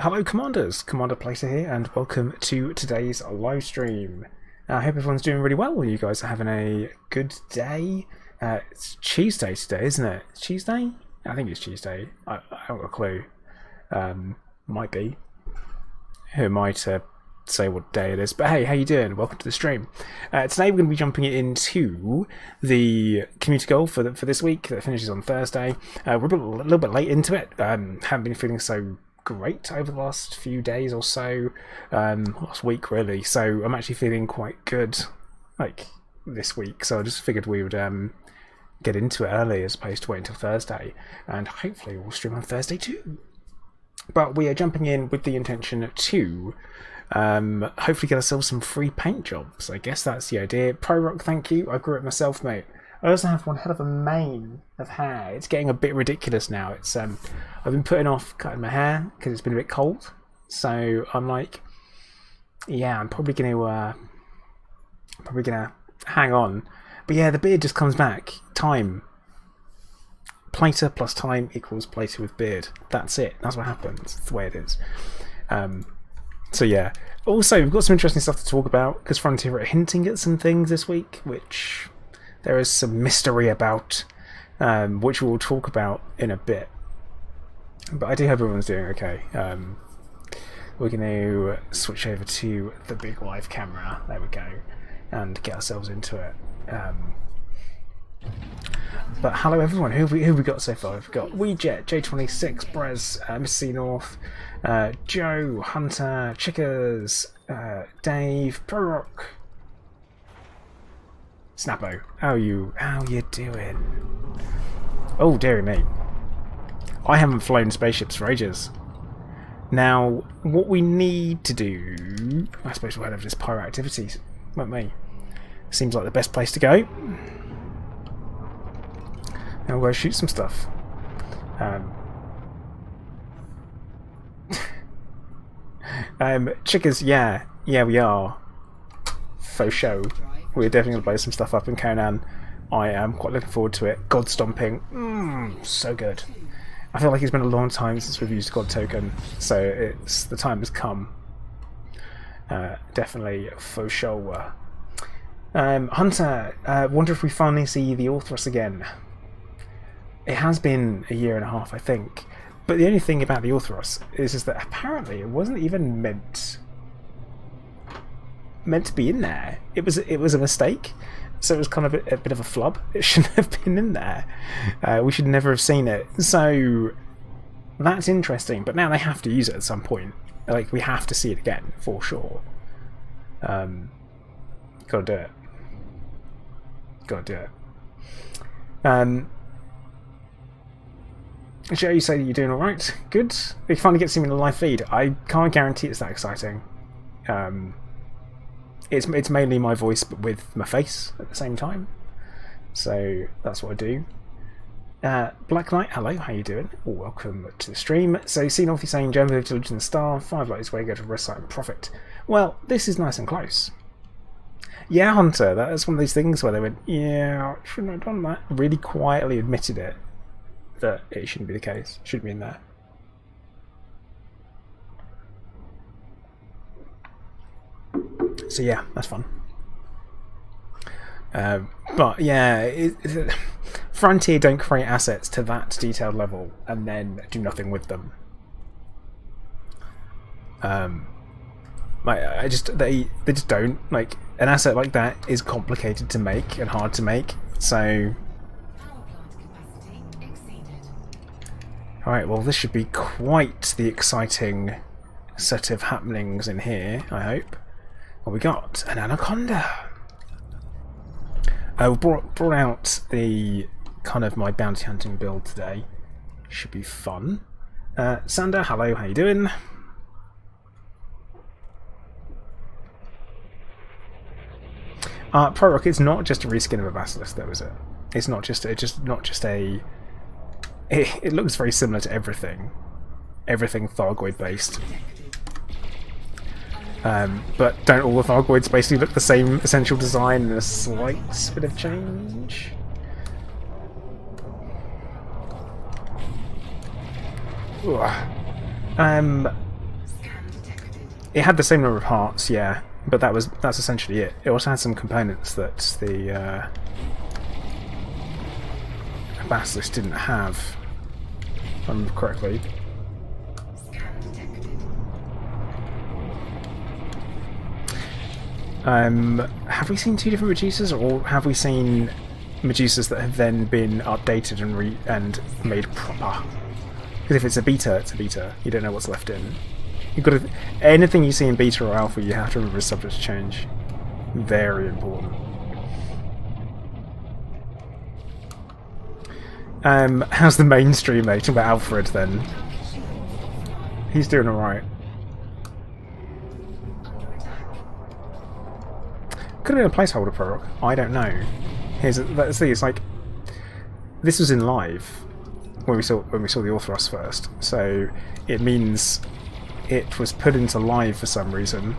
Hello Commanders, Commander Placer here, and welcome to today's live stream. I hope everyone's doing really well. You guys are having a good day. It's Tuesday today, isn't it? It's Tuesday? I think it's Tuesday. I haven't got a clue. Might be. Who am I to say what day it is? But hey, how you doing? Welcome to the stream. Today we're going to be jumping into the commuter goal for this week that finishes on Thursday. We're a little bit late into it. Haven't been feeling so great over the last few days or so, last week really, so I'm actually feeling quite good like this week, so I just figured we would get into it early as opposed to wait until Thursday, and hopefully we'll stream on Thursday too. But we are jumping in with the intention to hopefully get ourselves some free paint jobs. I guess that's the idea. Pro Rock, thank you. I grew it myself, mate. I also have one hell of a mane of hair. It's getting a bit ridiculous now. It's I've been putting off cutting my hair because it's been a bit cold. So I'm like, yeah, I'm probably gonna hang on. But yeah, the beard just comes back. Time. Plater plus time equals plater with beard. That's it. That's what happens. That's the way it is. So yeah. Also, we've got some interesting stuff to talk about because Frontier are hinting at some things this week, which there is some mystery about, which we'll talk about in a bit. But I do hope everyone's doing okay. We're going to switch over to the big live camera. There we go. And get ourselves into it. But hello everyone. Who have we got so far? We've got Weejet, J26, Brez, Mr. C North, Joe, Hunter, Chickers, Dave, Pro Rock, Snappo. How you doing? Oh dearie me. I haven't flown spaceships for ages. Now, what we need to do, I suppose we'll head over to this pyro activities, won't we? Seems like the best place to go. And we'll go shoot some stuff. Chickers, yeah we are. Faux show. We're definitely going to blow some stuff up in Conan. I am quite looking forward to it. God stomping. So good. I feel like it's been a long time since we've used God Token, so the time has come. Definitely faux show. Hunter, wonder if we finally see the Orthrus again. It has been a year and a half, I think. But the only thing about the Orthrus is that apparently it wasn't even meant to be in there. It was a mistake, so it was kind of a bit of a flub. It shouldn't have been in there. We should never have seen it. So that's interesting. But now they have to use it at some point. Like, we have to see it again for sure. Gotta do it. Joe, you say that you're doing all right. Good. We finally get to see me in a live feed. I can't guarantee it's that exciting. It's mainly my voice, but with my face at the same time. So that's what I do. Black Knight, hello, how you doing? Welcome to the stream. So, see Northy saying, German Village in the Star, 5 lights where you go to rest site and profit. Well, this is nice and close. Yeah, Hunter, that's one of these things where they went, yeah, I shouldn't have done that. Really quietly admitted it, that it shouldn't be the case. Shouldn't be in there. So yeah, that's fun. But yeah, Frontier don't create assets to that detailed level and then do nothing with them. They just don't. Like, an asset like that is complicated to make and hard to make. So, all right. Well, this should be quite the exciting set of happenings in here. I hope. What we got? An anaconda. I brought out the kind of my bounty hunting build today. Should be fun. Sander, hello. How you doing? Pro Rock, it's not just a reskin of a Basilisk, though, is it? It's not just a. It looks very similar to everything Thargoid based. But don't all the Thargoids basically look the same essential design and a slight bit of change? It had the same number of hearts, yeah, but that's essentially it. It also had some components that the Basilisk didn't have, if I remember correctly. Have we seen two different Medusas, or have we seen Medusas that have then been updated and made proper? Because if it's a beta, it's a beta. You don't know what's left in. You've got to, anything you see in beta or alpha, you have to remember is subject to change. Very important. How's the mainstream, mate? Talking about Alfred, then. He's doing alright. Could have been a placeholder proc. I don't know. That's the thing. It's like this was in live when we saw the Orthros first, so it means it was put into live for some reason.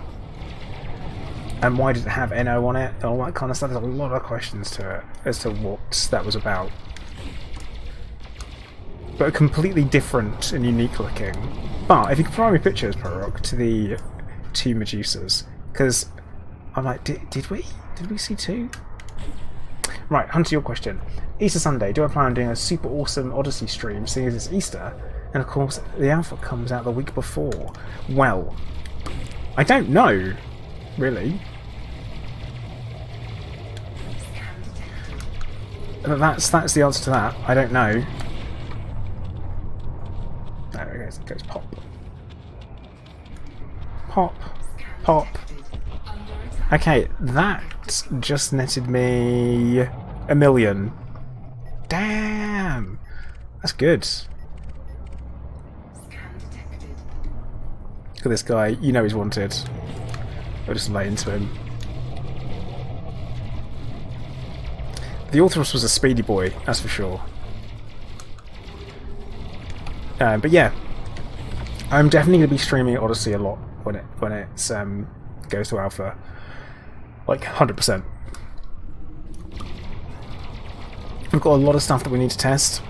And why did it have NO on it? And all that kind of stuff. There's a lot of questions to it as to what that was about. But completely different and unique looking. But if you compare my pictures, Parok, to the two Medusas, because I'm like, did we see two? Right, onto your question. Easter Sunday, do I plan on doing a super awesome Odyssey stream, seeing as it's Easter? And of course, the alpha comes out the week before. Well, I don't know, really. But that's the answer to that. I don't know. There it goes pop. Pop. Pop. Okay, that just netted me $1 million. Damn! That's good. Look at this guy. You know he's wanted. I'll just lay into him. The Orthros was a speedy boy, that's for sure. But yeah, I'm definitely going to be streaming Odyssey a lot when it goes to alpha. Like 100%. We've got a lot of stuff that we need to test.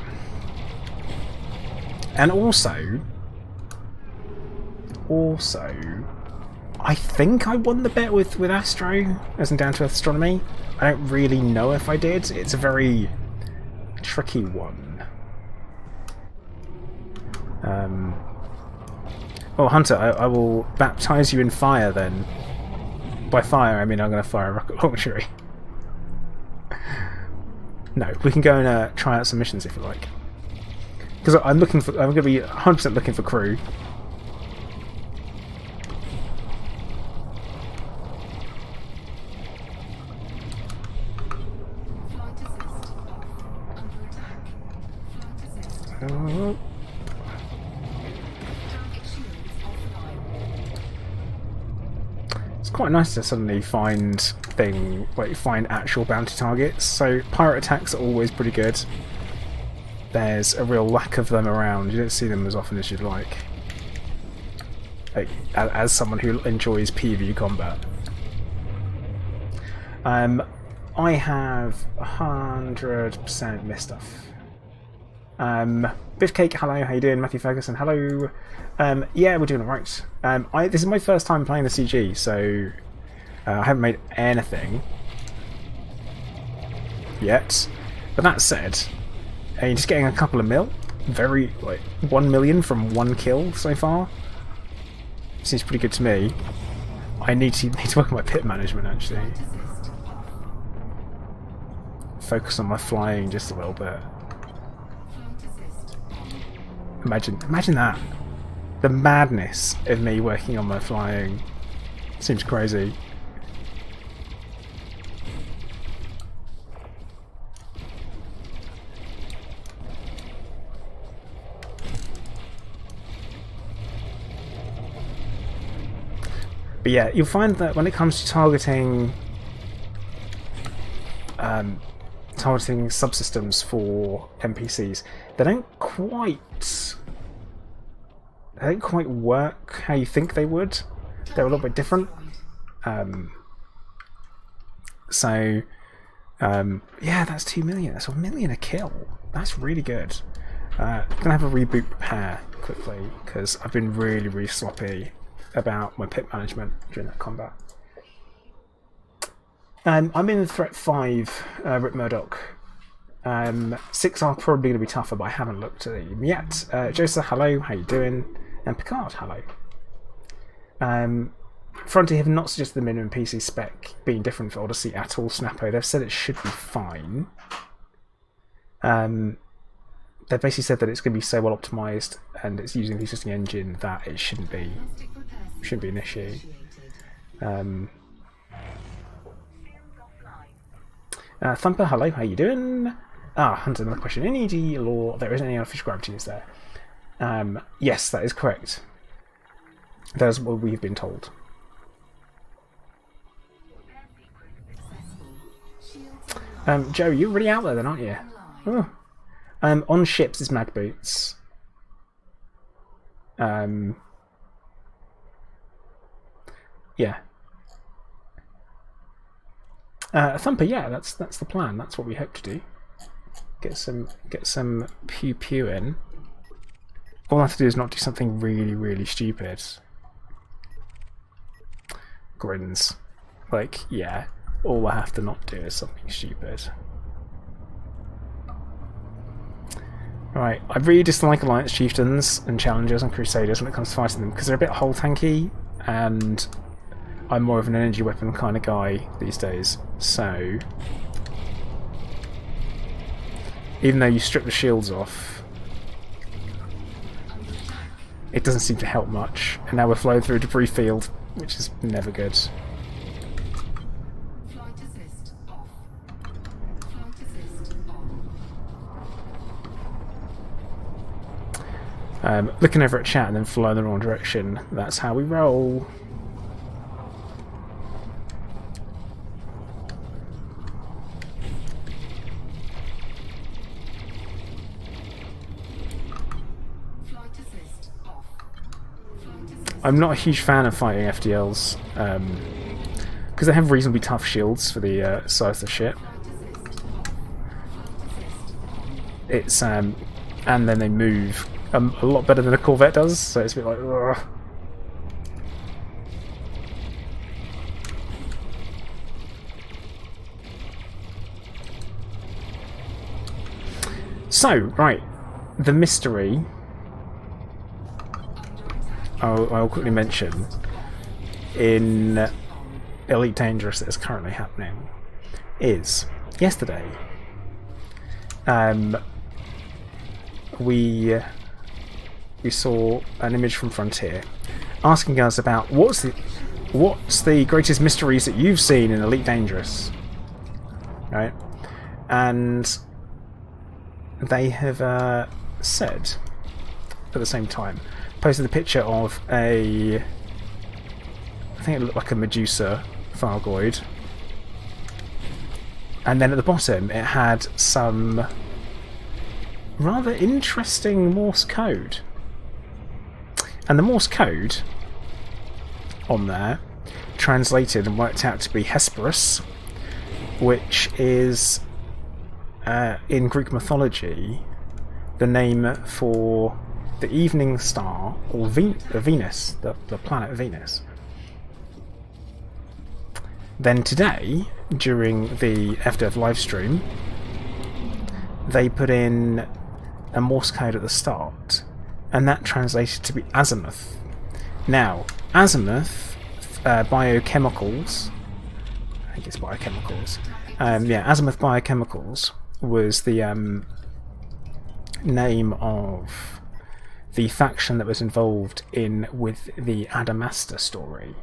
And also, I think I won the bet with Astro, as in Down to Earth Astronomy. I don't really know if I did. It's a very tricky one. Oh, Hunter, I will baptize you in fire then. By fire, I mean I'm going to fire a rocket launcher. No, we can go and try out some missions if you like. Because I'm going to be 100% looking for crew. Quite nice to suddenly find actual bounty targets. So pirate attacks are always pretty good. There's a real lack of them around. You don't see them as often as you'd like. As someone who enjoys PvE combat. I have 100% missed stuff. Biffcake, hello, how you doing? Matthew Ferguson, hello. Yeah, we're doing alright. This is my first time playing the CG, so I haven't made anything yet. But that said, you're just getting a couple of mil. 1 million from one kill so far. Seems pretty good to me. I need to work on my pit management actually. Focus on my flying just a little bit. Imagine that. The madness of me working on my flying. Seems crazy. But yeah, you'll find that when it comes to targeting subsystems for NPCs, they don't quite work how you think they would. They're a little bit different. Yeah, that's 2 million. That's 1 million a kill. That's really good. Gonna have a reboot repair quickly because I've been really sloppy about my pit management during that combat. I'm in threat 5, Rip Murdoch. 6 are probably going to be tougher, but I haven't looked at them yet. Joseph, hello, how you doing? And Picard, hello. Frontier have not suggested the minimum PC spec being different for Odyssey at all, Snappo. They've said it should be fine. They've basically said that it's going to be so well optimised and it's using the existing engine that it shouldn't be an issue. Thumper, hello, how you doing? Hunter, another question. In ED law, there isn't any artificial gravity, is there? Yes, that is correct. That's what we've been told. Joe, you're really out there then, aren't you? Oh. On ships is mag boots. Yeah. Thumper, yeah, that's the plan. That's what we hope to do. Get some pew pew in. All I have to do is not do something really, really stupid. Grins. Like, yeah, all I have to not do is something stupid. Right, I really dislike Alliance Chieftains and Challengers and Crusaders when it comes to fighting them because they're a bit hull tanky and I'm more of an energy weapon kind of guy these days. So, even though you strip the shields off, it doesn't seem to help much. And now we're flowing through a debris field, which is never good. Looking over at chat and then flying the wrong direction, that's how we roll. I'm not a huge fan of fighting FDLs because they have reasonably tough shields for the size of the ship. It's and then they move a lot better than a Corvette does, so it's a bit like ugh. So, right, the mystery I'll quickly mention in Elite Dangerous that is currently happening is yesterday we saw an image from Frontier asking us about what's the greatest mysteries that you've seen in Elite Dangerous, right? And they have said at the same time, posted a picture of I think it looked like a Medusa Thargoid, and then at the bottom it had some rather interesting Morse code. And the Morse code on there translated and worked out to be Hesperus, which is in Greek mythology the name for the evening star, or Venus, the planet Venus. Then today, during the FDev livestream, they put in a Morse code at the start, and that translated to be azimuth. Now, azimuth, biochemicals, I think it's biochemicals, yeah, azimuth biochemicals was the name of the faction that was involved with the Adamastor story,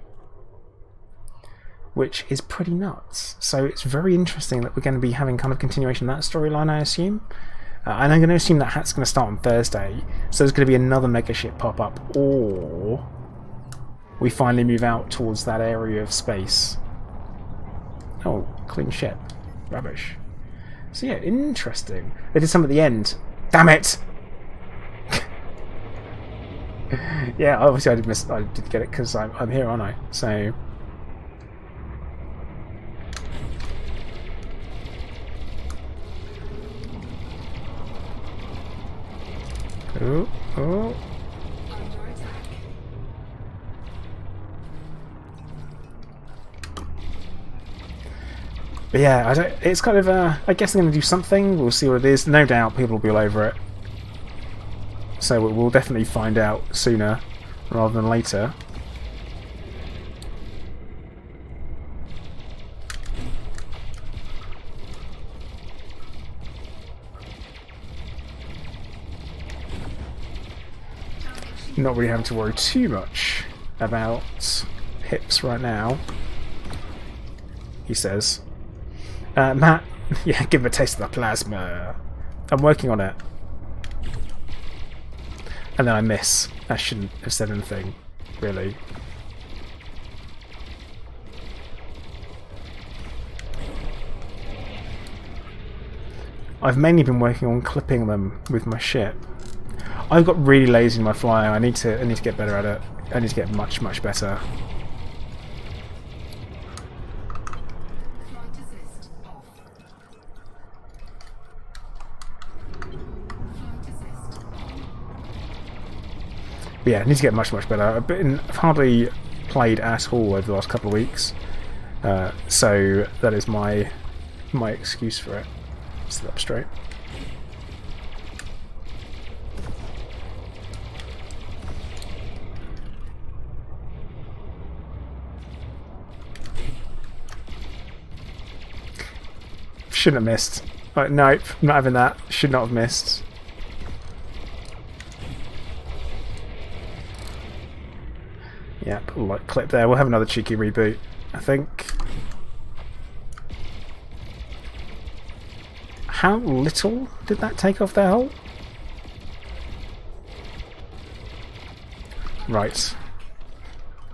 which is pretty nuts. So it's very interesting that we're going to be having kind of continuation of that storyline, I assume. And I'm going to assume that hat's going to start on Thursday, so there's going to be another mega ship pop up, or we finally move out towards that area of space. Oh, clean ship. Rubbish. So yeah, interesting. They did some at the end. Damn it! Yeah, obviously I did get it because I'm here, aren't I? So. Oh, oh. But yeah, it's kind of I guess I'm going to do something. We'll see what it is. No doubt people will be all over it. So we'll definitely find out sooner rather than later. Not really having to worry too much about hips right now, he says. Matt, yeah, give him a taste of the plasma. I'm working on it. And then I miss. I shouldn't have said anything, really. I've mainly been working on clipping them with my ship. I've got really lazy in my flying. I need to get better at it. I need to get much better. But yeah, I need to get much better. I've hardly played at all over the last couple of weeks, so that is my excuse for it. Sit up straight. Shouldn't have missed. Nope, not having that. Should not have missed. Yeah, put a light clip there. We'll have another cheeky reboot, I think. How little did that take off their hull? Right.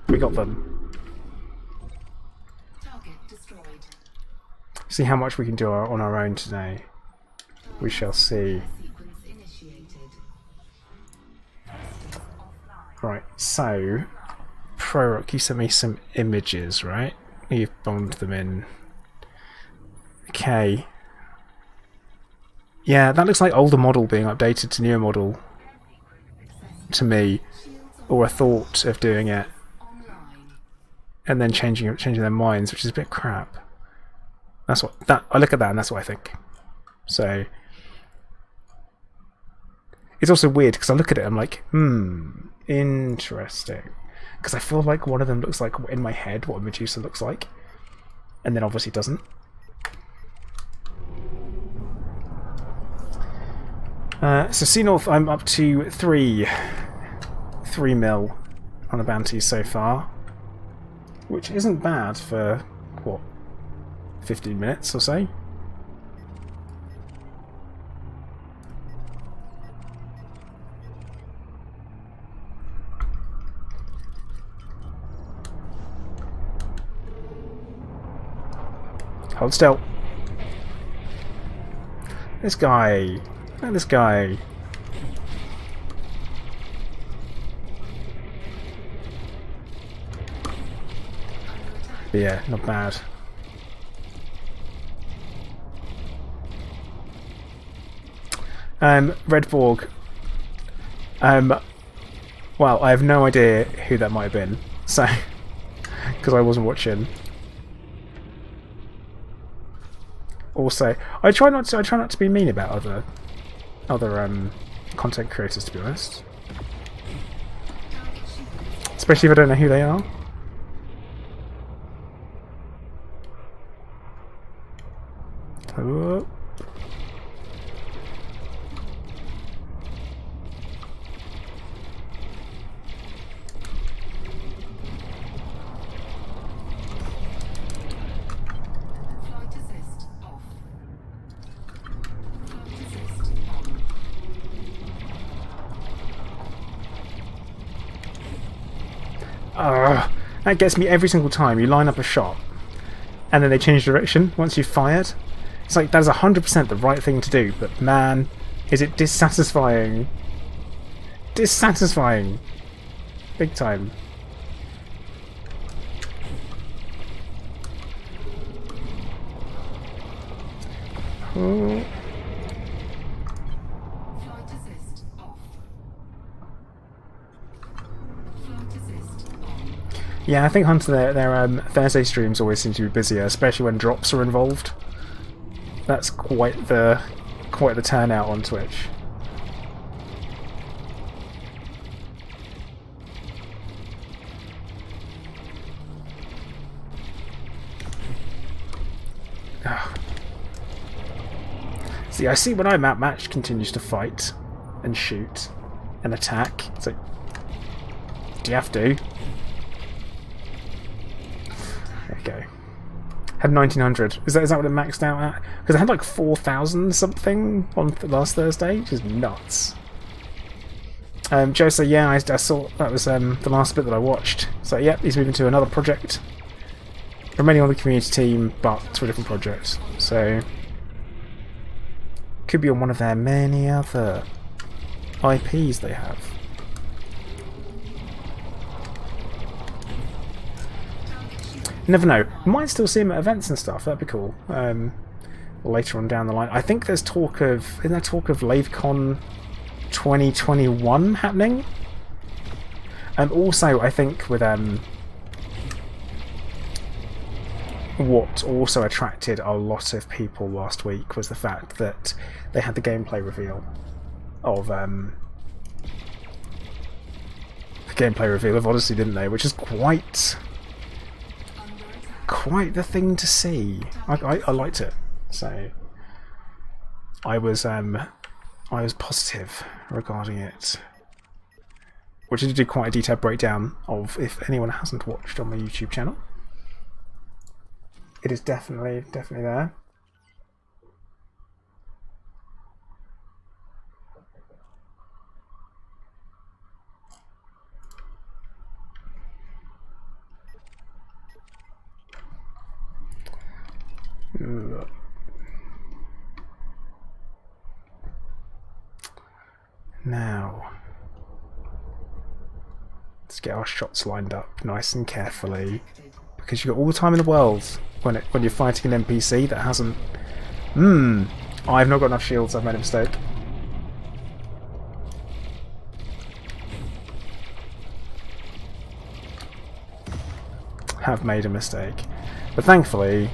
We got them. Target destroyed. See how much we can do on our own today. We shall see. Right, so ProRock, you sent me some images, right? You've bombed them in. Okay. Yeah, that looks like older model being updated to newer model. To me. Or a thought of doing it. And then changing their minds, which is a bit crap. That's what I look at that and that's what I think. So it's also weird because I look at it, I'm like, interesting. Because I feel like one of them looks like in my head what a Medusa looks like, and then obviously doesn't. So Sea North, I'm up to 3 mil on the bounties so far, which isn't bad for what, 15 minutes or so. Hold still. This guy. Look at this guy. But yeah, not bad. Redborg. Well, I have no idea who that might have been, so because I wasn't watching. Also, I try not to be mean about other content creators, to be honest. Especially if I don't know who they are. Oh. That gets me every single time. You line up a shot, and then they change direction once you've fired. It's like, that is 100% the right thing to do, but man, is it dissatisfying. Dissatisfying. Big time. Oh. Yeah, I think Hunter, their Thursday streams always seem to be busier, especially when drops are involved. That's quite the turnout on Twitch. Oh. See, I see when I'm outmatched continues to fight and shoot and attack. It's like, do you have to? There you go. Had 1900. Is that what it maxed out at? Because I had like 4,000 something on last Thursday, which is nuts. Joe said, yeah, I saw that was the last bit that I watched. So yeah, he's moving to another project. Remaining on the community team, but to a different project. So could be on one of their many other IPs they have. Never know. Might still see him at events and stuff. That'd be cool. Later on down the line, I think there's talk of LaveCon 2021 happening, and also I think with what also attracted a lot of people last week was the fact that they had the gameplay reveal of Odyssey, didn't they? Which is quite the thing to see. I liked it, so I was positive regarding it, which I did quite a detailed breakdown of. If anyone hasn't watched on my YouTube channel, it is definitely there. Now, let's get our shots lined up nice and carefully, because you've got all the time in the world when you're fighting an NPC that hasn't. I've not got enough shields. I've made a mistake. Have made a mistake, but thankfully.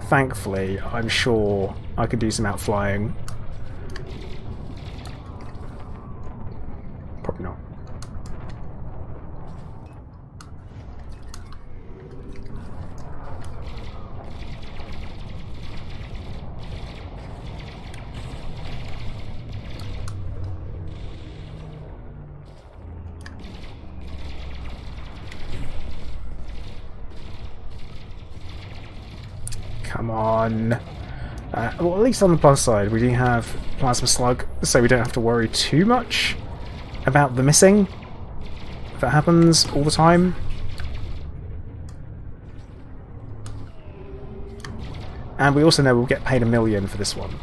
Thankfully, I'm sure I could do some outflying. Probably not. Come on. Well, at least on the plus side, we do have Plasma Slug, so we don't have to worry too much about the missing. That happens all the time. And we also know we'll get paid $1 million for this one.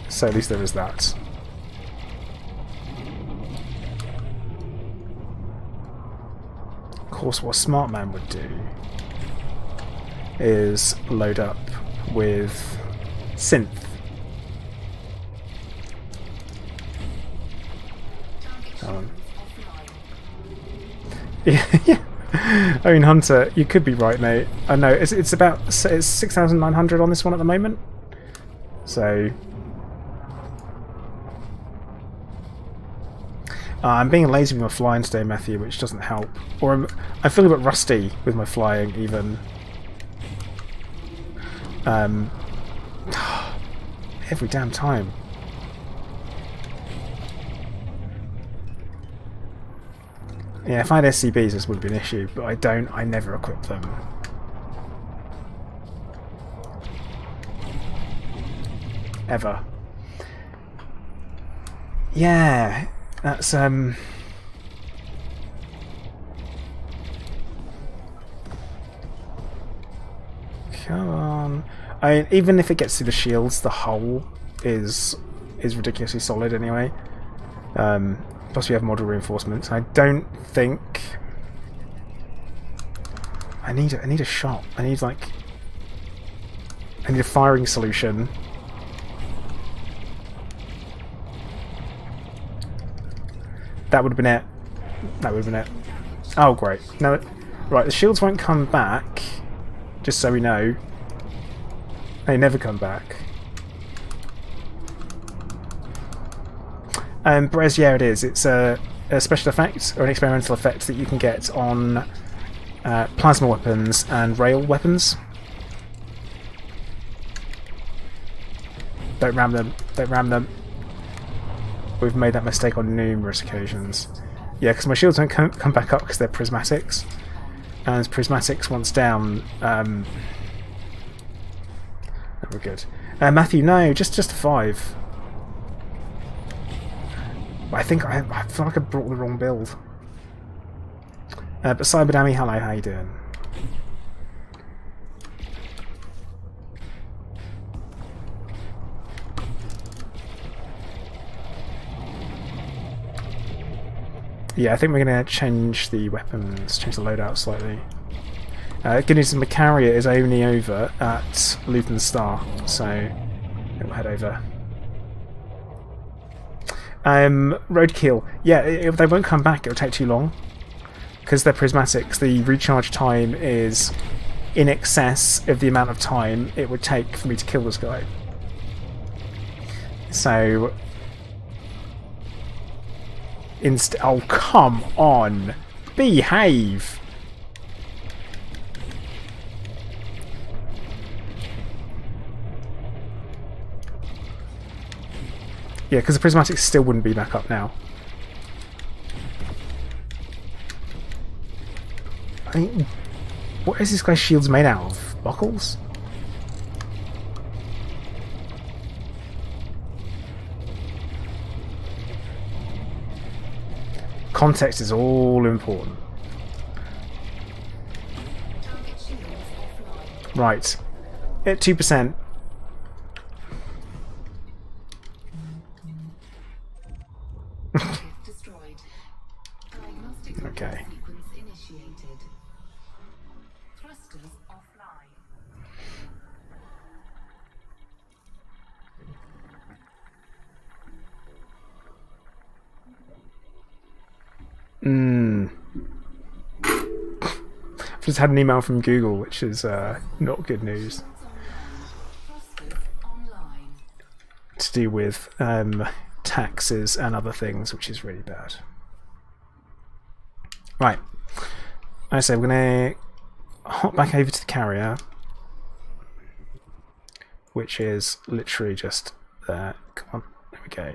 So at least there is that. Of course, what a smart man would do is load up with synth. Yeah. I mean, Hunter, you could be right, mate. I know it's 6,900 on this one at the moment. So I'm being lazy with my flying today, Matthew, which doesn't help. Or I feel a bit rusty with my flying, even. Every damn time. Yeah, if I had SCBs, this would be an issue, but I don't. I never equip them. Ever. Yeah, that's Come on. I mean, even if it gets through the shields, the hull is ridiculously solid anyway. Plus we have model reinforcements. I don't think I need a shot. I need a firing solution. That would have been it. That would have been it. Oh, great. No, right, the shields won't come back, just so we know. They never come back. But yeah, it is. It's a special effect, or an experimental effect that you can get on plasma weapons and rail weapons. Don't ram them. Don't ram them. We've made that mistake on numerous occasions. Yeah, because my shields don't come back up because they're prismatics. And prismatics once down... we're good. Matthew, no, just a 5. I think I feel like I brought the wrong build. But Cyberdammy, hello, how you doing? Yeah, I think we're going to change the weapons, change the loadout slightly. Good news is Macaria is only over at Luton Star, so we'll head over. Roadkill. Yeah, if they won't come back, it'll take too long. Because they're prismatics, the recharge time is in excess of the amount of time it would take for me to kill this guy. So... oh, come on! Behave! Yeah, because the prismatics still wouldn't be back up now. I mean, what is this guy's shields made out of? Buckles? Context is all important. Right. At 2%. Okay. I've just had an email from Google, which is not good news. To do with taxes and other things, which is really bad. Right. I say we're going to hop back over to the carrier, which is literally just there. Come on, there we go.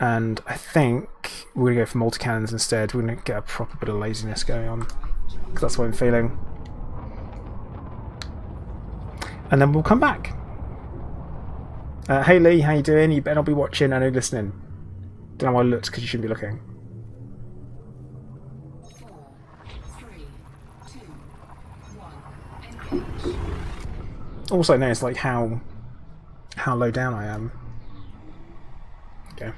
And I think we're going to go for multi-cannons instead. We're going to get a proper bit of laziness going on, because that's what I'm feeling. And then we'll come back. Hey Lee, how you doing? You better not be watching, I know listening. Don't know why I looked, because you shouldn't be looking. 4, 3, 2, 1, engage. Also notice like how low down I am. Okay.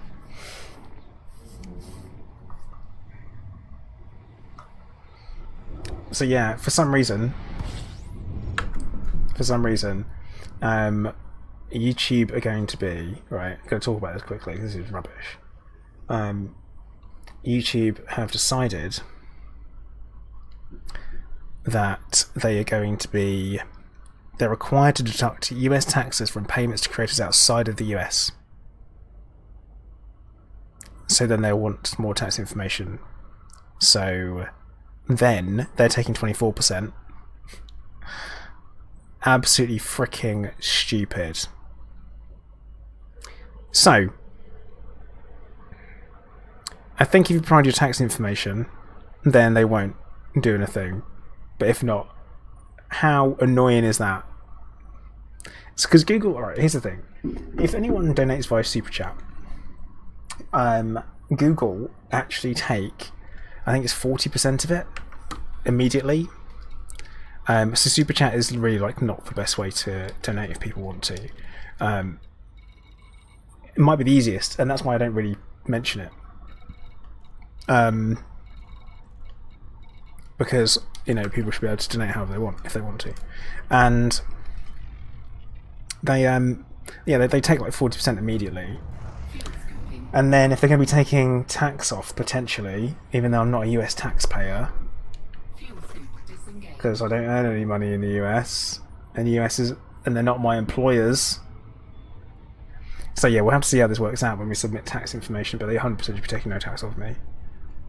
So yeah, for some reason, YouTube are going to be right. I'm going to talk about this quickly. This is rubbish. YouTube have decided that they are going to be. They're required to deduct US taxes from payments to creators outside of the US. So then they'll want more tax information. So then they're taking 24%. Absolutely freaking stupid. So, I think if you provide your tax information, then they won't do anything. But if not, how annoying is that? It's because Google... Alright, here's the thing. If anyone donates via Super Chat, Google actually take, I think it's 40% of it immediately. So Super Chat is really like not the best way to donate if people want to. It might be the easiest, and that's why I don't really mention it. Because, you know, people should be able to donate however they want, if they want to. And they, yeah, they take like 40% immediately. And then if they're going to be taking tax off potentially, even though I'm not a US taxpayer, Fuel sync disengaged. because I don't earn any money in the US, and and they're not my employers. So yeah, we'll have to see how this works out when we submit tax information, but they 100% should be taking no tax off me.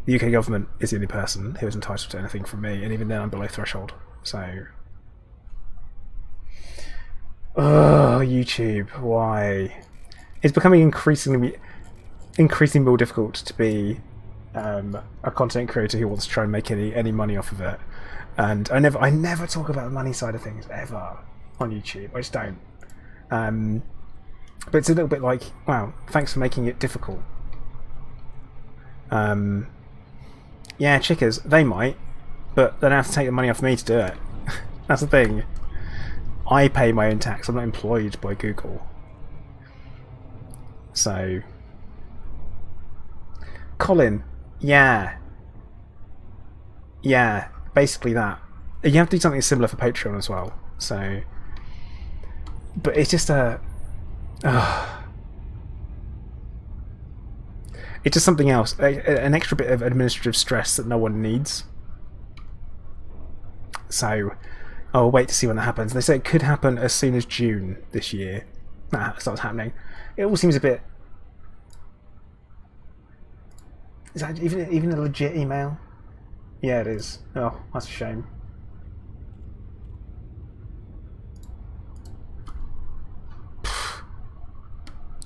The UK government is the only person who is entitled to anything from me, and even then I'm below threshold. So... oh, YouTube, why? It's becoming increasingly more difficult to be a content creator who wants to try and make any money off of it. And I never talk about the money side of things ever on YouTube. I just don't. But it's a little bit like, wow, thanks for making it difficult. Yeah, chickers, they might, but they don't have to take the money off me to do it. That's the thing. I pay my own tax. I'm not employed by Google. So, Colin, yeah, basically that. You have to do something similar for Patreon as well. So, but it's just it's just something else, an extra bit of administrative stress that no one needs. So, I'll wait to see when that happens. They say it could happen as soon as June this year. That starts happening. It all seems a bit... is that even a legit email? Yeah, it is. Oh, that's a shame.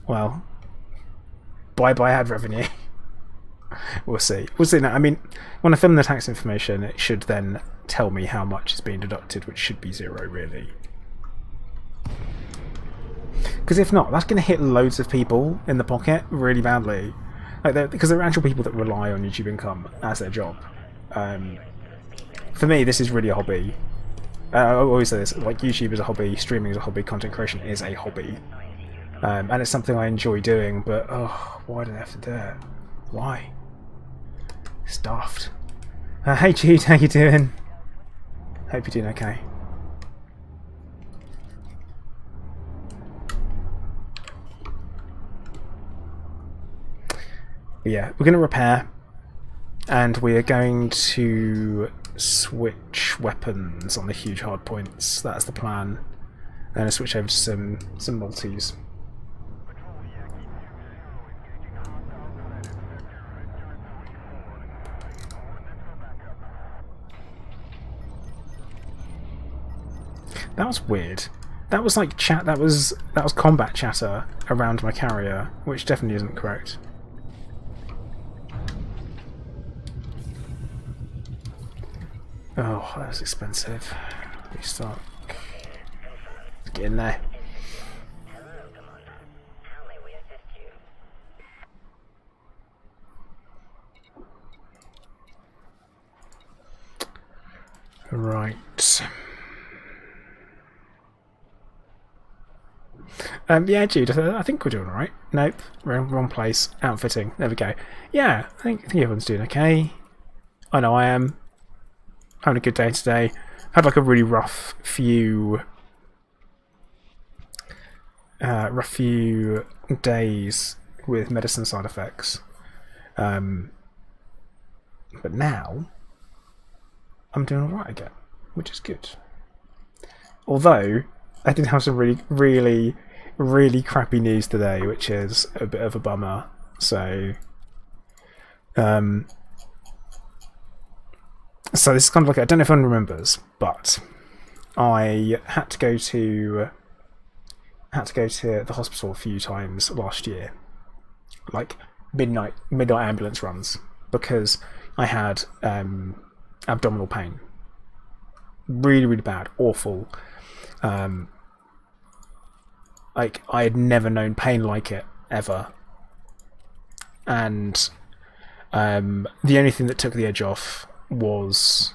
Well, bye ad revenue. We'll see. We'll see. Now, I mean, when I film the tax information, it should then tell me how much is being deducted, which should be 0, really. Because if not, that's going to hit loads of people in the pocket really badly. Because there are actual people that rely on YouTube income as their job. For me, this is really a hobby. I always say this, like, YouTube is a hobby, streaming is a hobby, content creation is a hobby. And it's something I enjoy doing, but oh, why do I have to do it? Why? Stuffed. Hey Jude, how you doing? Hope you're doing okay. But yeah, we're going to repair, and we are going to switch weapons on the huge hard points. That's the plan. And I'll switch over to some multis. That was weird. That was like chat. That was combat chatter around my carrier, which definitely isn't correct. Oh, that was expensive. Restart. Let's get in there. Right. Yeah, Jude, I think we're doing alright. Nope, wrong place. Outfitting. There we go. Yeah, I think everyone's doing okay. I know I am. Having a good day today. Had like a really rough few days with medicine side effects. But now I'm doing alright again, which is good. Although I did have some really crappy news today, which is a bit of a bummer. So, so this is kind of like, I don't know if anyone remembers, but I had to go to the hospital a few times last year, like midnight ambulance runs, because I had abdominal pain, really bad, awful. Like, I had never known pain like it ever, and the only thing that took the edge off was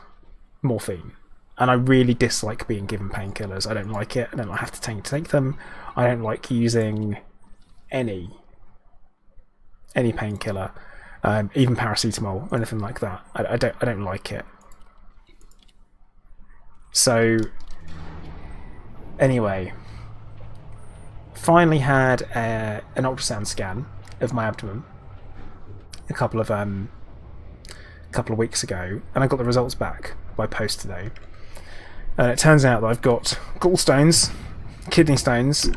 morphine. And I really dislike being given painkillers. I don't like it. I don't have to take them. I don't like using any painkiller, even paracetamol or anything like that. I don't like it. So anyway, finally had an ultrasound scan of my abdomen, a couple of weeks ago, and I got the results back by post today. And it turns out that I've got gallstones, kidney stones,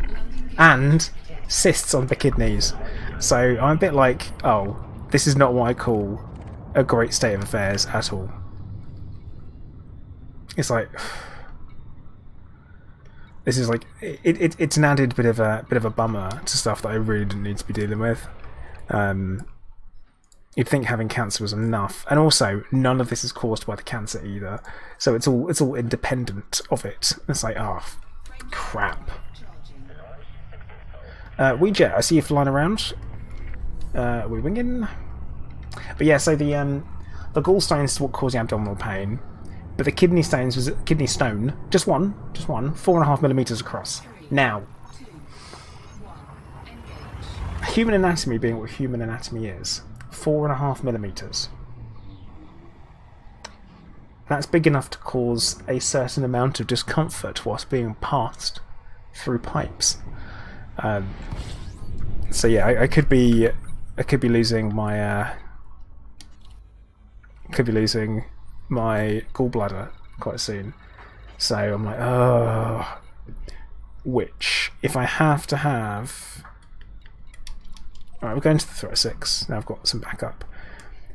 and cysts on the kidneys. So I'm a bit like, oh, this is not what I call a great state of affairs at all. It's like, this is like, it's an added bit of a bummer to stuff that I really didn't need to be dealing with. You'd think having cancer was enough, and also none of this is caused by the cancer either. So it's all independent of it. It's like, oh, crap. Weejet, I see you flying around. We winging? But yeah, so the gallstones is what caused the abdominal pain, but the kidney stones was kidney stone, just one, 4.5 millimeters across. Now, human anatomy being what human anatomy is, 4.5 millimeters. That's big enough to cause a certain amount of discomfort whilst being passed through pipes. So yeah, I could be losing my gallbladder quite soon. So I'm like, oh. Which, if I have to have, alright, we're going to the thoracics. Now I've got some backup.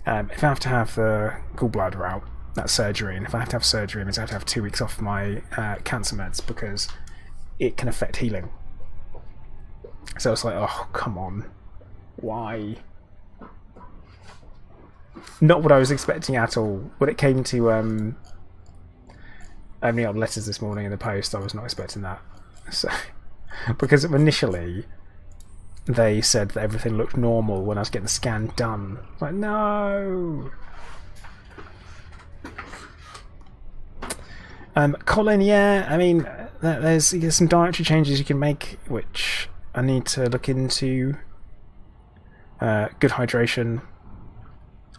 If I have to have the gallbladder out, that's surgery, and if I have to have surgery, it means I have to have 2 weeks off my cancer meds because it can affect healing. So it's like, oh, come on. Why? Not what I was expecting at all. When it came to opening up letters this morning in the post, I was not expecting that. So, because initially they said that everything looked normal when I was getting the scan done. Like, no! Colin, yeah, I mean, there's some dietary changes you can make, which I need to look into. Good hydration,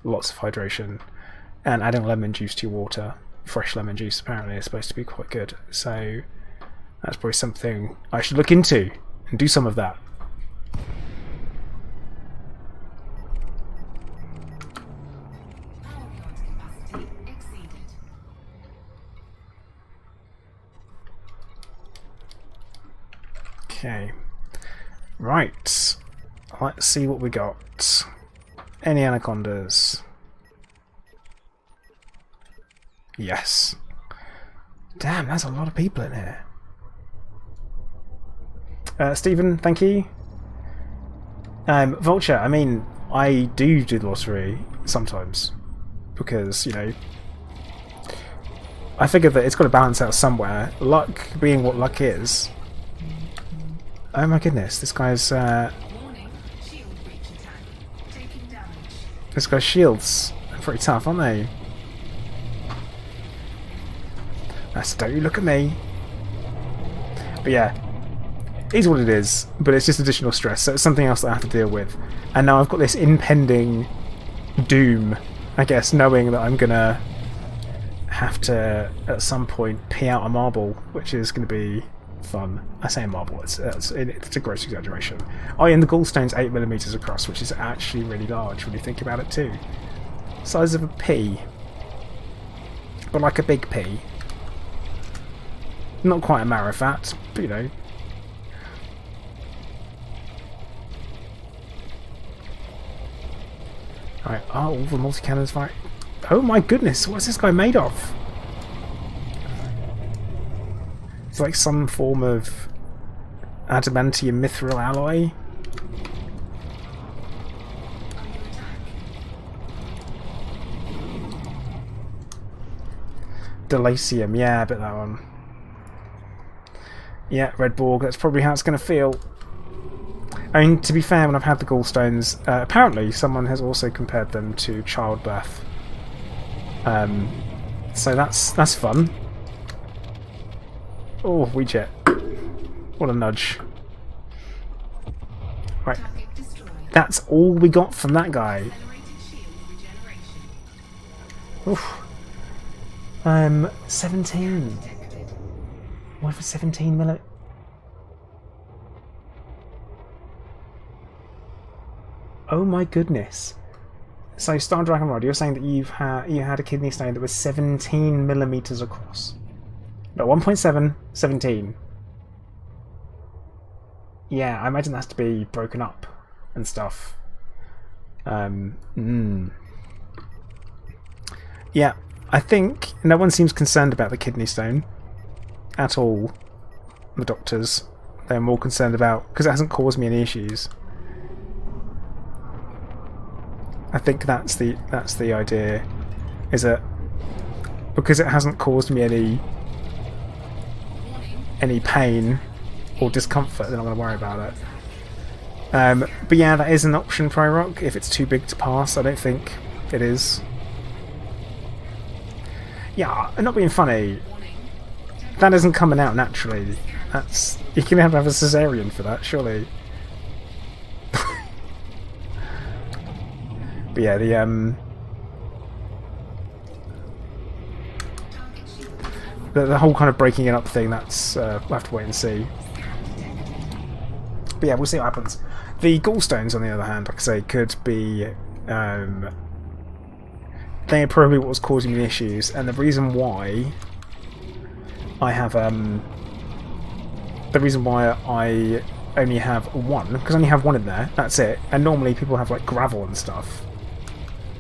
lots of hydration, and adding lemon juice to your water. Fresh lemon juice apparently is supposed to be quite good, so that's probably something I should look into and do some of that. Okay, right, let's see what we got. Any anacondas? Yes. Damn, there's a lot of people in here. Stephen, thank you. Vulture, I mean, I do the lottery sometimes because, you know, I figure that it's got to balance out somewhere. Luck being what luck is. Oh my goodness, this guy's shields are pretty tough, aren't they? That's, don't you look at me. But yeah, it is what it is, but it's just additional stress, so it's something else that I have to deal with. And now I've got this impending doom, I guess, knowing that I'm gonna have to at some point pee out a marble, which is going to be fun. I say a marble, it's a gross exaggeration. Oh yeah, and the gallstone's 8 millimeters across, which is actually really large when you think about it too. Size of a pea, but like a big pea. Not quite a marifat, but you know. Alright, oh, all the multi-cannons fight. Oh my goodness, what's this guy made of? It's like some form of adamantium mithril alloy. Delacium, yeah, I bet that one. Yeah, Red Borg, that's probably how it's going to feel. I mean, to be fair, when I've had the gallstones, apparently someone has also compared them to childbirth. So that's fun. Oh, Weejet. What a nudge. Right. That's all we got from that guy. Oof. 17. What for 17 millimeters? Oh my goodness. So Star Dragon Rod, you're saying that you had a kidney stone that was 17 millimeters across. No, 1.7, 17. Yeah, I imagine that has to be broken up and stuff. Yeah, I think no one seems concerned about the kidney stone at all. The doctors, they're more concerned about because it hasn't caused me any issues. I think that's the idea, is that because it hasn't caused me any pain or discomfort, then I'm going to worry about it. But yeah, that is an option, Pyrock, if it's too big to pass. I don't think it is. Yeah, I'm not being funny. That isn't coming out naturally. That's you can have a cesarean for that, surely. But yeah, the whole kind of breaking it up thing, that's we'll have to wait and see. But yeah, we'll see what happens. The gallstones, on the other hand, like I say, could be they are probably what was causing me issues, and the reason why I have the reason why I only have one, because I only have one in there, that's it. And normally people have like gravel and stuff.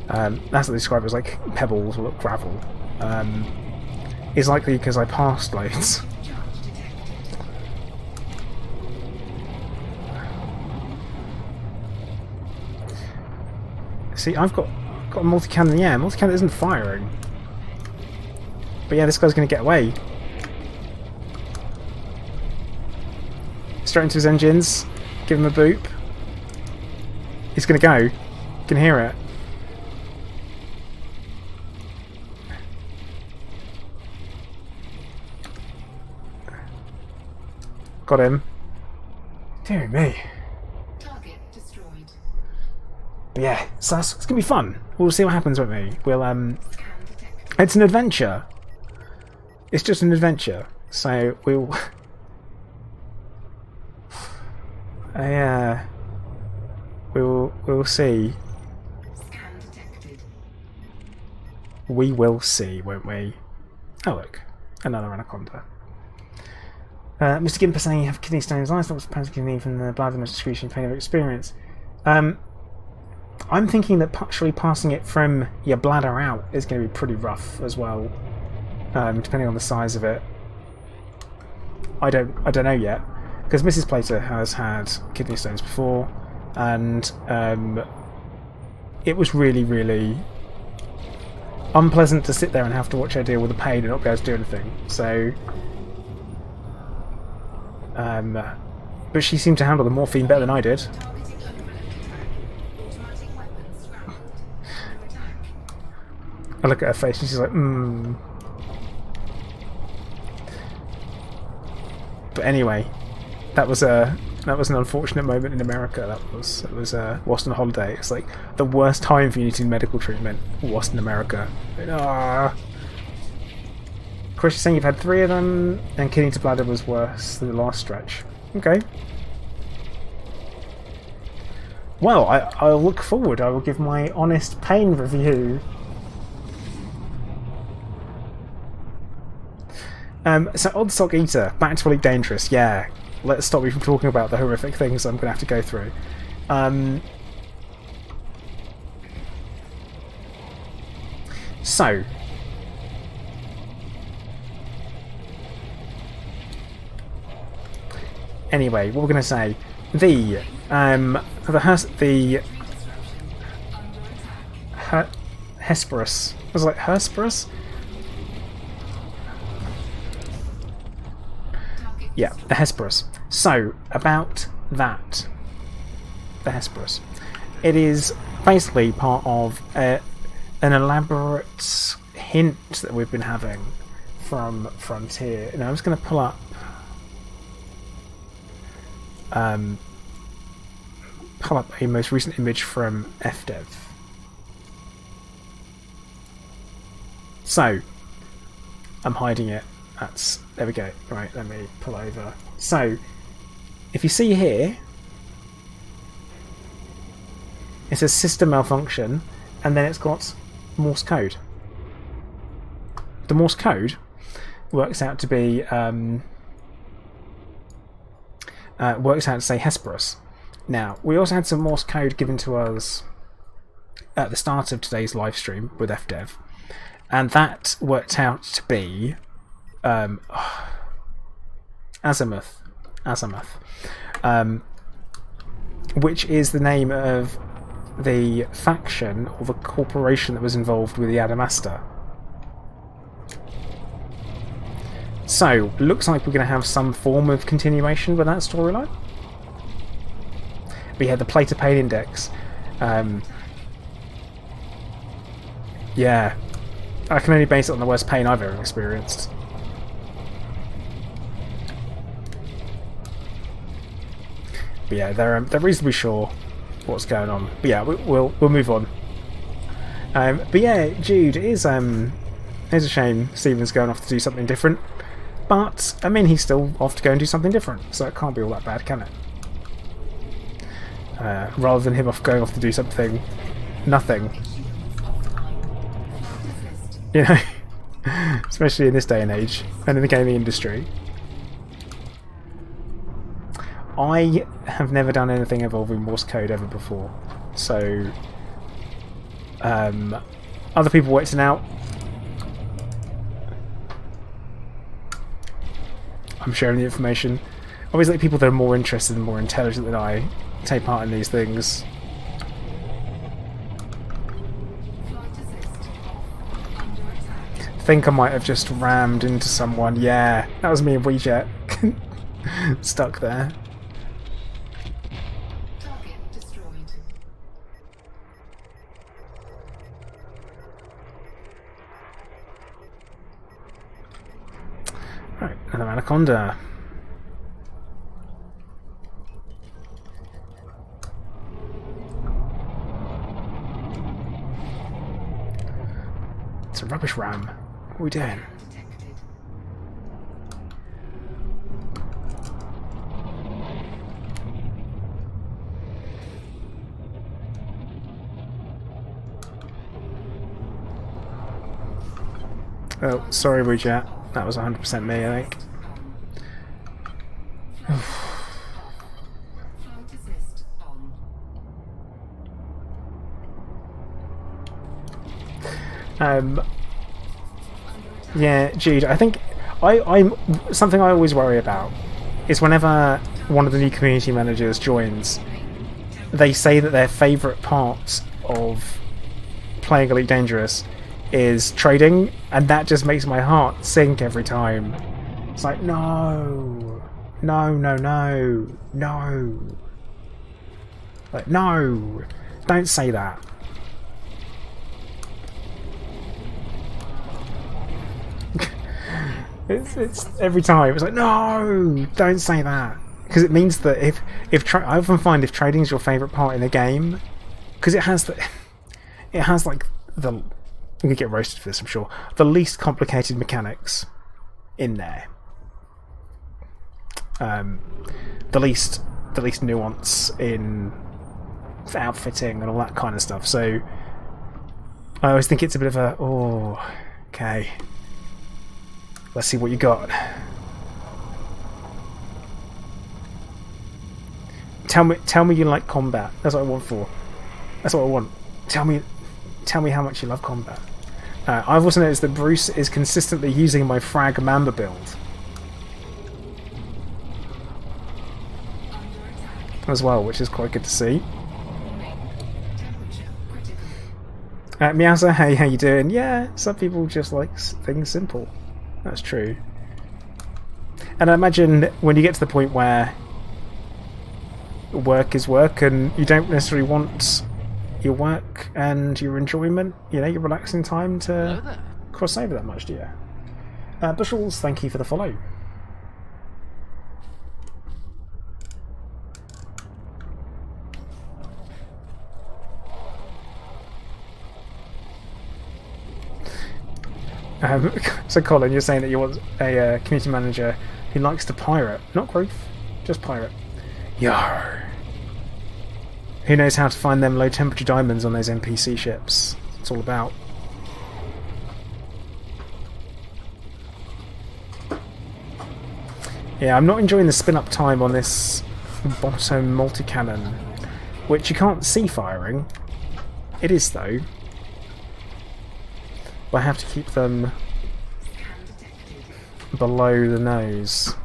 That's what they describe as like pebbles or gravel. Is likely because I passed loads. See, I've got a multi-cannon. Yeah, multi-cannon isn't firing. But yeah, this guy's going to get away. Straight into his engines. Give him a boop. He's going to go. You can hear it. Got him. Dear me. Target destroyed. But yeah, so it's going to be fun. We'll see what happens with me. We'll Scan detected. It's an adventure. It's just an adventure. So we'll we'll see. Scan detected. We will see, won't we? Oh look, another anaconda. Mr. Gimper saying you have kidney stones. I thought it was apparently kidney from the bladder and excretion pain of experience. I'm thinking that actually passing it from your bladder out is going to be pretty rough as well, depending on the size of it. I don't know yet, because Mrs. Plater has had kidney stones before, and it was really, really unpleasant to sit there and have to watch her deal with the pain and not be able to do anything. So, but she seemed to handle the morphine better than I did. Targeting overload. Automatic weapons scrambled. Attack. I look at her face and she's like, But anyway, that was an unfortunate moment in America. It was whilst on holiday. It's like the worst time for you needing medical treatment whilst in America. Chris, you're saying you've had 3 of them, and kidney to bladder was worse than the last stretch. Okay. Well, I'll look forward. I will give my honest pain review. So Oddsock Eater, back to Elite Dangerous. Yeah, let's stop me from talking about the horrific things I'm going to have to go through. So, anyway, what we're going to say, the Hesperus. I was like, Hesperus? Yeah, the Hesperus. So, about that. The Hesperus. It is basically part of an elaborate hint that we've been having from Frontier. Now, I'm just going to pull up a most recent image from FDev. So, I'm hiding it. There we go. Right, let me pull over. So, if you see here, it says system malfunction, and then it's got Morse code. The Morse code works out to be works out to say Hesperus. Now, we also had some Morse code given to us at the start of today's live stream with FDev, and that worked out to be Azimuth, which is the name of the faction or the corporation that was involved with the Adamastor. So, looks like we're going to have some form of continuation with that storyline. We had the Plate of Pain Index. Yeah, I can only base it on the worst pain I've ever experienced. But yeah, they're reasonably sure what's going on. But yeah, we'll move on. But yeah, Jude, it's a shame Stephen's going off to do something different. But I mean, he's still off to go and do something different, so it can't be all that bad, can it? Rather than him going off to do something nothing. You know, especially in this day and age and in the gaming industry. I have never done anything involving Morse code ever before, so other people worked it out. I'm sharing the information. Obviously, people that are more interested and more intelligent than I take part in these things. I think I might have just rammed into someone. Yeah, that was me in WeJet. Stuck there. Target destroyed. Right, another anaconda. It's a rubbish ram. What are we doing? Detected. Oh, sorry, WeChat. That was 100% me, I think. Flight assist on. Yeah, Jude, I think I'm something I always worry about is whenever one of the new community managers joins, they say that their favourite part of playing Elite Dangerous is trading, and that just makes my heart sink every time. It's like, no. Like, no, don't say that. It's every time. It's like, no, don't say that, because it means that if I often find if trading is your favourite part in a game, because it has like the I'm gonna get roasted for this, I'm sure, the least complicated mechanics in there. The least nuance in outfitting and all that kind of stuff. So I always think it's a bit of a, oh, okay, let's see what you got. Tell me you like combat. That's what I want for. That's what I want. Tell me how much you love combat. I've also noticed that Bruce is consistently using my Frag Mamba build as well, which is quite good to see. Meowser, hey, how you doing? Yeah, some people just like things simple. That's true. And I imagine when you get to the point where work is work and you don't necessarily want your work and your enjoyment, you know, your relaxing time to cross over that much, do you? Bushels, thank you for the follow. So Colin, you're saying that you want a community manager who likes to pirate, not growth, just pirate. Yarr. Who knows how to find them low temperature diamonds on those NPC ships? It's all about. Yeah, I'm not enjoying the spin up time on this bottom multi-cannon, which you can't see firing. It is though. But I have to keep them below the nose.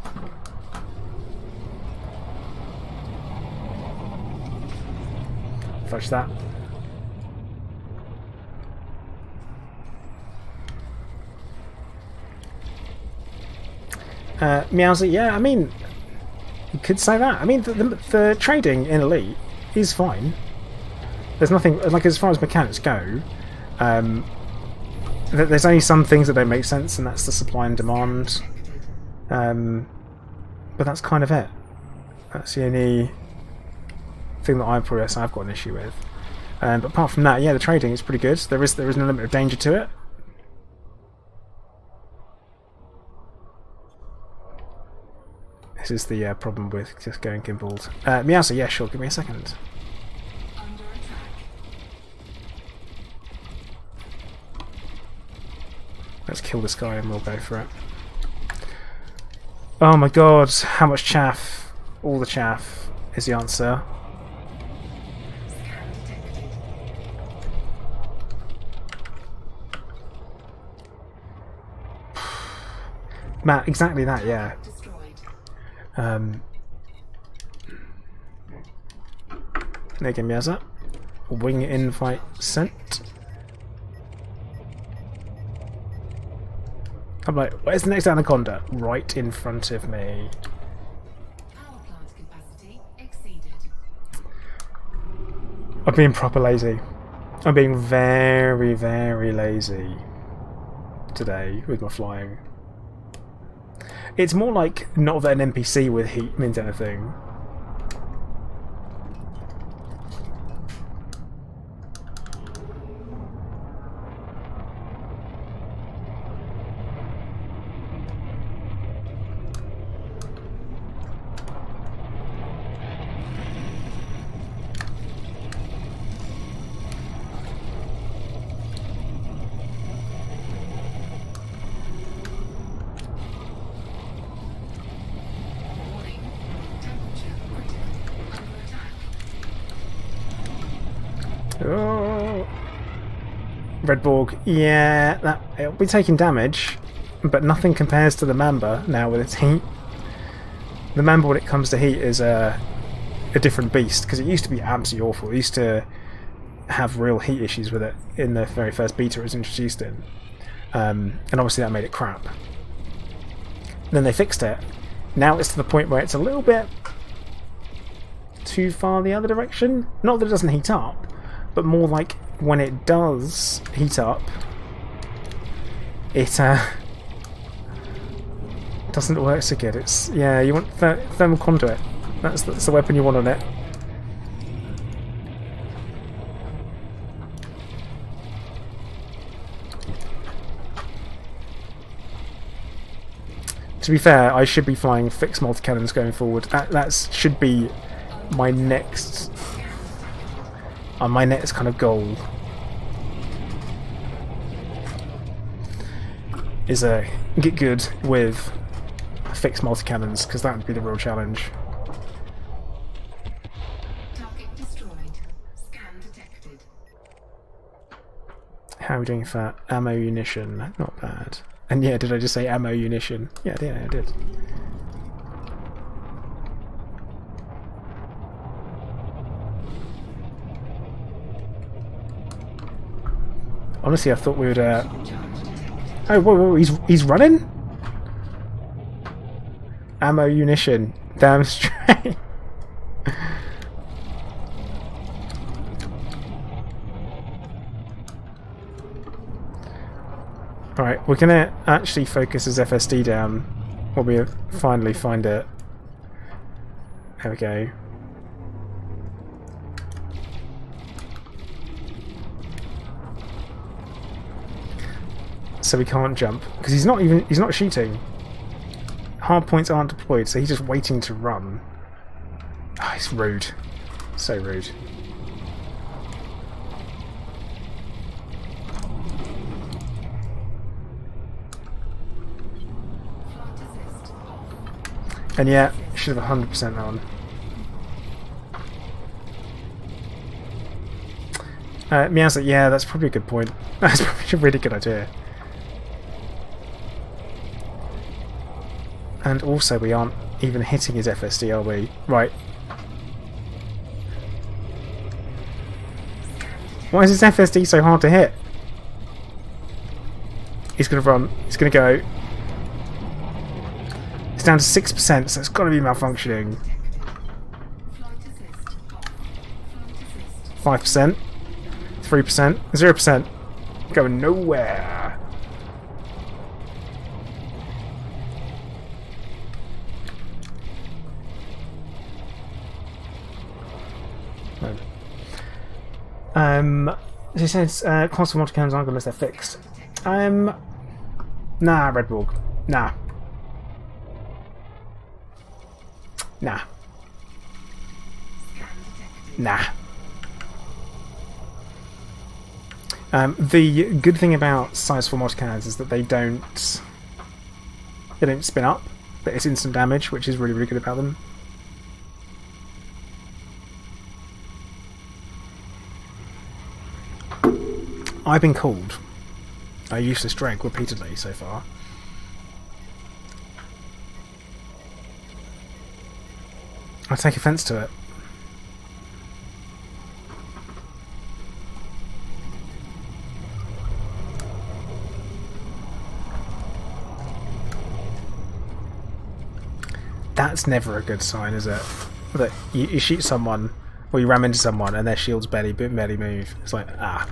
Fudge that. Meowsy, yeah, I mean, you could say that. I mean, the trading in Elite is fine. There's nothing, like, as far as mechanics go, there's only some things that don't make sense, and that's the supply and demand. But that's kind of it. That's the only thing that I've got an issue with. But apart from that, yeah, the trading is pretty good. There is an element of danger to it. This is the problem with just going gimbaled. Meowser, yeah, sure, give me a second. Under attack. Let's kill this guy and we'll go for it. Oh my god, how much chaff. All the chaff is the answer. Scan detected. Matt, exactly that, yeah. Destroyed. There again, Meowser. Wing invite sent. I'm like, where's the next anaconda? Right in front of me. Power plant capacity exceeded. I'm being proper lazy. I'm being very, very lazy today with my flying. It's more like not that an NPC with heat means anything. Warning. Temperature critical. Under attack. Oh. Redborg, yeah, it'll be taking damage, but nothing compares to the Mamba now with its heat. The Mamba, when it comes to heat, is a different beast, because it used to be absolutely awful. It used to have real heat issues with it in the very first beta it was introduced in. And obviously that made it crap. Then they fixed it. Now it's to the point where it's a little bit too far the other direction. Not that it doesn't heat up, but more like when it does heat up, it doesn't work so good. It's, yeah, you want thermal conduit. That's the weapon you want on it. To be fair, I should be flying fixed multi-cannons going forward. That should be my next kind of goal. Is get good with fixed multi-cannons, because that would be the real challenge. Target destroyed. Scan detected. How are we doing for ammo munition? Not bad. And yeah, did I just say ammo munition? Yeah, I did. Honestly, I thought we would. Oh, whoa, he's running. Ammo munition. Damn straight. Alright, we're gonna actually focus his FSD down when we finally find it. There we go. So we can't jump because he's not shooting. Hard points aren't deployed, so he's just waiting to run. Oh, it's rude. So rude. And yeah, should have 100% on. Meow's like, yeah, that's probably a good point. That's probably a really good idea. And also, we aren't even hitting his FSD, are we? Right. Why is his FSD so hard to hit? He's going to run. He's going to go. It's down to 6%, so it's got to be malfunctioning. 5%. 3%. 0%. Going nowhere. He says constant water cannons aren't good unless they're fixed. Nah, Redborg. Nah. Nah. Nah. The good thing about size 4 water cannons is that they don't spin up, but it's instant damage, which is really, really good about them. I've been called a useless dreg repeatedly so far. I take offence to it. That's never a good sign, is it? That you shoot someone, or you ram into someone, and their shields barely move. It's like, ah.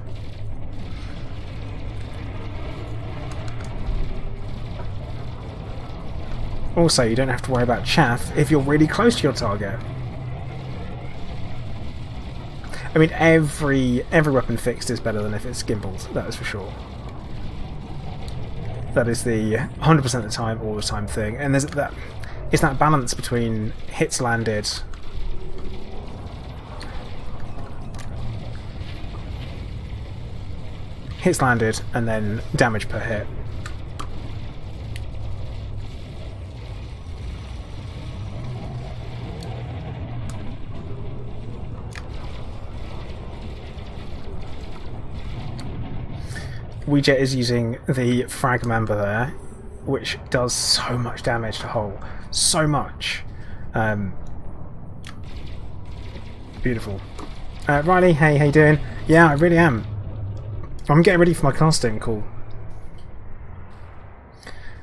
Also, you don't have to worry about chaff if you're really close to your target. I mean, every weapon fixed is better than if it's gimbaled, that is for sure. That is the 100% of the time, all the time thing. And there's that. It's that balance between hits landed, and then damage per hit. Weejet is using the frag member there, which does so much damage to hull. So much. Beautiful. Riley, hey, how you doing? Yeah, I really am. I'm getting ready for my casting call.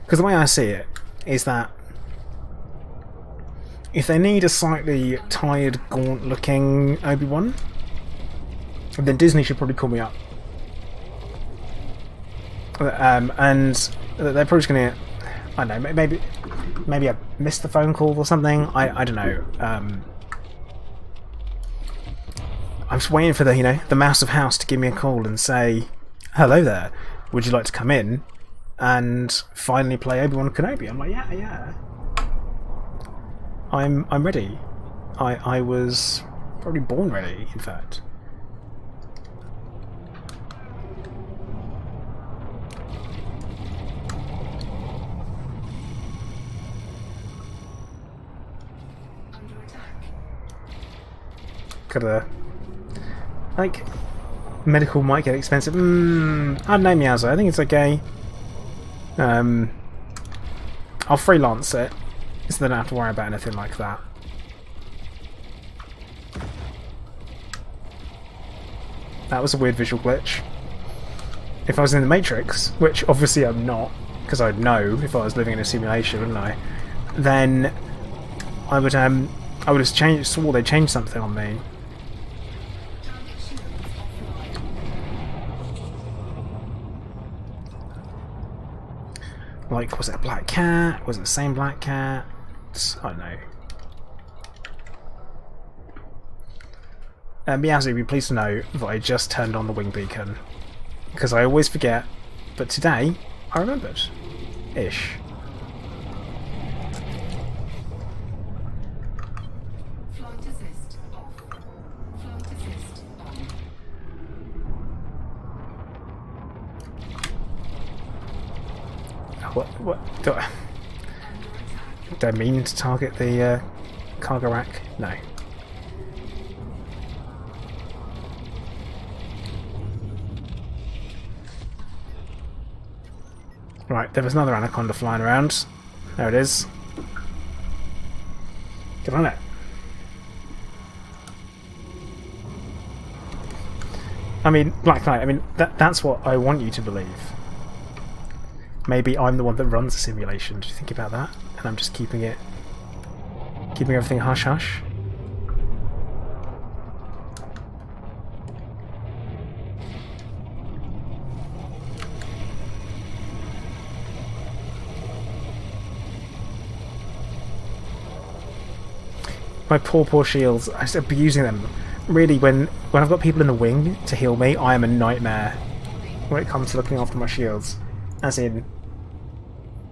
Because the way I see it is that if they need a slightly tired, gaunt-looking Obi-Wan, then Disney should probably call me up. And they're probably just going to, I don't know, maybe I missed the phone call or something. I don't know. I'm just waiting for the Mouse of House to give me a call and say, "Hello there, would you like to come in and finally play Obi-Wan Kenobi?" I'm like, yeah. I'm ready. I was probably born ready, in fact. Gotta, like, medical might get expensive. I don't know, Meowser. I think it's okay. I'll freelance it, so they don't have to worry about anything like that. That was a weird visual glitch. If I was in the Matrix, which obviously I'm not, because I'd know if I was living in a simulation, wouldn't I? Then I would have swore they'd changed something on me. Like, was it a black cat? Was it the same black cat? I don't know. Meowsy, be pleased to know that I just turned on the wing beacon. Because I always forget, but today I remembered. Ish. Flight assist off. Flight assist on. What? Do I? Under attack. Do I mean to target the cargo rack? No. Right, there was another anaconda flying around. There it is. Get on it. I mean, Black Knight, I mean, that's what I want you to believe. Maybe I'm the one that runs the simulation. Do you think about that? And I'm just keeping everything hush-hush. My poor shields. I just abusing them. Really, when I've got people in the wing to heal me, I am a nightmare when it comes to looking after my shields. As in,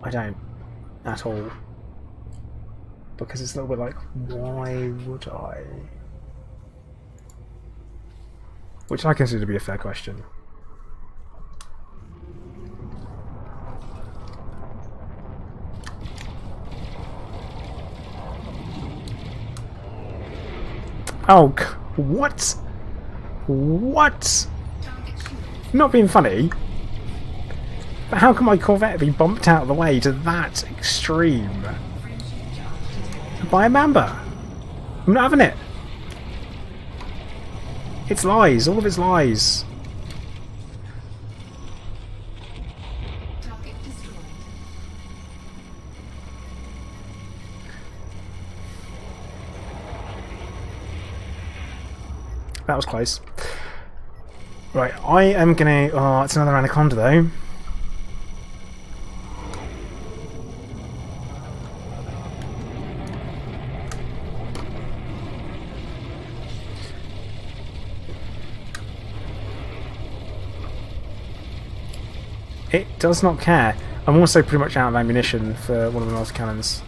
I don't at all. Because it's a little bit like, why would I? Which I consider to be a fair question. Oh, what? What? Not being funny. But how can my Corvette be bumped out of the way to that extreme? By a Mamba. I'm not having it. It's lies. All of it's lies. That was close. Right, I am gonna... Oh, it's another anaconda though. It does not care. I'm also pretty much out of ammunition for one of the multi-cannons.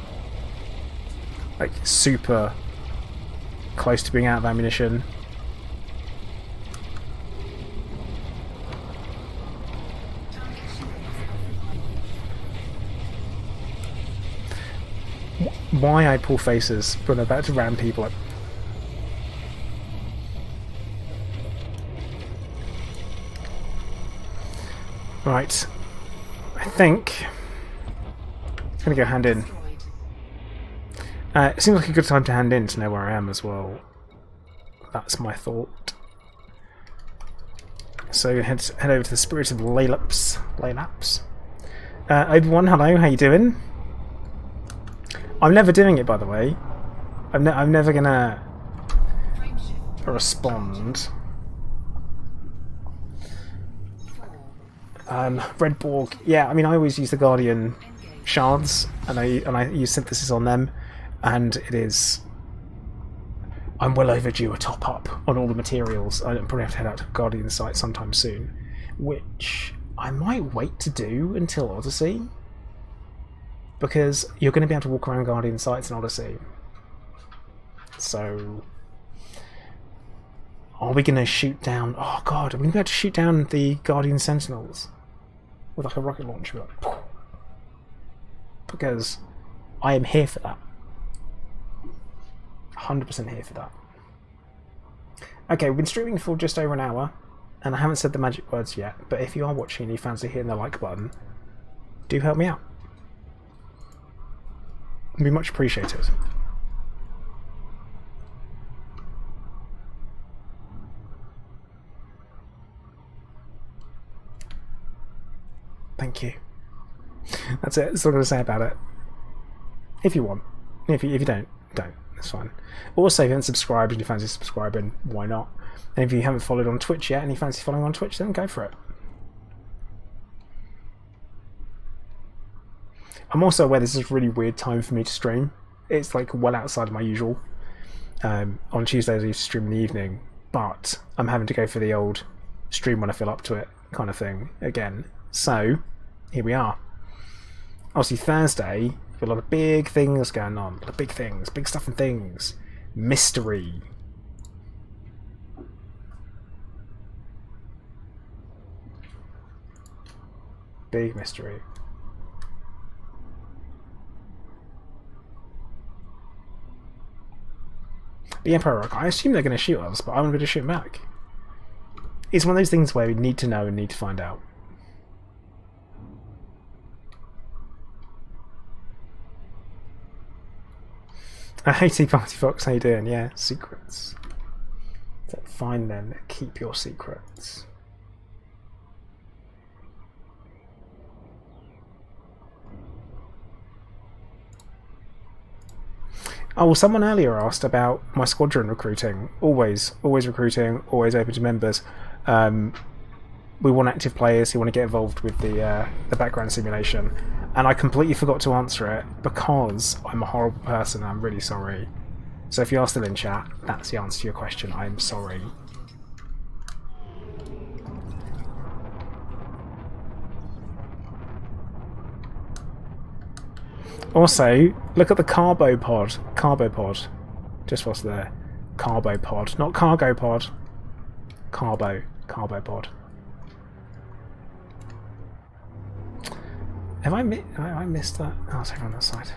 Like, super close to being out of ammunition. Why I pull faces when I'm about to ram people up. Right. I think I'm gonna go hand in. It seems like a good time to hand in to know where I am as well. That's my thought. So head over to the Spirit of Laylaps. Obi-Wan, hello, how you doing? I'm never doing it, by the way. I'm never gonna respond. Red Borg, yeah. I mean, I always use the Guardian shards, and I use synthesis on them, and it is. I'm well overdue a top up on all the materials. I probably have to head out to Guardian site sometime soon, which I might wait to do until Odyssey. Because you're going to be able to walk around Guardian sites in Odyssey. So, are we going to shoot down... Oh god, are we going to be able to shoot down the Guardian Sentinels? With like a rocket launcher? Like, because I am here for that. 100% here for that. Okay, we've been streaming for just over an hour. And I haven't said the magic words yet. But if you are watching and you fancy hitting the like button, do help me out. It'd be much appreciated. Thank you. That's it. That's all I'm going to say about it. If you want. If you don't, don't. That's fine. Also, if you haven't subscribed and you fancy subscribing, why not? And if you haven't followed on Twitch yet and you fancy following on Twitch, then go for it. I'm also aware this is a really weird time for me to stream. It's like well outside of my usual. On Tuesdays I used to stream in the evening, but I'm having to go for the old stream when I feel up to it kind of thing again. So, here we are. Obviously Thursday, a lot of big things going on. A lot of big things, big stuff and things. Mystery. Big mystery. But yeah, Prorock, I assume they're going to shoot us, but I'm going to shoot back. It's one of those things where we need to know and need to find out. Hey Tea Party Fox, how you doing? Yeah, secrets. So find them, keep your secrets. Oh, well, someone earlier asked about my squadron recruiting. Always recruiting, always open to members. We want active players who want to get involved with the background simulation. And I completely forgot to answer it because I'm a horrible person and I'm really sorry. So if you are still in chat, that's the answer to your question. I'm sorry. Also, look at the carbo pod. Carbo pod. Just what's there. Carbo pod. Not cargo pod. Carbo. Carbo pod. Have I missed that? Oh, it's over on that side.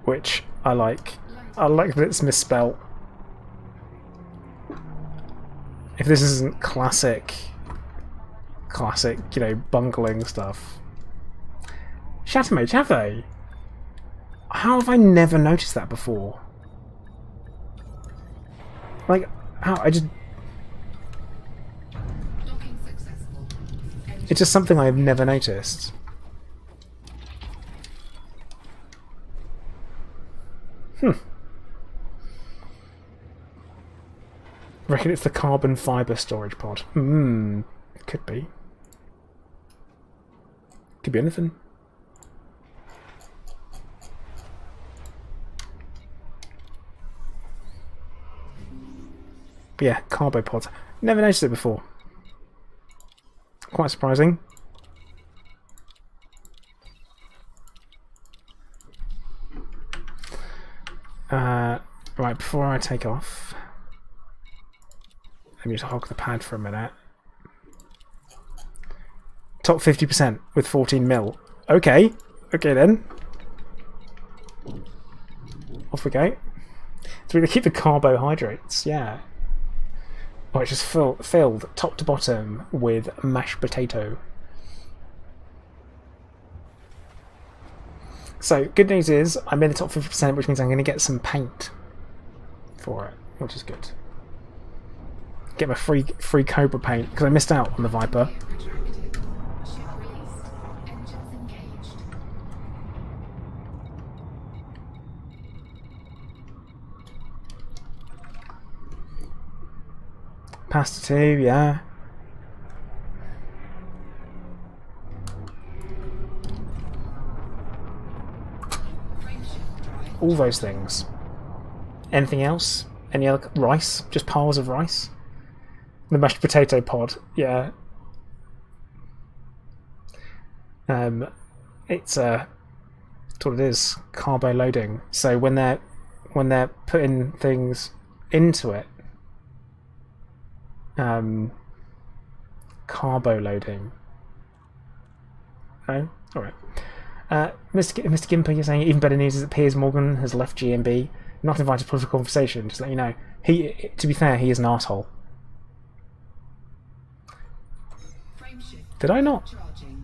Which I like. I like that it's misspelt. If this isn't classic, you know, bungling stuff. Shattermage, have they? How have I never noticed that before? Like, how? It's just something I've never noticed. Reckon it's the carbon fibre storage pod. Could be. Could be anything. But yeah, carbo pods. Never noticed it before. Quite surprising. Right, before I take off, let me just hog the pad for a minute. Top 50% with 14 mil. Okay. Okay then. Off we go. So we're going to keep the carbohydrates, yeah. Oh, it's just filled top to bottom with mashed potato. So, good news is I'm in the top 50%, which means I'm going to get some paint for it, which is good. Get my free Cobra paint, because I missed out on the Viper. Pasta 2, yeah. All those things. Anything else? Any other rice? Just piles of rice? The mashed potato pod, yeah. It's that's what it is. Carbo loading. So when they're putting things into it, carbo loading. Oh, all right. Mr. Gimper, you're saying even better news is that Piers Morgan has left GMB. Not invited to political conversation. Just let you know. To be fair, he is an arsehole. Did I not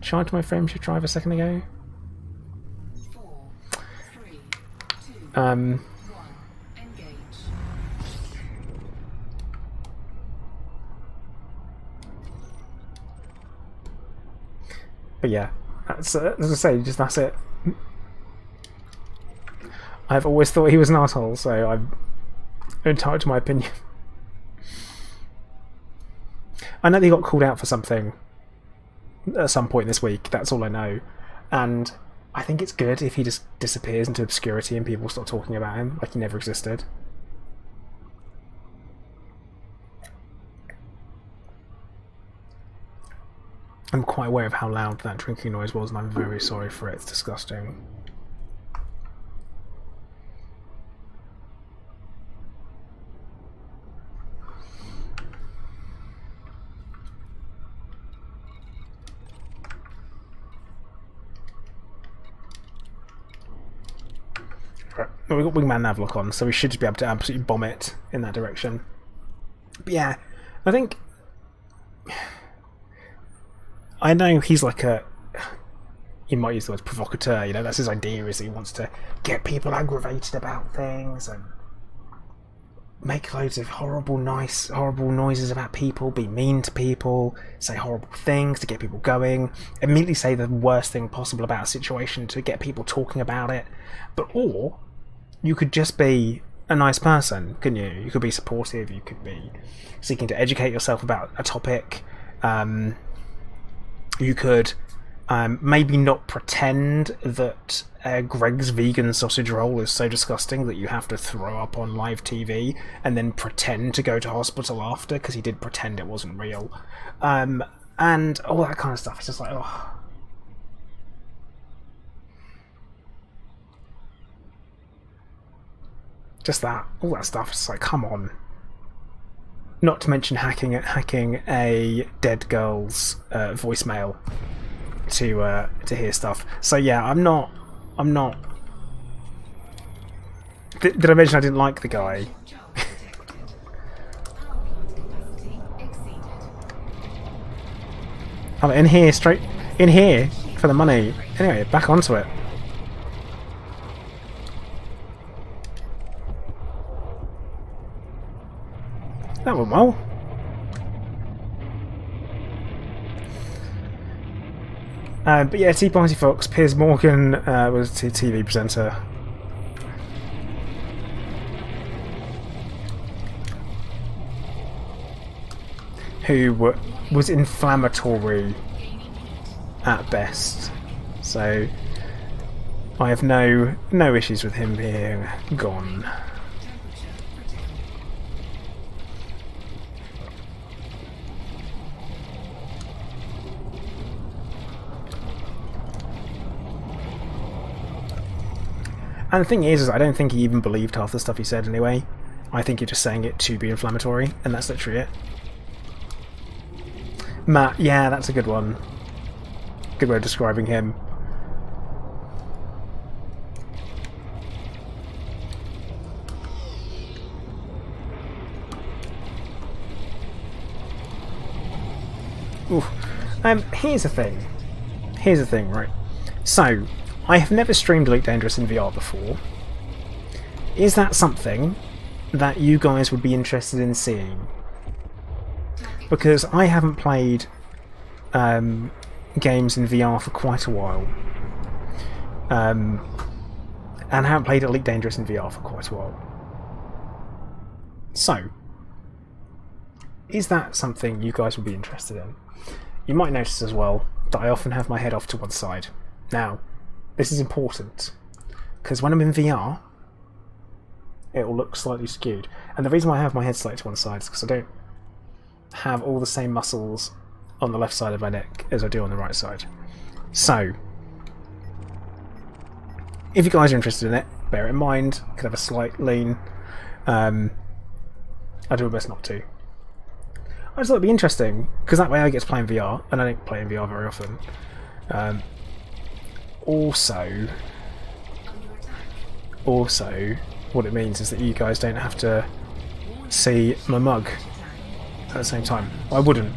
charge my frameshift drive a second ago? 4, 3, 2, 1, engage. But yeah, that's as I say, just that's it. I've always thought he was an arsehole, so I'm entitled to my opinion. I know that he got called out for something at some point this week, that's all I know. And I think it's good if he just disappears into obscurity and people start talking about him like he never existed. I'm quite aware of how loud that drinking noise was and I'm very sorry for it, it's disgusting. Well, we've got wingman navlock on, so we should just be able to absolutely bomb it in that direction. But yeah, I think I know he's like a. You might use the word provocateur. You know, that's his idea. Is he wants to get people aggravated about things and make loads of horrible noises about people, be mean to people, say horrible things to get people going, immediately say the worst thing possible about a situation to get people talking about it. Or you could just be a nice person, couldn't you? You could be supportive, you could be seeking to educate yourself about a topic, you could maybe not pretend that Greg's vegan sausage roll is so disgusting that you have to throw up on live TV and then pretend to go to hospital after because he did pretend it wasn't real. And all that kind of stuff. It's just like, oh. Just that. All that stuff. It's like, come on. Not to mention hacking a dead girl's voicemail to hear stuff. So yeah, I'm not. Did I mention I didn't like the guy? I'm in here, straight in here for the money. Anyway, back onto it. That went well. But yeah, Tea Party Fox, Piers Morgan was a TV presenter. Who was inflammatory at best. So I have no issues with him being gone. And the thing is I don't think he even believed half the stuff he said anyway. I think you're just saying it to be inflammatory, and that's literally it. Matt, yeah, that's a good one. Good way of describing him. Oof. Here's the thing, right? So, I have never streamed Elite Dangerous in VR before. Is that something that you guys would be interested in seeing? Because I haven't played games in VR for quite a while. And haven't played Elite Dangerous in VR for quite a while. So, is that something you guys would be interested in? You might notice as well that I often have my head off to one side. Now, this is important, because when I'm in VR, it will look slightly skewed. And the reason why I have my head slightly to one side is because I don't have all the same muscles on the left side of my neck as I do on the right side. So, if you guys are interested in it, bear it in mind. I could have a slight lean. I do my best not to. I just thought it'd be interesting, because that way I get to play in VR, and I don't play in VR very often. Also, what it means is that you guys don't have to see my mug at the same time. I wouldn't.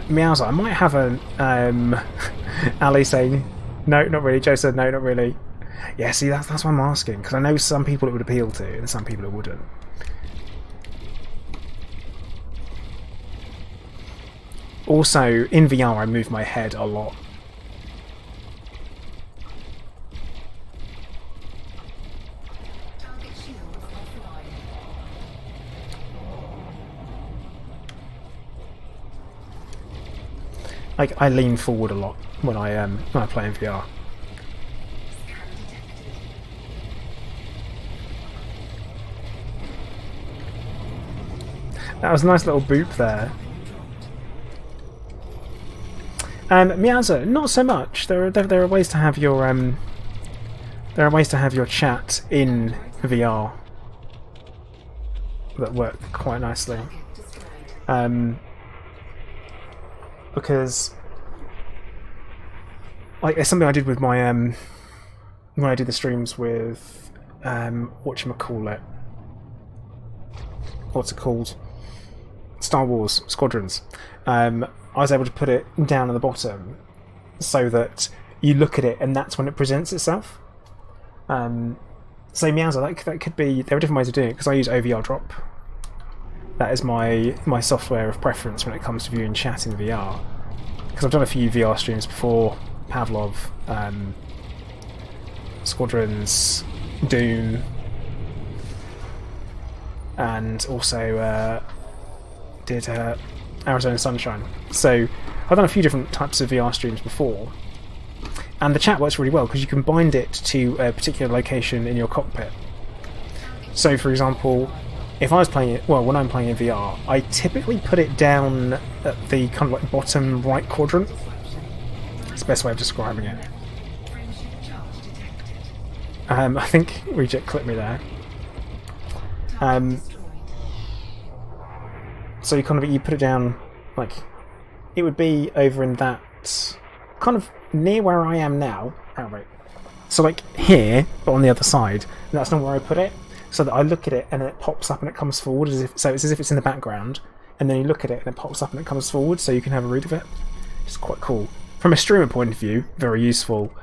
Meowser, I might have an Ali saying no, not really. Joe said no, not really. Yeah, see, that's why I'm asking, because I know some people it would appeal to and some people it wouldn't. Also, in VR I move my head a lot. Like, I lean forward a lot when I play in VR. That was a nice little boop there. Miaza, not so much. There are ways to have your chat in VR that work quite nicely. because like it's something I did with my when I did the streams with whatchamacallit, what's it called? Star Wars Squadrons. I was able to put it down at the bottom so that you look at it and that's when it presents itself. So Meowser, that could be, there are different ways of doing it, because I use OVR drop. That is my software of preference when it comes to viewing chat in VR. Because I've done a few VR streams before, Pavlov, Squadrons, Doom, and also did Arizona Sunshine. So I've done a few different types of VR streams before, and the chat works really well because you can bind it to a particular location in your cockpit. So for example, if I was playing it, well, when I'm playing in VR, I typically put it down at the kind of like bottom right quadrant. It's the best way of describing it. I think Reject clipped me there. So you put it down, like, it would be over in that, kind of near where I am now. Oh, wait. So like here, but on the other side, and that's not where I put it. So that I look at it and it pops up and it comes forward, so it's as if it's in the background, and then you look at it and it pops up and it comes forward, so you can have a read of it. It's quite cool. From a streamer point of view, very useful.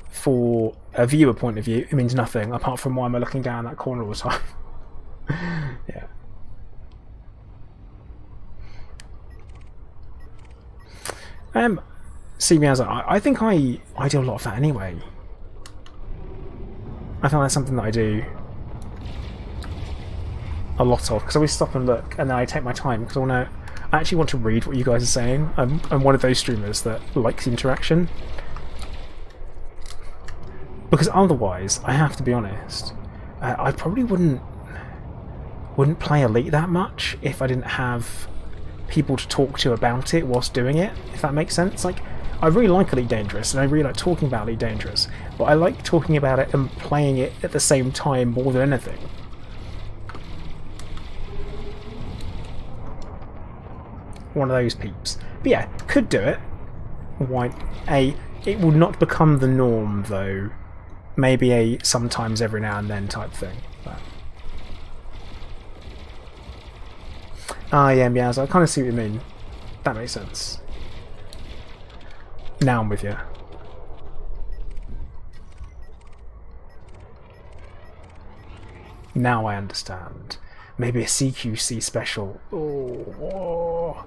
For a viewer point of view, it means nothing, apart from why am I looking down that corner all the time. Yeah. See me as I think I do a lot of that anyway. I think that's something that I do a lot of, because I always stop and look, and then I take my time because I actually want to read what you guys are saying. I'm one of those streamers that likes interaction, because otherwise, I have to be honest, I probably wouldn't play Elite that much if I didn't have people to talk to about it whilst doing it, if that makes sense. Like, I really like Elite Dangerous, and I really like talking about Elite Dangerous, but I like talking about it and playing it at the same time more than anything. One of those peeps. But yeah, could do it. It will not become the norm, though. Maybe a sometimes every now and then type thing. But. Yeah, Meows, I kind of see what you mean. That makes sense. Now I'm with you. Now I understand. Maybe a CQC special. Oh.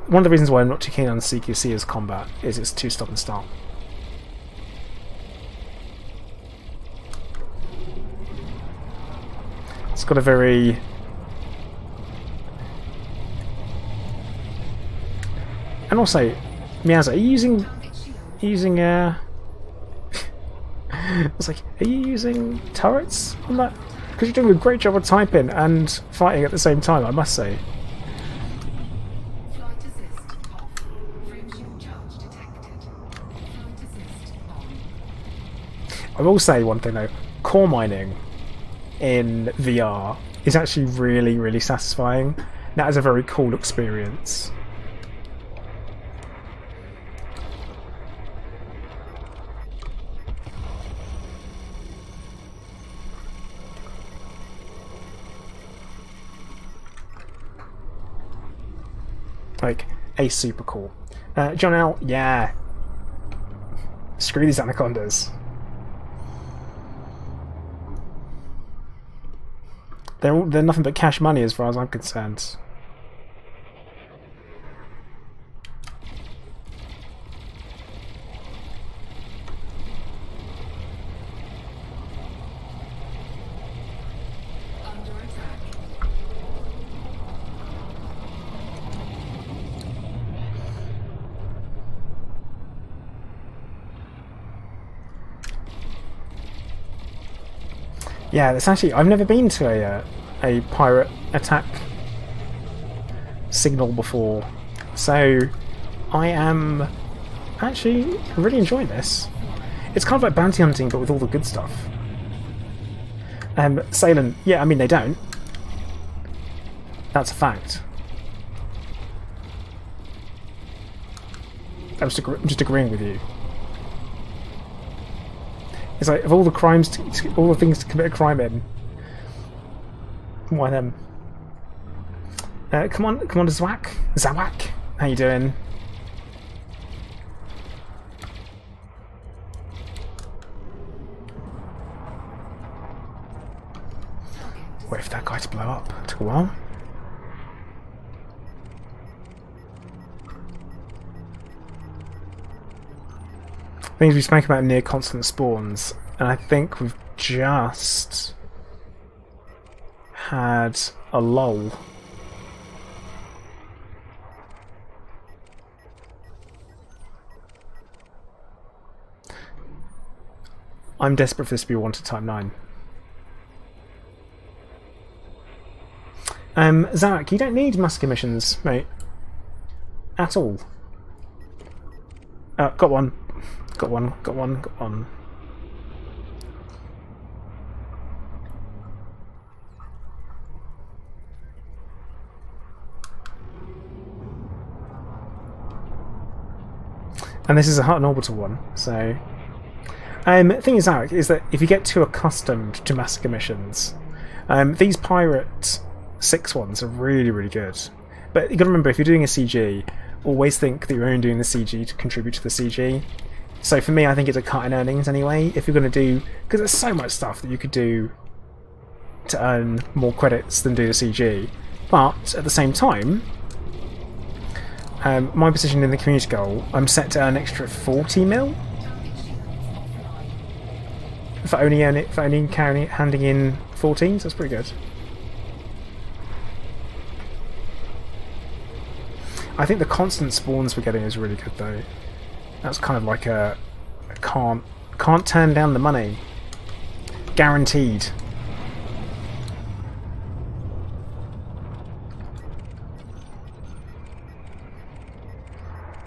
One of the reasons why I'm not too keen on CQC as combat is it's too stop and start. It's got a very... And also, Miaza, are you using I was like, are you using turrets on that? Because you're doing a great job of typing and fighting at the same time, I must say. Flight assist off. Frame shield charge detected. Flight assist on. I will say one thing though, core mining in VR is actually really, really satisfying. That is a very cool experience. Like, super cool. John L, yeah. Screw these anacondas. They're nothing but cash money as far as I'm concerned. Under attack. Yeah, it's actually, I've never been to a pirate attack signal before, so I am actually really enjoying this. It's kind of like bounty hunting, but with all the good stuff. Salem, yeah, I mean they don't. That's a fact. I'm just agreeing with you. It's like, of all the crimes, all the things to commit a crime in, why them? Come on, Zawak. Zawak, how you doing? Wait for that guy to blow up. It took a while. Things we spoke about near constant spawns, and I think we've just had a lull. I'm desperate for this to be 1 to type 9. Zarek, you don't need massacre missions, mate. At all. Got one. Got one, got one, got one. And this is a Heart and Orbital one, so... the thing is, Zarek, is that if you get too accustomed to massacre missions, these Pirate 6 ones are really, really good. But you've got to remember, if you're doing a CG, always think that you're only doing the CG to contribute to the CG. So for me, I think it's a cut in earnings anyway, if you're going to do... Because there's so much stuff that you could do to earn more credits than do the CG. But, at the same time, my position in the community goal, I'm set to earn an extra 40 mil? For only handing in 14s, that's pretty good. I think the constant spawns we're getting is really good though. That's kind of like a can't turn down the money. Guaranteed.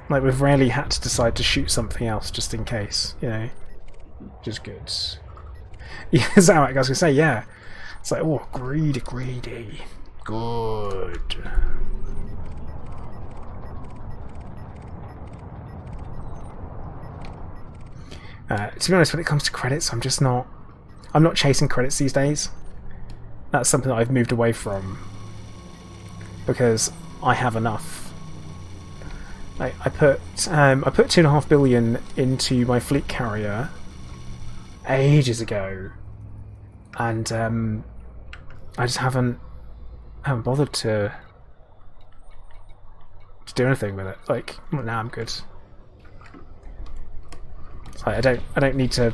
Like, we've rarely had to decide to shoot something else just in case, you know. Just good. Yeah, is that what I was gonna say? Yeah. It's like, oh, greedy. Good. To be honest, when it comes to credits, I'm not chasing credits these days. That's something that I've moved away from because I have enough. I put 2.5 billion into my fleet carrier ages ago, and I just haven't bothered to do anything with it. Like, now I'm good. Like, I don't need to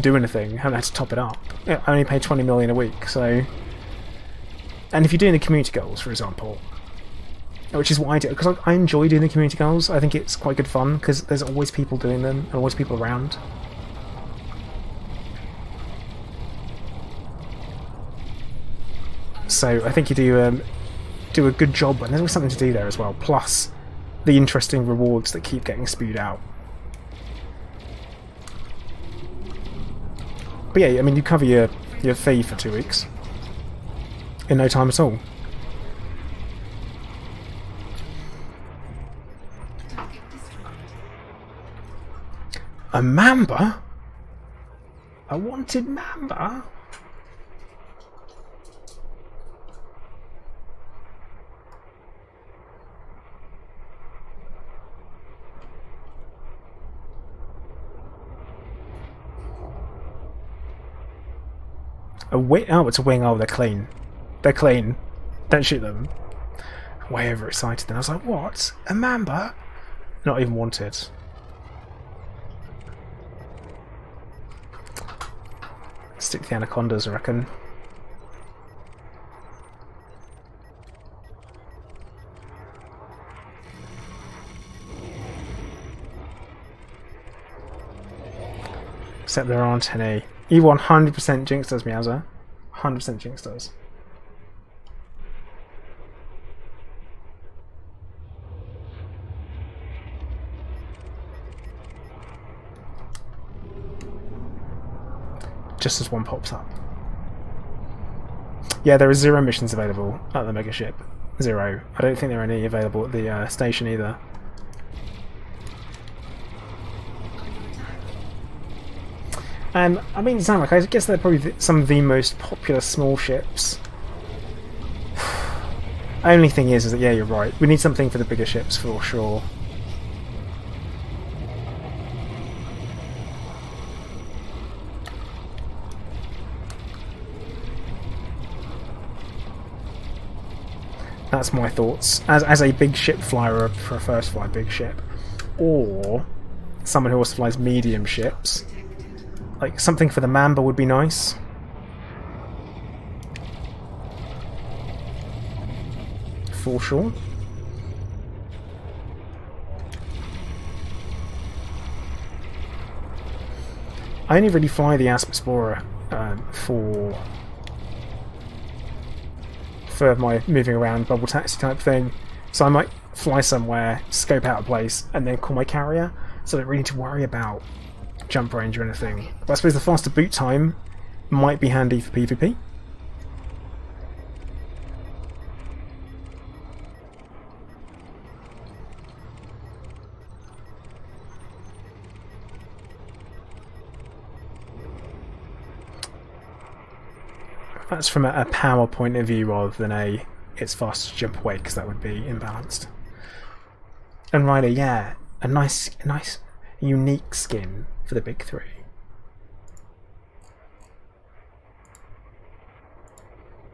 do anything. I haven't had to top it up. I only pay 20 million a week, so... And if you're doing the community goals, for example, which is what I do, because I enjoy doing the community goals. I think it's quite good fun, because there's always people doing them, and always people around. So I think you do a good job, and there's always something to do there as well, plus the interesting rewards that keep getting spewed out. But yeah, I mean, you cover your fee for 2 weeks in no time at all. A mamba? A wanted mamba? A wing? Oh, it's a wing. Oh, they're clean. They're clean. Don't shoot them. Way overexcited. Then I was like, what? A mamba? Not even wanted. Stick to the anacondas, I reckon. Except there aren't any. You 100% jinxed us, Meowser. 100% jinxed us. Just as one pops up. Yeah, there are 0 missions available at the mega ship. 0. I don't think there are any available at the station either. I mean, Zamak, I guess they're probably some of the most popular small ships. Only thing is that, yeah, you're right. We need something for the bigger ships for sure. That's my thoughts. As a big ship flyer, I prefer to fly a big ship. Or someone who also flies medium ships. Like, something for the Mamba would be nice. For sure. I only really fly the Asp Explorer for my moving around bubble taxi type thing. So I might fly somewhere, scope out a place, and then call my carrier. So I don't really need to worry about jump range or anything. But I suppose the faster boot time might be handy for PvP. That's from a power point of view rather than it's fast to jump away, because that would be imbalanced. And Ryder, yeah, a nice unique skin for the big 3.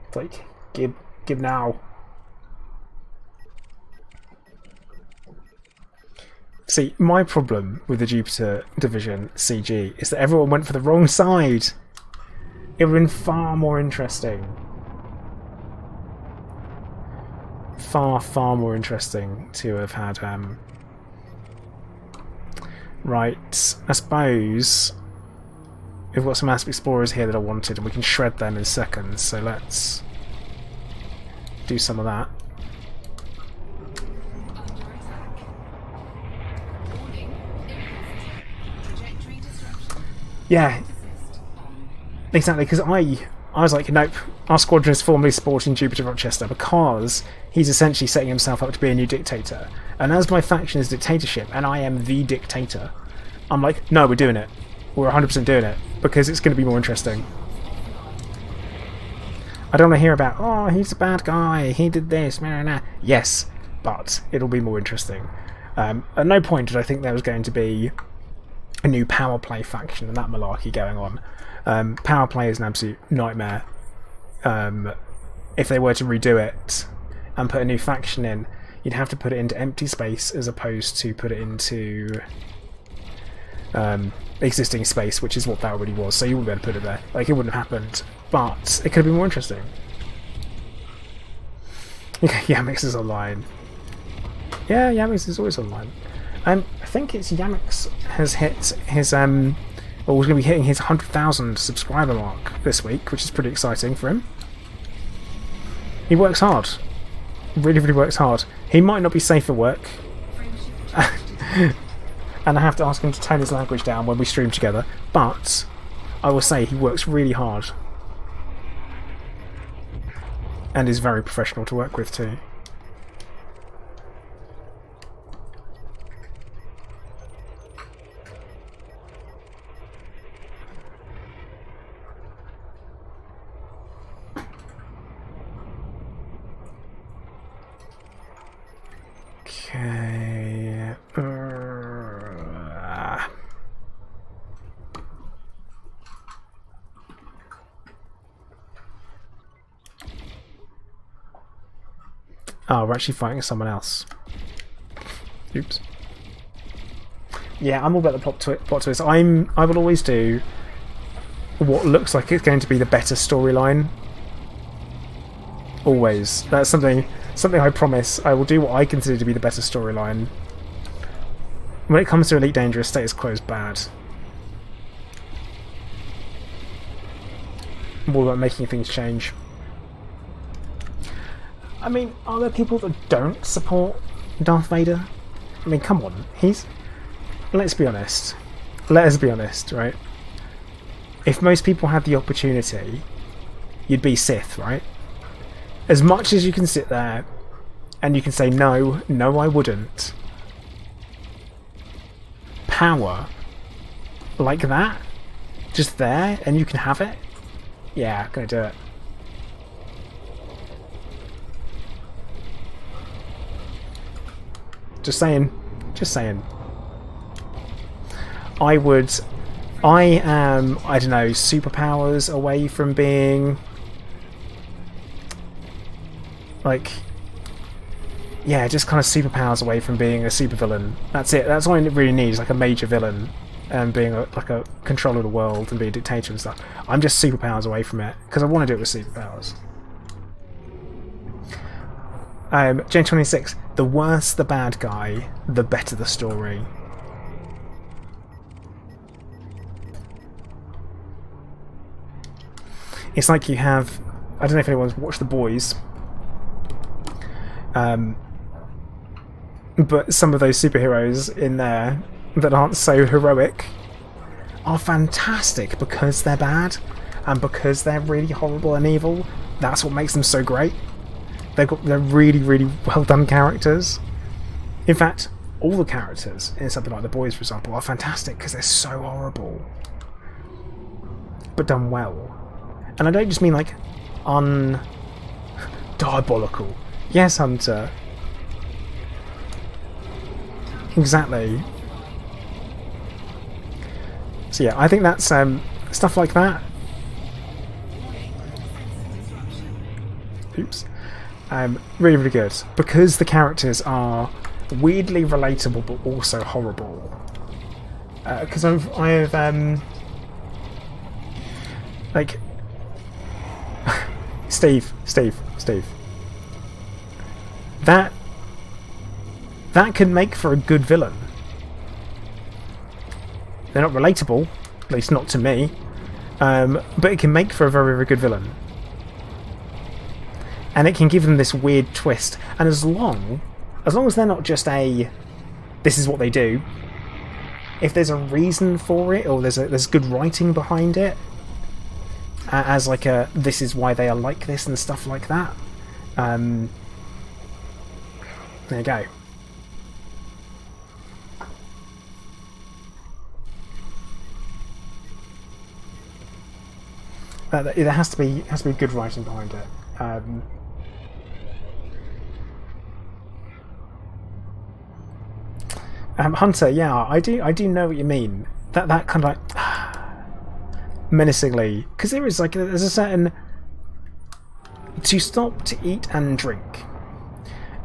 It's like, give now. See, my problem with the Jupiter Division CG is that everyone went for the wrong side. It would have been far more interesting. Far more interesting to have had. Right, I suppose we've got some Asp Explorers here that I wanted, and we can shred them in seconds, so let's do some of that. Yeah, exactly, because I was like, nope, our squadron is formally supporting Jupiter Rochester because he's essentially setting himself up to be a new dictator. And as my faction is dictatorship, and I am the dictator, I'm like, no, we're doing it. We're 100% doing it, because it's going to be more interesting. I don't want to hear about, oh, he's a bad guy, he did this, nah, nah. Yes, but it'll be more interesting. At no point did I think there was going to be a new power play faction and that malarkey going on. Power play is an absolute nightmare. If they were to redo it and put a new faction in, you'd have to put it into empty space as opposed to put it into existing space, which is what that already was, so you wouldn't be able to put it there. Like, it wouldn't have happened, but it could have been more interesting. Okay, Yamix is online. Yeah, Yamix is always online. I think it's Yamix has hit his or was going to be hitting his 100,000 subscriber mark this week, which is pretty exciting for him. He works hard. Really works hard. He might not be safe at work. And I have to ask him to tone his language down when we stream together, but I will say he works really hard. And is very professional to work with too. Okay. Oh, we're actually fighting someone else. Oops. Yeah, I'm all about the plot twist. I will always do what looks like it's going to be the better storyline. Always. That's something I promise. I will do what I consider to be the better storyline. When it comes to Elite Dangerous, status quo is bad. I'm all about making things change. I mean, are there people that don't support Darth Vader? I mean, come on. Let's be honest. Let us be honest, right? If most people had the opportunity, you'd be Sith, right? As much as you can sit there And you can say, no, no I wouldn't. Power. Like that? Just there, and you can have it? Yeah, gonna do it. Just saying. Just saying. I am, I don't know, superpowers away from being... like... yeah, just kind of superpowers away from being a supervillain. That's it. That's all it really needs, like a major villain. And being like a controller of the world and being a dictator and stuff. I'm just superpowers away from it, because I want to do it with superpowers. Gen 26, the worse the bad guy, the better the story. It's like you have... I don't know if anyone's watched The Boys. But some of those superheroes in there that aren't so heroic are fantastic because they're bad and because they're really horrible and evil. That's what makes them so great. They're really, really well done characters. In fact, all the characters in something like The Boys, for example, are fantastic because they're so horrible, but done well. And I don't just mean like diabolical. Yes, Hunter. Exactly. So yeah, I think that's stuff like that. Oops. Really, really good because the characters are weirdly relatable but also horrible. Because I've like Steve. That can make for a good villain. They're not relatable, at least not to me, but it can make for a very, very good villain. And it can give them this weird twist. And as long as they're not just a, this is what they do, if there's a reason for it, or there's good writing behind it, as like a, this is why they are like this and stuff like that, there you go. There has to be good writing behind it. Hunter, yeah, I do know what you mean. That kind of like menacingly, because there's a certain, to stop to eat and drink.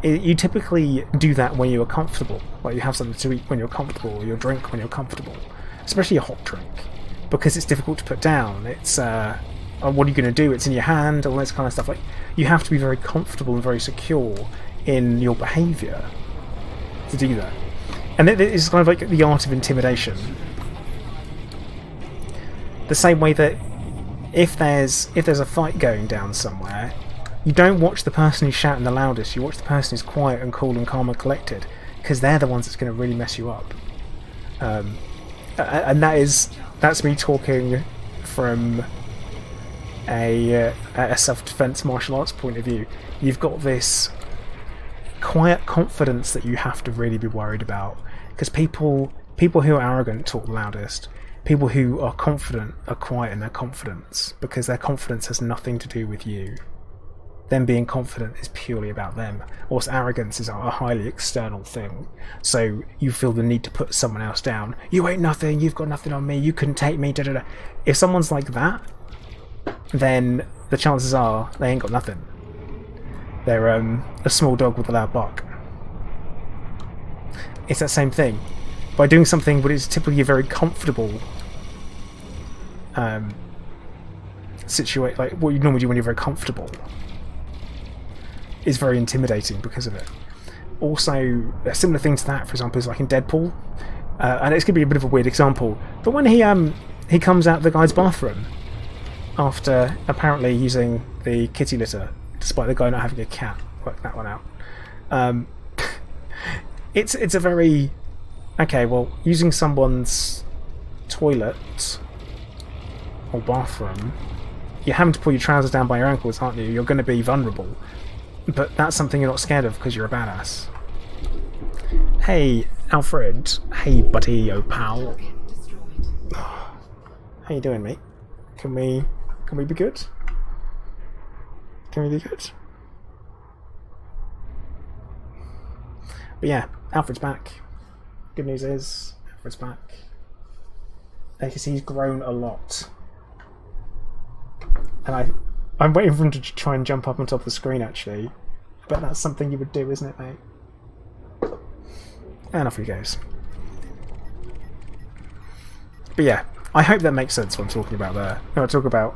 You typically do that when you are comfortable. Like you have something to eat when you're comfortable, or you drink when you're comfortable, especially a hot drink, because it's difficult to put down. It's what are you going to do? It's in your hand, all this kind of stuff. Like you have to be very comfortable and very secure in your behaviour to do that. And it's kind of like the art of intimidation. The same way that if there's a fight going down somewhere, you don't watch the person who's shouting the loudest. You watch the person who's quiet and cool and calm and collected, because they're the ones that's going to really mess you up. And that's me talking from a self-defense martial arts point of view. You've got this quiet confidence that you have to really be worried about, because people who are arrogant talk the loudest. People who are confident are quiet in their confidence, because their confidence has nothing to do with you. Them being confident is purely about them. Whilst arrogance is a highly external thing. So you feel the need to put someone else down. You ain't nothing, you've got nothing on me, you couldn't take me, da da da. If someone's like that, then the chances are they ain't got nothing. They're a small dog with a loud bark. It's that same thing. By doing something what is typically a very comfortable situation, like what you normally do when you're very comfortable, is very intimidating because of it. Also, a similar thing to that, for example, is like in Deadpool, and it's going to be a bit of a weird example, but when he comes out of the guy's bathroom after apparently using the kitty litter, despite the guy not having a cat, work that one out. It's a very, okay, well, using someone's toilet or bathroom, you're having to pull your trousers down by your ankles, aren't you? You're going to be vulnerable. But that's something you're not scared of because you're a badass. Hey, Alfred. Hey, buddy, oh pal. Target destroyed. How you doing, mate? Can we be good? Can we be good? But yeah, Alfred's back. Good news is, Alfred's back. I can see he's grown a lot. And I'm waiting for him to try and jump up on top of the screen, actually. I bet that's something you would do, isn't it, mate? And off he goes. But yeah, I hope that makes sense what I'm talking about there. When I talk about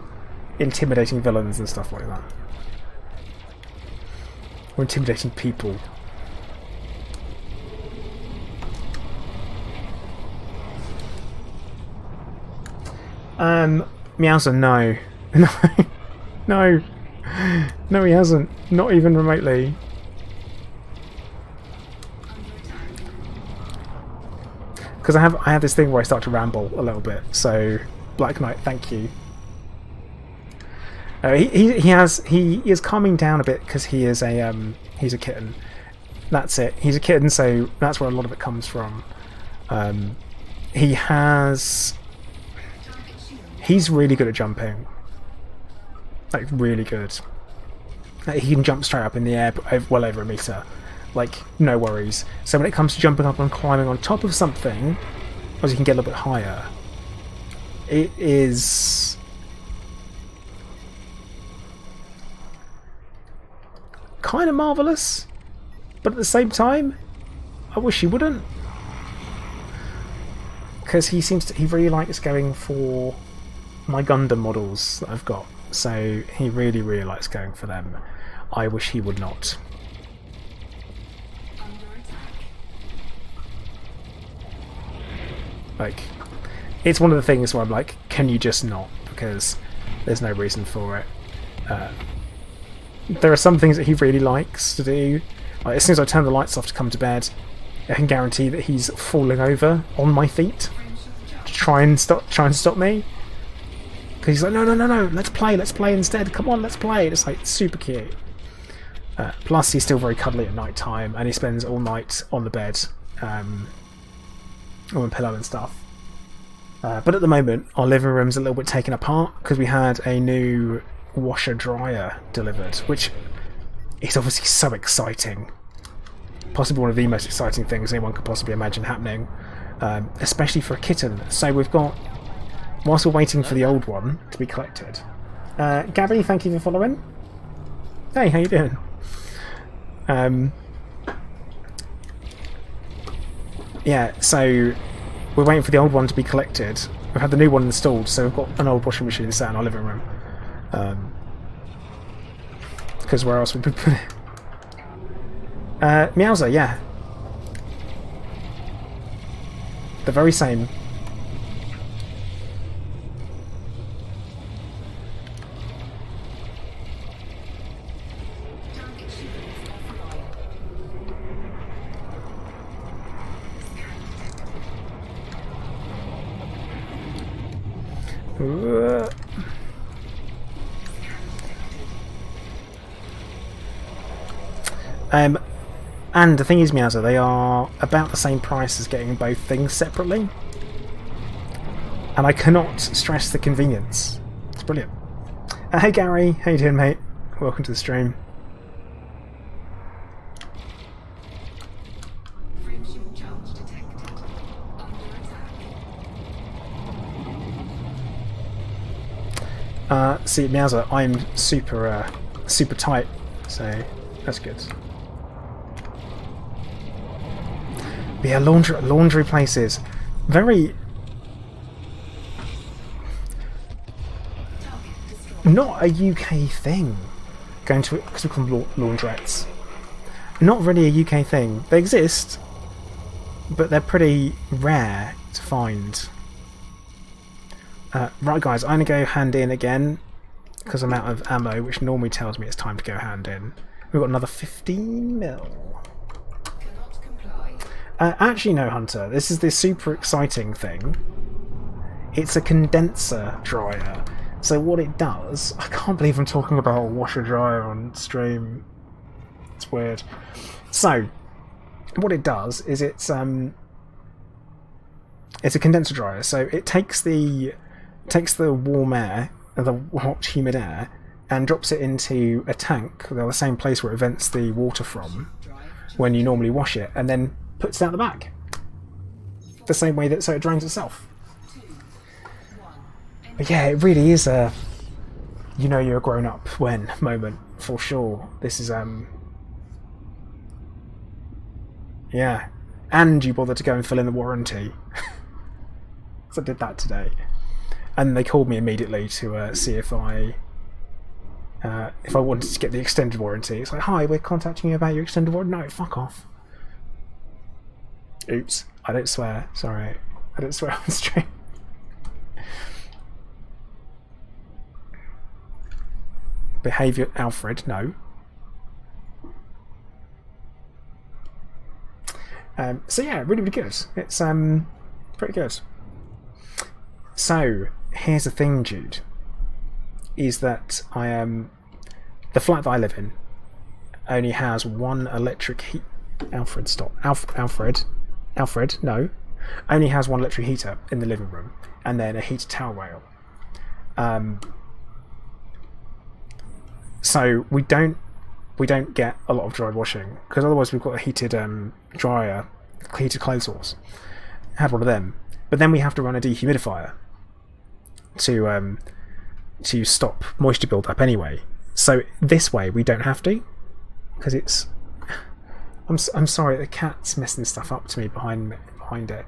intimidating villains and stuff like that. Or intimidating people. Meowser, no. No. No, he hasn't. Not even remotely. Because I have this thing where I start to ramble a little bit. So, Black Knight, thank you. He is calming down a bit because he's a kitten. That's it. He's a kitten, so that's where a lot of it comes from. He's really good at jumping. Like, really good. He can jump straight up in the air, well over a meter. Like, no worries. So when it comes to jumping up and climbing on top of something, as you can get a little bit higher, it is kind of marvellous. But at the same time, I wish he wouldn't. Because he really likes going for my Gundam models that I've got. So he really, really likes going for them. I wish he would not. Like, it's one of the things where I'm like, can you just not? Because there's no reason for it. There are some things that he really likes to do. Like, as soon as I turn the lights off to come to bed, I can guarantee that he's falling over on my feet to try and stop me. Because he's like, no, let's play instead. Come on, let's play. It's like super cute. Plus, he's still very cuddly at night time, and he spends all night on the bed, on a pillow and stuff. But at the moment, our living room's a little bit taken apart because we had a new washer dryer delivered, which is obviously so exciting. Possibly one of the most exciting things anyone could possibly imagine happening, especially for a kitten. So we've got, whilst we're waiting for the old one to be collected. Gabby, thank you for following. Hey, how you doing? Yeah, so we're waiting for the old one to be collected. We've had the new one installed, so we've got an old washing machine sat in our living room. Because where else would we put it? Meowser, yeah. The very same. And the thing is, Meowser, they are about the same price as getting both things separately. And I cannot stress the convenience. It's brilliant. Hey Gary, how you doing, mate? Welcome to the stream. Friendship charge detected. Under attack. See, Meowser, I'm super tight, so that's good. But yeah, laundry places, very not a UK thing. Going to, because we call them laundrettes. Not really a UK thing. They exist, but they're pretty rare to find. Right, guys, I'm gonna go hand in again because I'm out of ammo, which normally tells me it's time to go hand in. We've got another 15 mil. Actually, no, Hunter. This is the super exciting thing. It's a condenser dryer. So what it does... I can't believe I'm talking about a washer dryer on stream. It's weird. So, what it does is it's a condenser dryer. So it takes the warm air, the hot humid air, and drops it into a tank, the same place where it vents the water from when you normally wash it, and then puts it out the back. The same way that so it drains itself. But yeah, it really is a you know you're a grown up when moment for sure. This is yeah, and you bothered to go and fill in the warranty. So I did that today, and they called me immediately to see if I wanted to get the extended warranty. It's like, hi, we're contacting you about your extended warranty. No, fuck off. Oops, I don't swear. Sorry, I don't swear on stream. Behaviour, Alfred. No. So yeah, really, really good. It's pretty good. So here's the thing, Jude. Is that the flat that I live in only has one electric heat. Alfred, stop. Alfred, no. Only has one electric heater in the living room, and then a heated towel rail. So we don't get a lot of dry washing, because otherwise we've got a heated dryer, heated clothes horse. Had one of them, but then we have to run a dehumidifier to stop moisture build up anyway. So this way we don't have to, because it's. I'm sorry, the cat's messing stuff up to me behind it.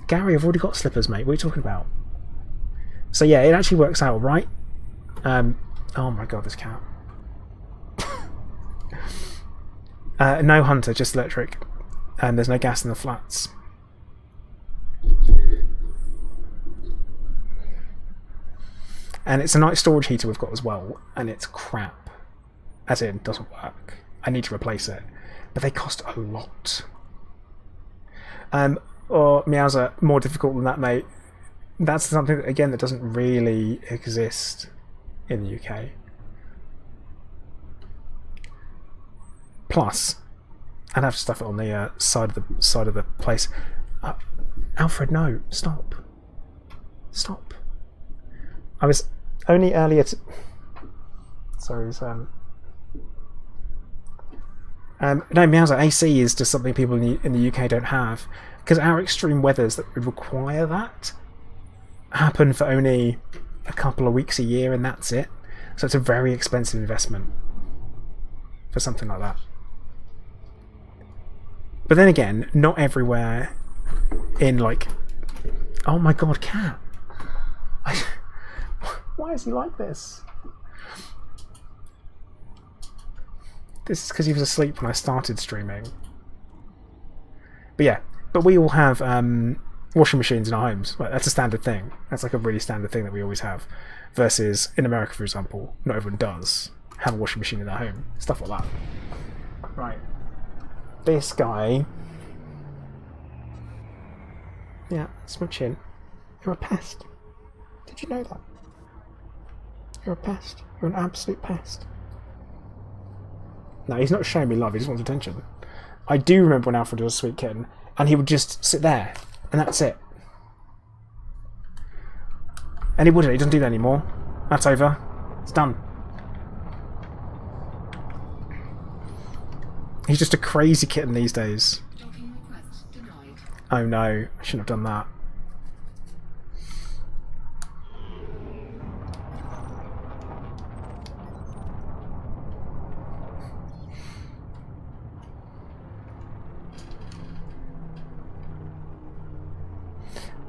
Gary, I've already got slippers, mate. What are you talking about? So yeah, it actually works out right. Oh my god, this cat. No Hunter, just electric. And there's no gas in the flats. And it's a night storage heater we've got as well, and it's crap. As in, doesn't work. I need to replace it. But they cost a lot. Or Meowser, more difficult than that, mate. That's something, that, again, that doesn't really exist in the UK. Plus, I'd have to stuff it on the side of the place. Alfred, no, stop. Stop. I was only earlier to... Sorry, no, Meowser, AC is just something people in the UK don't have, because our extreme weathers that would require that happen for only a couple of weeks a year, and that's it. So it's a very expensive investment for something like that. But then again, not everywhere in, like... Oh my god, cat! Why is he like this? This is because he was asleep when I started streaming. But yeah, but we all have washing machines in our homes. Like, that's a standard thing. That's like a really standard thing that we always have. Versus in America, for example, not everyone does have a washing machine in their home. Stuff like that. Right. This guy... Yeah, it's my chin. You're a pest. Did you know that? You're a pest. You're an absolute pest. No, he's not showing me love, he just wants attention. I do remember when Alfred was a sweet kitten, and he would just sit there, and that's it. And he wouldn't, he doesn't do that anymore. That's over. It's done. He's just a crazy kitten these days. Oh no, I shouldn't have done that.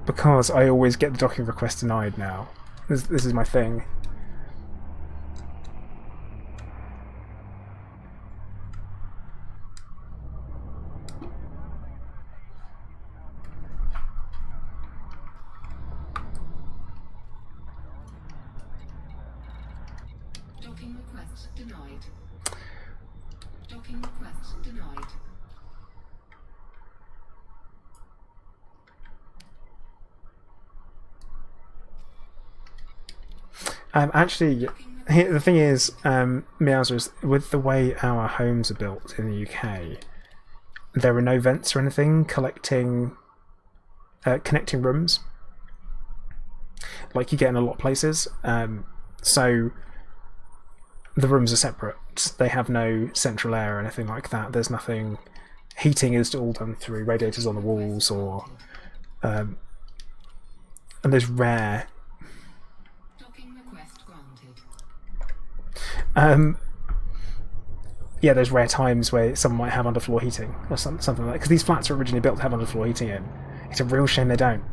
Because I always get the docking request denied now. This is my thing. Docking request denied. Docking request denied. Actually, The thing is, Meowser, is with the way our homes are built in the UK, there are no vents or anything connecting rooms, like you get in a lot of places. So the rooms are separate. They have no central air or anything like that. There's nothing. Heating is all done through radiators on the walls, or and there's rare. Docking request granted. Yeah, there's rare times where someone might have underfloor heating or something like that. Because these flats were originally built to have underfloor heating in. It's a real shame they don't.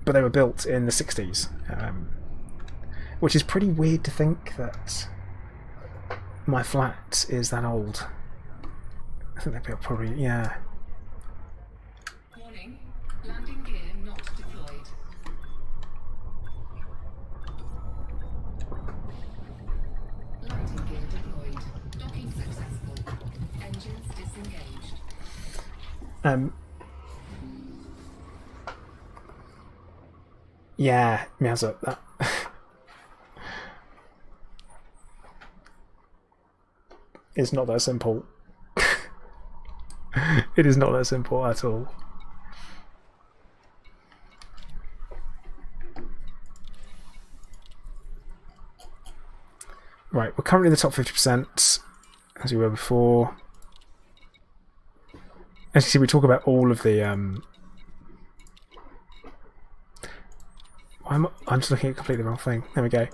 But they were built in the 60s. Which is pretty weird to think that my flat is that old. I think they're probably, yeah. Warning. Landing gear not deployed. Landing gear deployed. Docking successful. Engines disengaged. Yeah, Meowser, that. It's not that simple. It is not that simple at all. Right, we're currently in the top 50%, as we were before. As you see, we talk about all of the... I'm just looking at completely the wrong thing. There we go.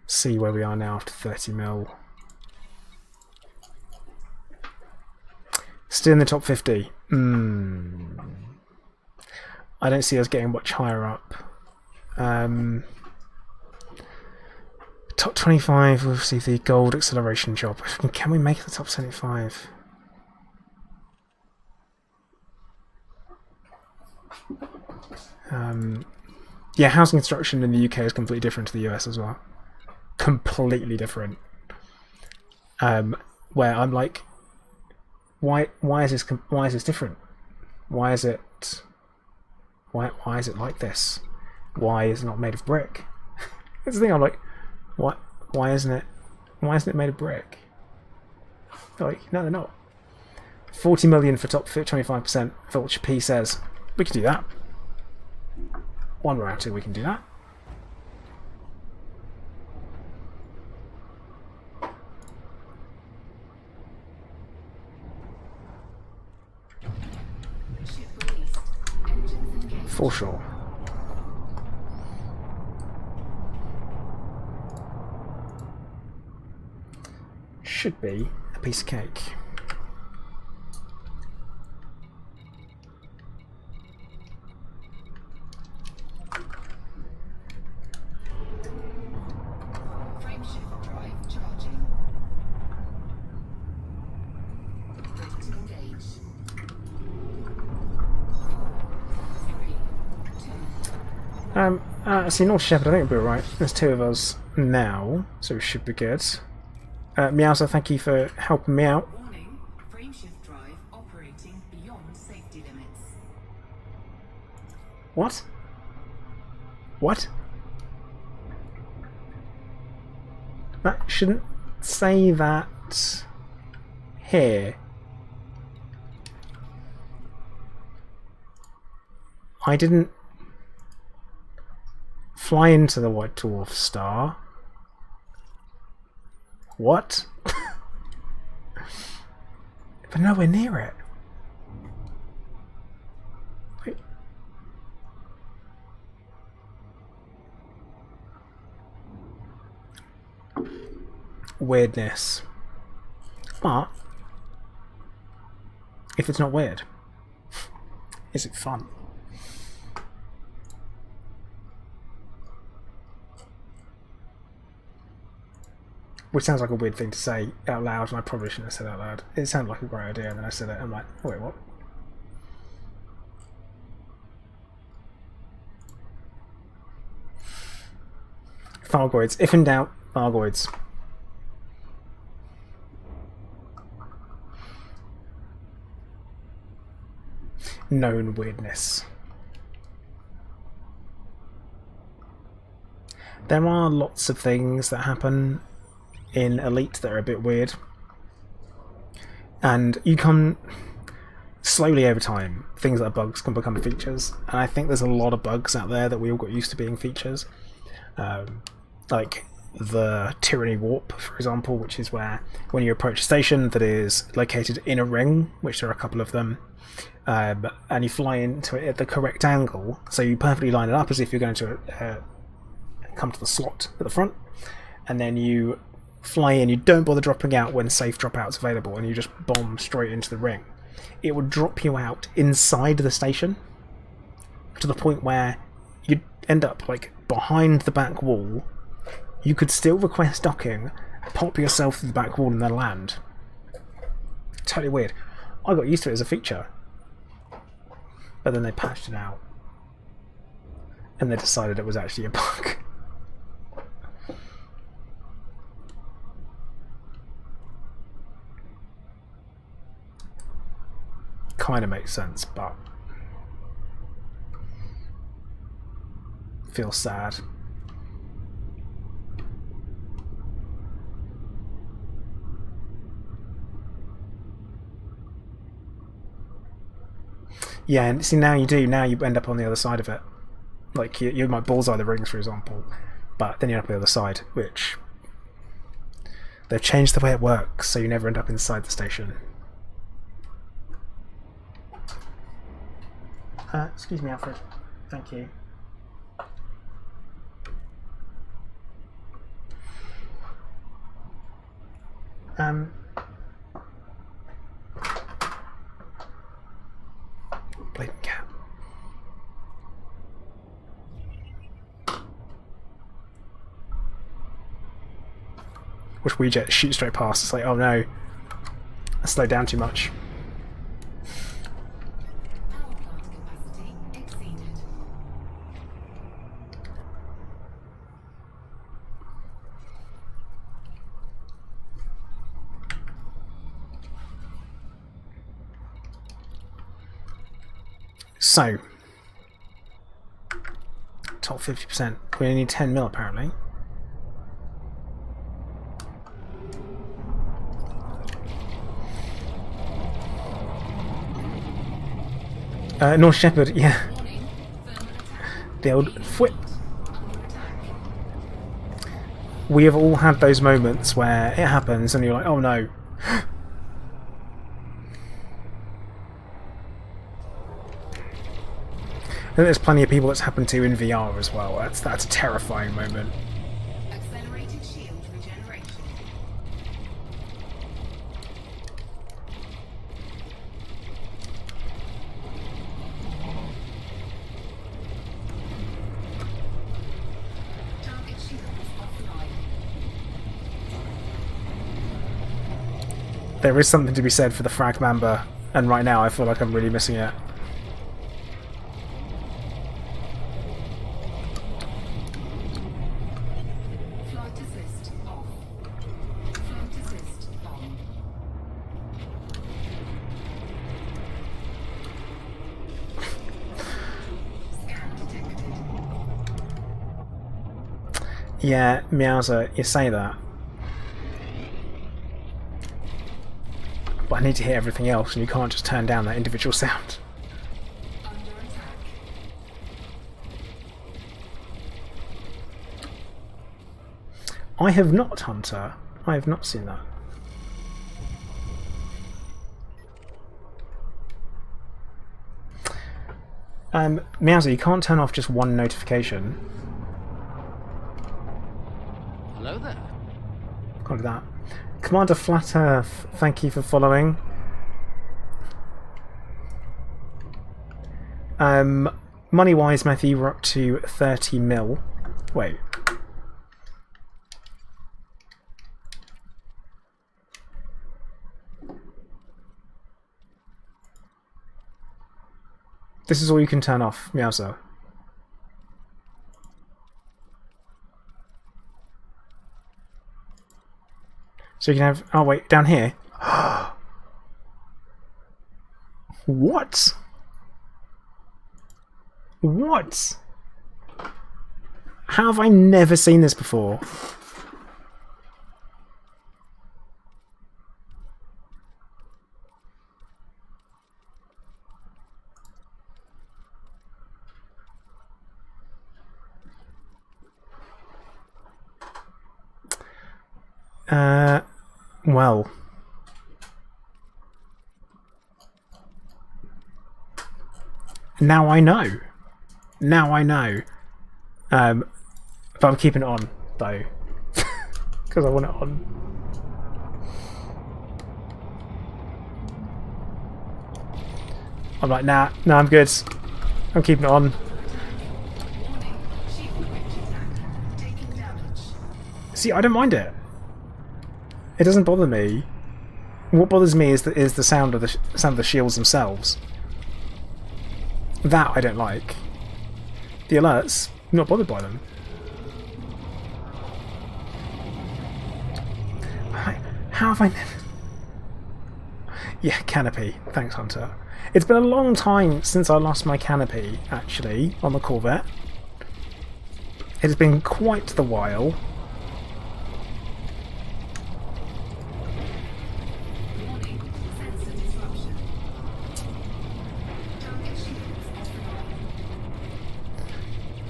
See where we are now after 30 mil. Still in the top 50. I don't see us getting much higher up. Top 25, we'll see the gold acceleration job. Can we make the top 75? Yeah, housing construction in the UK is completely different to the US as well. Completely different. Where I'm like, why is this different? Why is it like this? Why is it not made of brick? That's the thing. I'm like, why isn't it made of brick? They're like, no, they're not. 40 million for top 25%. Vulture P says we can do that. One round two, we can do that. Ship released. Engines engaged. For sure. Should be a piece of cake. Frameshift drive charging. Ready to engage. 4, 3, 2. See, North Shepherd, I think we'll be alright. There's two of us now, so we should be good. Meowser, thank you for helping me out. Warning. Frameshift drive operating beyond safety limits. What? What? That shouldn't say that here. I didn't fly into the white dwarf star. What? But nowhere near it. Wait. Weirdness. But if it's not weird, is it fun? Which sounds like a weird thing to say out loud, and I probably shouldn't have said it out loud. It sounded like a great idea, and then I said it, and I'm like, wait, what? Thargoids. If in doubt, Thargoids. Known weirdness. There are lots of things that happen in Elite that are a bit weird, and you can slowly over time, things that are bugs can become features, and I think there's a lot of bugs out there that we all got used to being features, like the Tyranny Warp, for example, which is where when you approach a station that is located in a ring, which there are a couple of them, and you fly into it at the correct angle, so you perfectly line it up as if you're going to come to the slot at the front, and then you fly in, you don't bother dropping out when safe dropout's available, and you just bomb straight into the ring. It would drop you out inside the station to the point where you'd end up like behind the back wall. You could still request docking, pop yourself through the back wall and then land. Totally weird. I got used to it as a feature, but then they patched it out and they decided it was actually a bug. Kind of makes sense, but feels sad. Yeah, and see, now you do. Now you end up on the other side of it. Like you might bullseye the rings, for example, but then you end up on the other side, which they've changed the way it works, so you never end up inside the station. Excuse me, Alfred. Thank you. Bleeding cat. Which we just shoot straight past. It's like, oh no, I slowed down too much. So, top 50%. We only need 10 mil apparently. North Shepherd, yeah. The old whip. We have all had those moments where it happens and you're like, oh no. I think there's plenty of people that's happened to in VR as well. That's a terrifying moment. Accelerated shield regeneration. Target shields offline. There is something to be said for the frag member, and right now I feel like I'm really missing it. Yeah, Meowser, you say that. But I need to hear everything else, and you can't just turn down that individual sound. Under attack. I have not, Hunter. I have not seen that. Meowser, you can't turn off just one notification. Hello there. Can't do that. Commander Flat Earth, thank you for following. Money-wise, Matthew, we're up to 30 mil. Wait. This is all you can turn off, Meowser. So you can have... Oh wait, down here. What? What? How have I never seen this before? Well. Now I know. Now I know. But I'm keeping it on, though. Because I want it on. I'm like, nah, I'm good. I'm keeping it on. See, I don't mind it. It doesn't bother me. What bothers me is the sound of the shields themselves. That I don't like. The alerts, I'm not bothered by them. How have I never... Yeah, canopy. Thanks, Hunter. It's been a long time since I lost my canopy, actually, on the Corvette. It has been quite the while.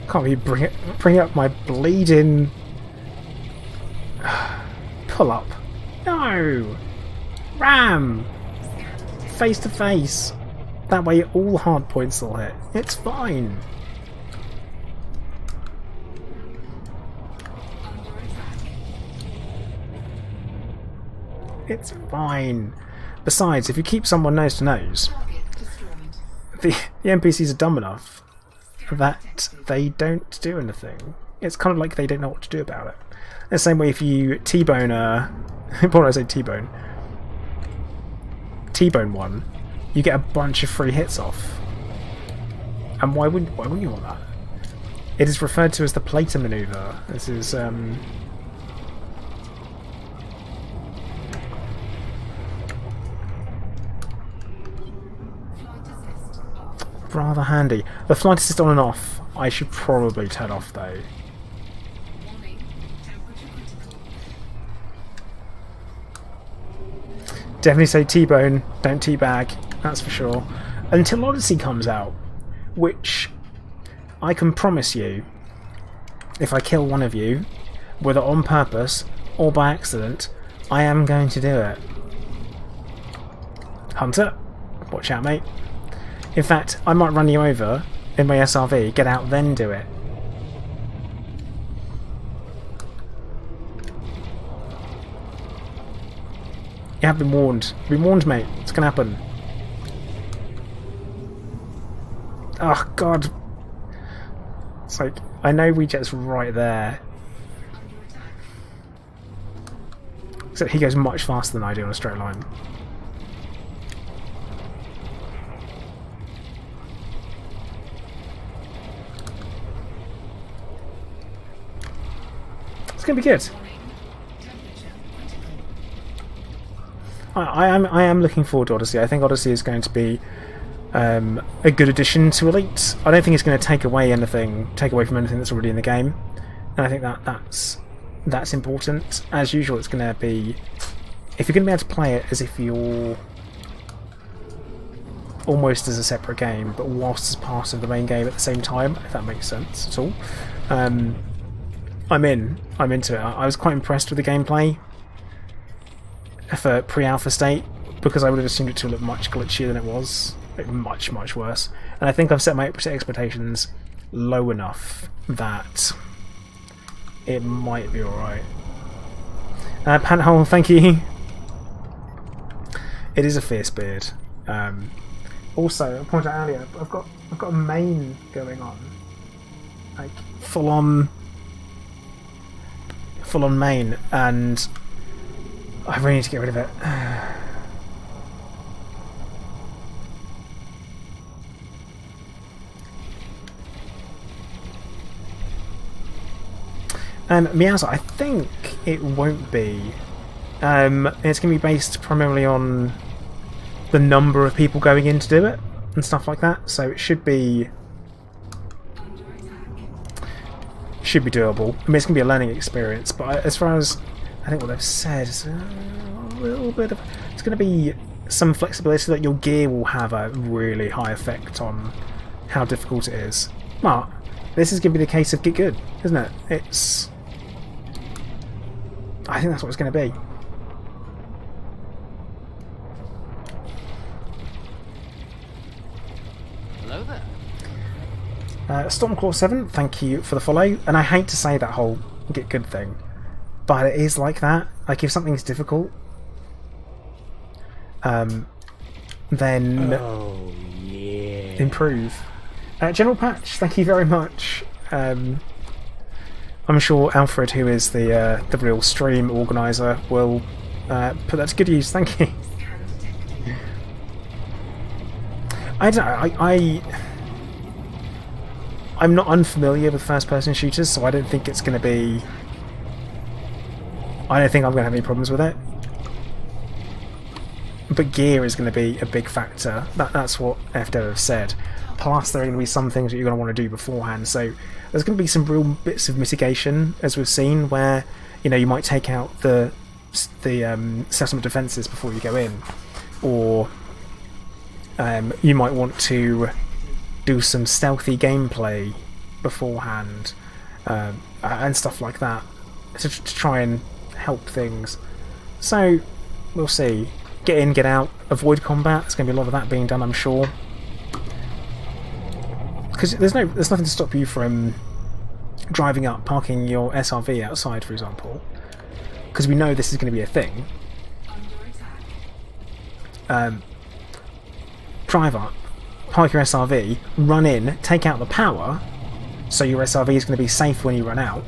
Can't we bring up my bleeding... Pull up. No! Ram! Face to face. That way all hard points will hit. It's fine. It's fine. Besides, if you keep someone nose to nose, the NPCs are dumb enough that they don't do anything. It's kind of like they don't know what to do about it. The same way if you T-bone what do I say T-bone? T-bone one, you get a bunch of free hits off. And why wouldn't you want that? It is referred to as the Plater maneuver. This is rather handy. The flight assist on and off, I should probably turn off though. Definitely say T-bone, don't teabag, that's for sure. Until Odyssey comes out, which I can promise you, if I kill one of you, whether on purpose or by accident, I am going to do it. Hunter, watch out mate. In fact, I might run you over in my SRV, get out then do it. You have been warned. Been warned, mate. It's gonna happen. Oh god. It's like, I know WeJet's right there. Except he goes much faster than I do on a straight line. It's gonna be good. I am looking forward to Odyssey. I think Odyssey is going to be a good addition to Elite. I don't think it's going to take away from anything that's already in the game, and I think that's important. As usual, it's going to be, if you're going to be able to play it as if you're almost as a separate game, but whilst as part of the main game at the same time, if that makes sense at all. I'm into it. I was quite impressed with the gameplay for pre-alpha state, because I would have assumed it to look much glitchier than it was. Like, much worse. And I think I've set my expectations low enough that it might be alright. Panthole, thank you. It is a fierce beard. Also, I pointed out earlier, I've got a main going on, like full on main, and I really need to get rid of it. Meowser, I think it won't be. It's going to be based primarily on the number of people going in to do it and stuff like that. So it should be should be doable. I mean, it's going to be a learning experience, but as far as I think what they've said is a little bit of... It's going to be some flexibility that your gear will have a really high effect on how difficult it is. But this is going to be the case of get good, isn't it? It's... I think that's what it's going to be. Hello there. Stormclaw7, thank you for the follow. And I hate to say that whole get good thing, but it is like that. Like, if something's difficult, then improve. General Patch, thank you very much. I'm sure Alfred, who is the real stream organizer, will put that to good use. Thank you. I don't know. I'm not unfamiliar with first-person shooters, so I don't think it's going to be... I don't think I'm going to have any problems with it. But gear is going to be a big factor. That's what FDev have said. Plus, there are going to be some things that you're going to want to do beforehand. So there's going to be some real bits of mitigation, as we've seen, where you might take out the settlement defences before you go in, or you might want to do some stealthy gameplay beforehand, and stuff like that, to try and help things. So we'll see. Get in, get out, avoid combat. There's going to be a lot of that being done, I'm sure. Because there's nothing to stop you from driving up, parking your SRV outside, for example. Because we know this is going to be a thing. Drive up, park your SRV, run in, take out the power, so your SRV is going to be safe when you run out,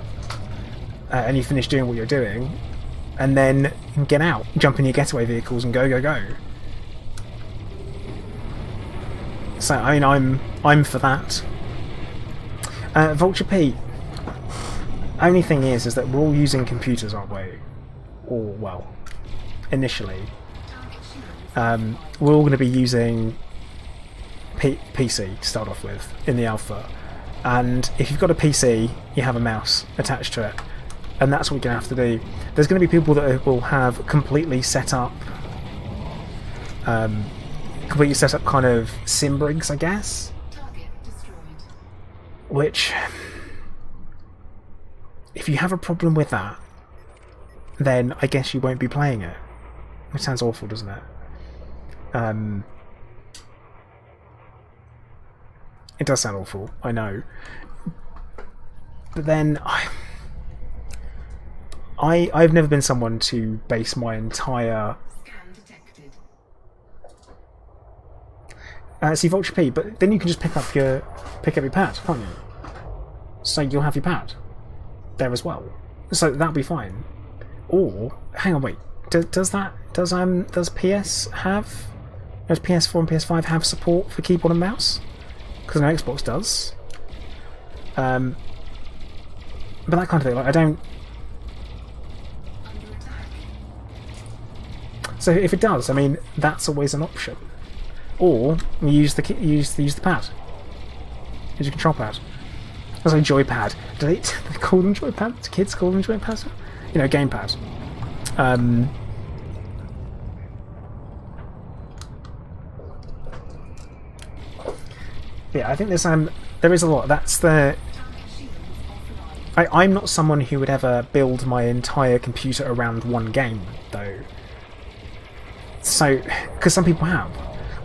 and you finish doing what you're doing, and then get out, jump in your getaway vehicles and go, go, go. So, I mean, I'm for that. Vulture P. Only thing is that we're all using computers, aren't we? Or, well, initially. We're all going to be using PC to start off with in the alpha. And if you've got a PC, you have a mouse attached to it. And that's what you're going to have to do. There's going to be people that will have completely set up kind of sim rigs, I guess. Which, if you have a problem with that, then I guess you won't be playing it. Which sounds awful, doesn't it? It does sound awful, I know. But then I've never been someone to base my entire... see Vulture P, but then you can just pick up your pad, can't you? So you'll have your pad there as well. So that'll be fine. Or hang on, wait. Does PS4 and PS5 have support for keyboard and mouse? Because no Xbox does. But that kind of thing, like, I don't... So if it does, I mean, that's always an option. Or you use the pad. Use your control pad. I say joypad. Do they call them joypads? Do kids call them joypads? Gamepad. Yeah, I think there is a lot. That's the... I'm not someone who would ever build my entire computer around one game, though. So, because some people have.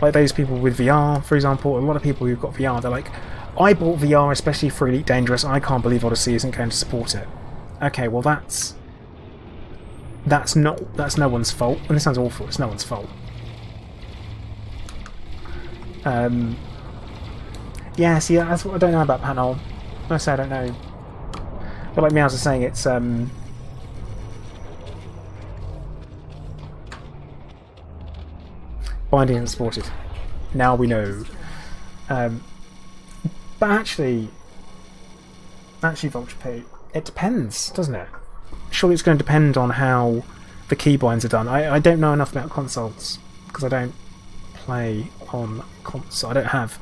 Like those people with VR, for example, a lot of people who've got VR, they're like, I bought VR especially for Elite Dangerous, I can't believe Odyssey isn't going to support it. Okay, well that's no one's fault, and this sounds awful, it's no one's fault. Yeah, see, that's what I don't know about panel. I say I don't know. But like Meows is saying, it's binding and supported. Now we know. But actually, Vulture P, it depends, doesn't it? Surely it's going to depend on how the keybinds are done. I don't know enough about consoles because I don't play on console. I have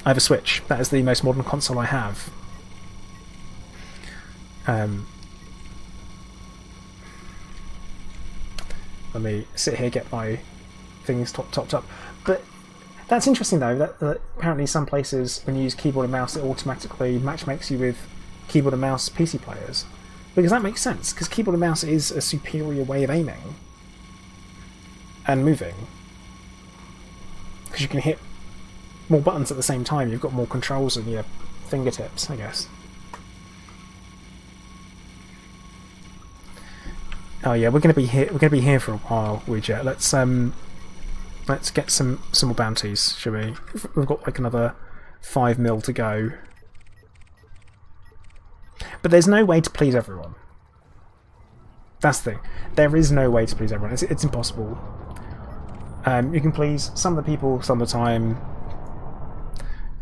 a Switch. That is the most modern console I have. Let me sit here, get my things topped up. But that's interesting though, that apparently some places when you use keyboard and mouse it automatically matchmakes you with keyboard and mouse PC players. Because that makes sense, because keyboard and mouse is a superior way of aiming and moving. Because you can hit more buttons at the same time, you've got more controls on your fingertips, I guess. Oh yeah, we're gonna be here for a while, Widget. Let's get some more bounties, shall we? We've got like another 5 mil to go. But there's no way to please everyone. That's the thing. There is no way to please everyone. It's impossible. You can please some of the people some of the time,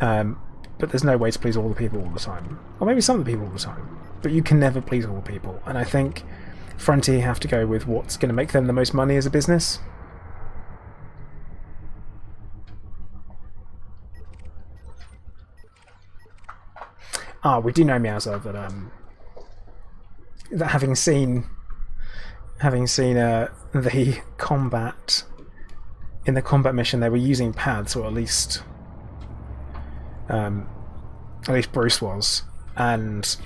but there's no way to please all the people all the time. Or maybe some of the people all the time. But you can never please all the people. And I think Frontier have to go with what's going to make them the most money as a business. We do know, Meowser, that having seen the combat in the combat mission, they were using pads, or at least Bruce was, and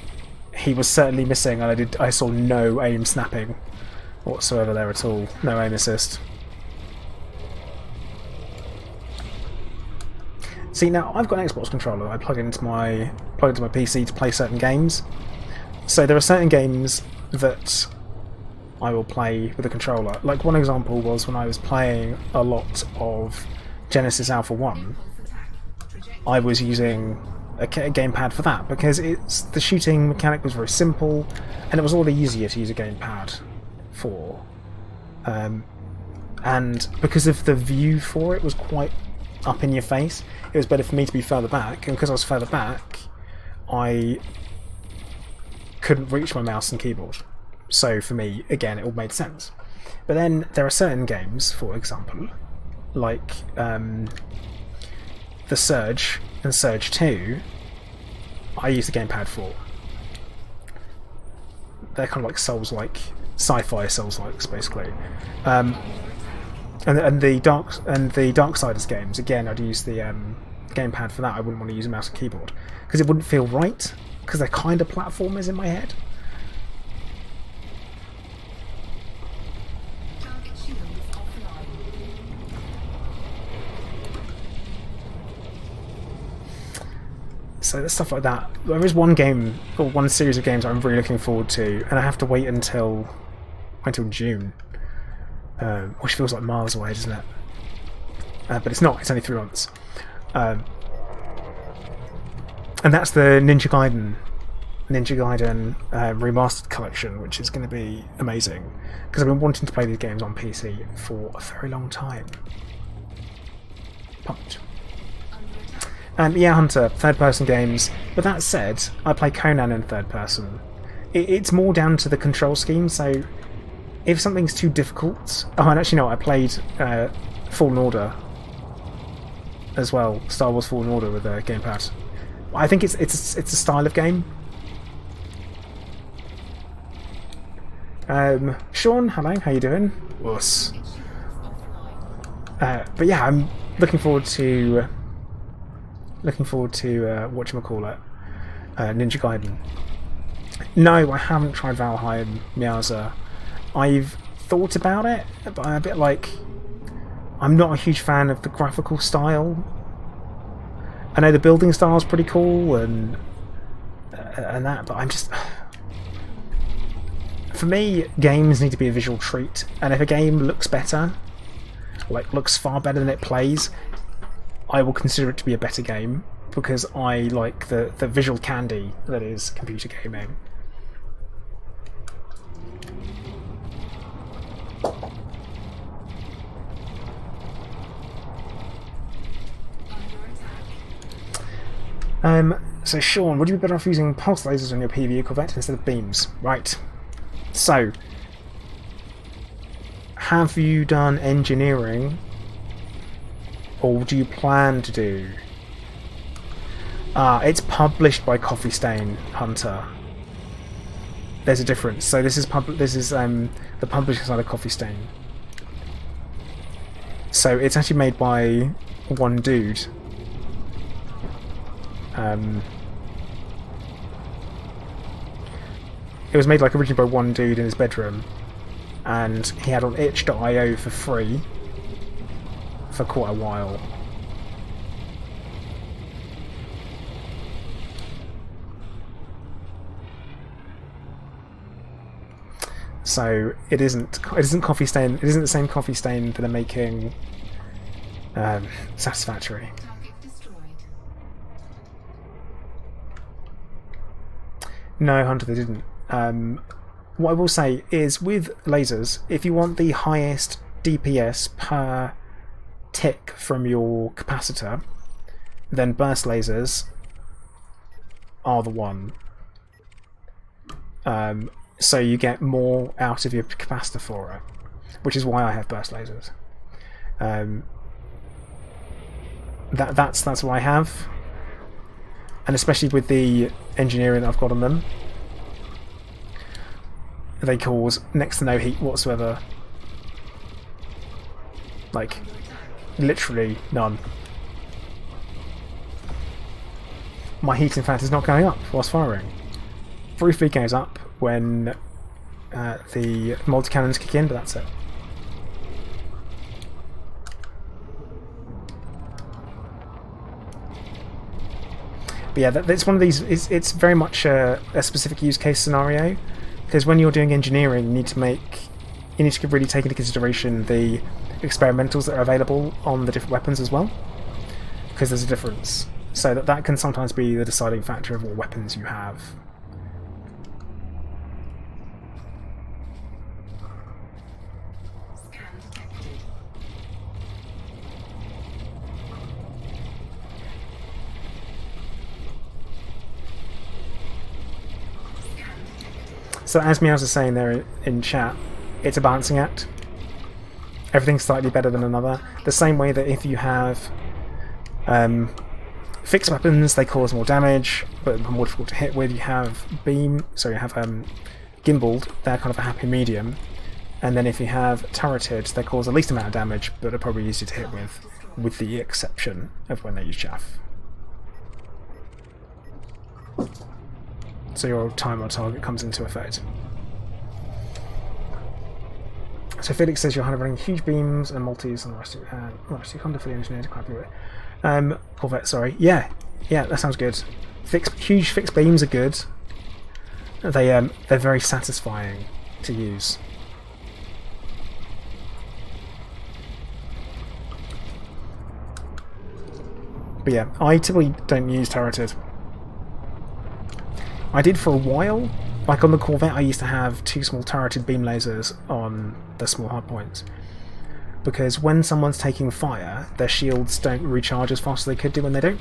he was certainly missing. And I saw no aim snapping whatsoever there at all. No aim assist. See, now I've got an Xbox controller I plug into my PC to play certain games. So there are certain games that I will play with a controller. Like one example was when I was playing a lot of Genesis Alpha 1, I was using a gamepad for that because the shooting mechanic was very simple and it was a lot easier to use a gamepad for. And because of the view for it was quite up in your face, it was better for me to be further back, and because I was further back I couldn't reach my mouse and keyboard, so for me again it all made sense. But then there are certain games, for example like the Surge and Surge 2, I use the gamepad for. They're kind of like Souls-like, sci-fi Souls-likes basically. And the Darksiders games, again, I'd use the gamepad for that. I wouldn't want to use a mouse and keyboard because it wouldn't feel right, because they're kind of platformers in my head. So there's stuff like that. There is one game, or one series of games I'm really looking forward to, and I have to wait until June. Which feels like miles away, doesn't it? But it's not, it's only 3 months. And that's the Ninja Gaiden Remastered Collection, which is going to be amazing, because I've been wanting to play these games on PC for a very long time. Pumped. Yeah, Hunter, third-person games. But that said, I play Conan in third-person. It's more down to the control scheme, so if something's too difficult... Oh, and actually no, I played Fallen Order as well, Star Wars Fallen Order with a gamepad. I think it's a style of game. Sean, hello, how you doing? Wuss. But yeah, I'm looking forward to whatchamacallit, Ninja Gaiden. No, I haven't tried Valheim, Miyaza. I've thought about it, but I'm a bit like, I'm not a huge fan of the graphical style. I know the building style is pretty cool and that, but I'm just... For me, games need to be a visual treat, and if a game looks better, like looks far better than it plays, I will consider it to be a better game, because I like the visual candy that is computer gaming. So Sean, would you be better off using pulse lasers on your PvE Corvette instead of beams? Right. So, have you done engineering, or do you plan to do? It's published by Coffee Stain, Hunter. there's a difference. So this is the publisher side of Coffee Stain. So it's actually made by one dude. It was made like originally by one dude in his bedroom, and he had on itch.io for free for quite a while. So it isn't Coffee Stain. It isn't the same Coffee Stain that are making Satisfactory. Target destroyed. No, Hunter, they didn't. What I will say is, with lasers, if you want the highest DPS per tick from your capacitor, then burst lasers are the one. So you get more out of your capacitor for it, which is why I have burst lasers. That's what I have, and especially with the engineering that I've got on them, they cause next to no heat whatsoever. Like, literally none. My heat, in fact, is not going up whilst firing. Briefly goes up when the multi-cannons kick in, but that's it. But yeah, it's one of these. It's very much a specific use case scenario, because when you're doing engineering, you need to really take into consideration the experimentals that are available on the different weapons as well, because there's a difference. So that can sometimes be the deciding factor of what weapons you have. Scan detected. Scan detected. So as Meows is saying there in chat, it's a balancing act. Everything's slightly better than another. The same way that if you have fixed weapons, they cause more damage, but are more difficult to hit with. You have gimbaled, they're kind of a happy medium. And then if you have turreted, they cause the least amount of damage, but are probably easier to hit with the exception of when they use chaff. So your time on target comes into effect. So Felix says you're running huge beams and multis and the rest of you come to fully engineered crap with it. Corvette, sorry. Yeah, that sounds good. Huge fixed beams are good. They're very satisfying to use. But yeah, I typically don't use turreted. I did for a while. Like on the Corvette, I used to have 2 small turreted beam lasers on the small hardpoints, because when someone's taking fire, their shields don't recharge as fast as they could do when they don't.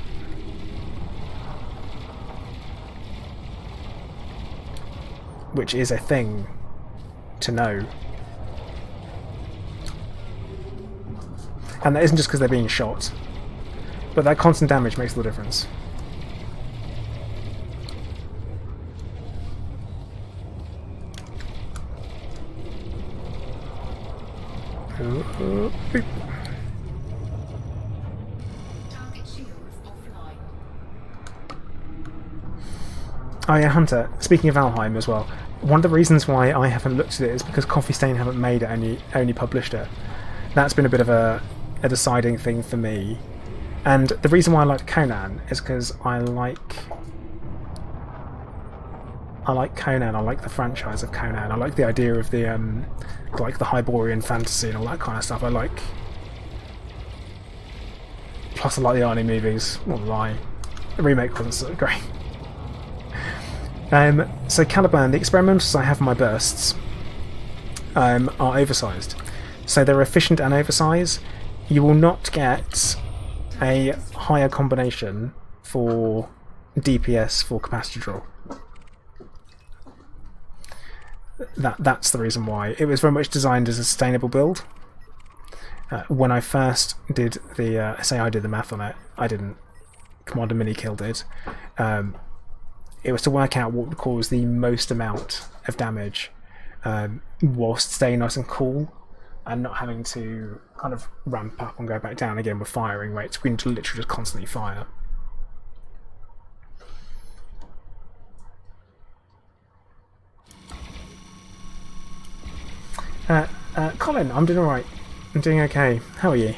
Which is a thing to know. And that isn't just because they're being shot, but that constant damage makes all the difference. Target shields offline. Oh yeah, Hunter, speaking of Valheim as well, one of the reasons why I haven't looked at it is because Coffee Stain haven't made it, only published it. That's been a bit of a deciding thing for me. And the reason why I liked Conan is because I like Conan, I like the franchise of Conan, I like the idea of the like the Hyborian fantasy and all that kind of stuff. Plus I like the Arnie movies, not lie. The remake wasn't so great. So Caliburn, the experimentals I have for my bursts are oversized. So they're efficient and oversized. You will not get a higher combination for DPS for capacitor draw. That's the reason why. It was very much designed as a sustainable build. When I first did I did the math on it, I didn't. Commander Minikill did. it was to work out what would cause the most amount of damage whilst staying nice and cool and not having to kind of ramp up and go back down again with firing rates. We need to literally just constantly fire. Colin, I'm doing alright. I'm doing okay. How are you?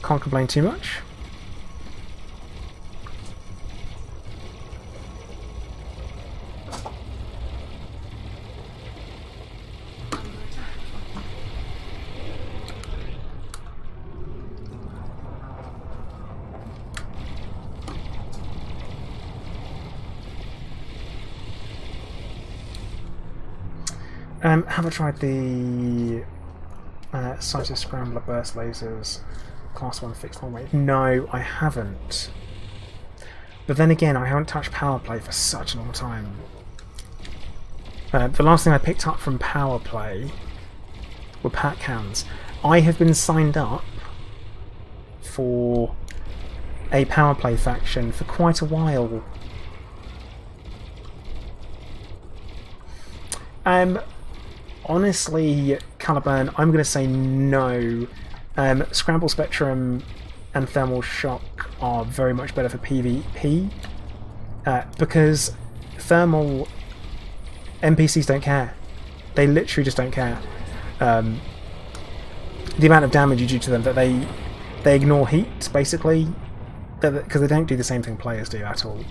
Can't complain too much. Have I tried the Cyto Scrambler Burst Lasers Class 1 fixed one weight? No, I haven't. But then again, I haven't touched Power Play for such a long time. The last thing I picked up from Power Play were pack cans. I have been signed up for a Power Play faction for quite a while. Honestly, Caliburn, I'm going to say no. Scramble Spectrum and Thermal Shock are very much better for PvP because thermal NPCs don't care. They literally just don't care. The amount of damage you do to them, that they ignore heat, basically, because they don't do the same thing players do at all.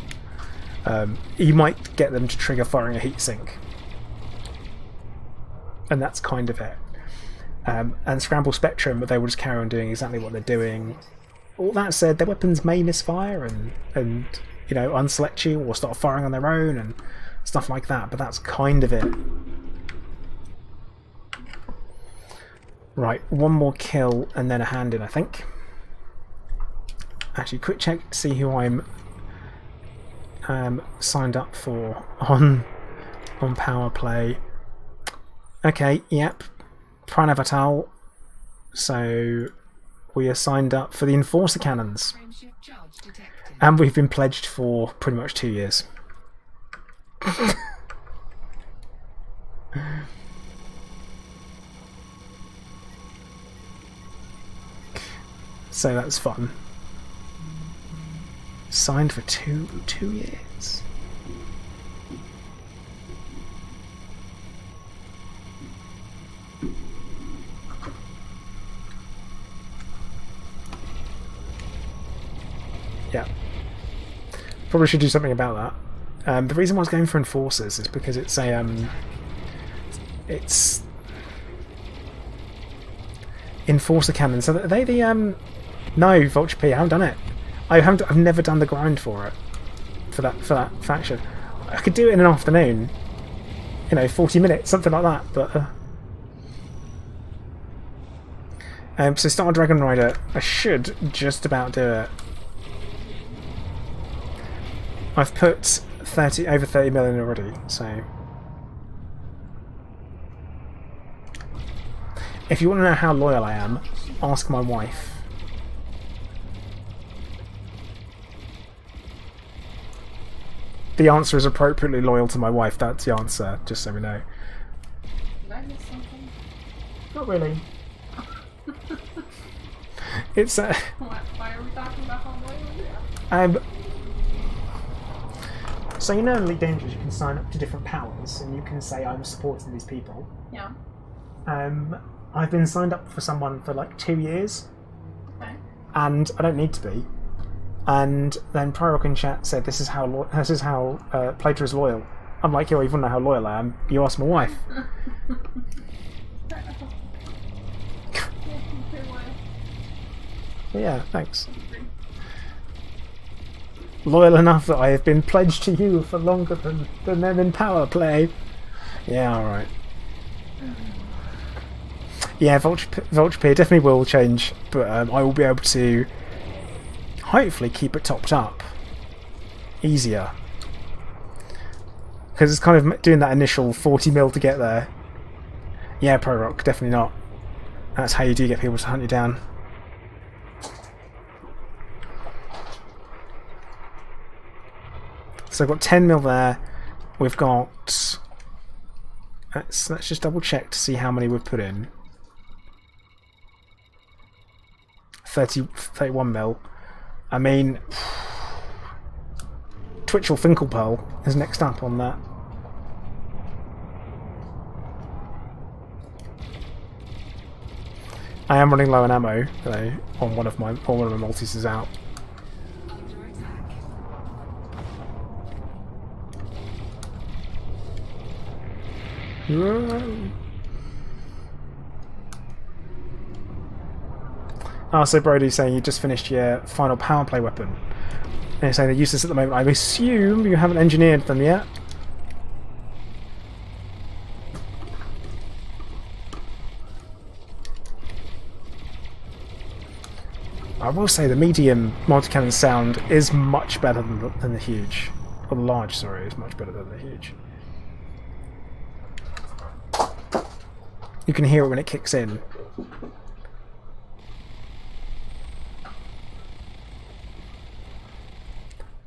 You might get them to trigger firing a heat sink. And that's kind of it. And Scramble Spectrum, they will just carry on doing exactly what they're doing. All that said, their weapons may misfire and you know, unselect you or start firing on their own and stuff like that, but that's kind of it. Right, one more kill and then a hand in, I think. Actually, quick check to see who I'm signed up for on Power Play. Okay, yep, Pranavatal. So we are signed up for the Enforcer Cannons. And we've been pledged for pretty much 2 years. So that's fun. Signed for two years. Yeah. Probably should do something about that. The reason why I was going for Enforcers is because it's a it's Enforcer Cannon. So are they the no, Vulture P, I haven't done it. I've never done the grind for it. For that faction. I could do it in an afternoon. You know, 40 minutes, something like that, but so Star Dragon Rider, I should just about do it. I've put over 30 million already, so if you want to know how loyal I am, ask my wife. The answer is appropriately loyal to my wife, that's the answer, just so we know. Did I miss something? Not really. It's Why are we talking about how loyal we are? So you know in Elite Dangerous you can sign up to different powers and you can say I'm supporting these people. Yeah. I've been signed up for someone for like 2 years. Okay. And I don't need to be. And then Pyrock in chat said this is how Plater is loyal. I'm like, yo, you want to know how loyal I am? You ask my wife. Yeah, thanks. Loyal enough that I have been pledged to you for longer than them in Power Play. Yeah, alright. Yeah, Vulture P definitely will change, but I will be able to hopefully keep it topped up easier. Because it's kind of doing that initial 40 mil to get there. Yeah, Pro Rock, definitely not. That's how you do get people to hunt you down. So I've got 10 mil there. We've got... Let's just double check to see how many we've put in. 31 mil. I mean... Twitchell Finkelpearl is next up on that. I am running low on ammo, though, on one of my multis is out. Under attack. Ah, so Brody's saying you just finished your final power play weapon. And you're saying they're useless at the moment. I assume you haven't engineered them yet. I will say the medium multi-cannon sound is much better than the huge. Or the large, sorry, is much better than the huge. You can hear it when it kicks in.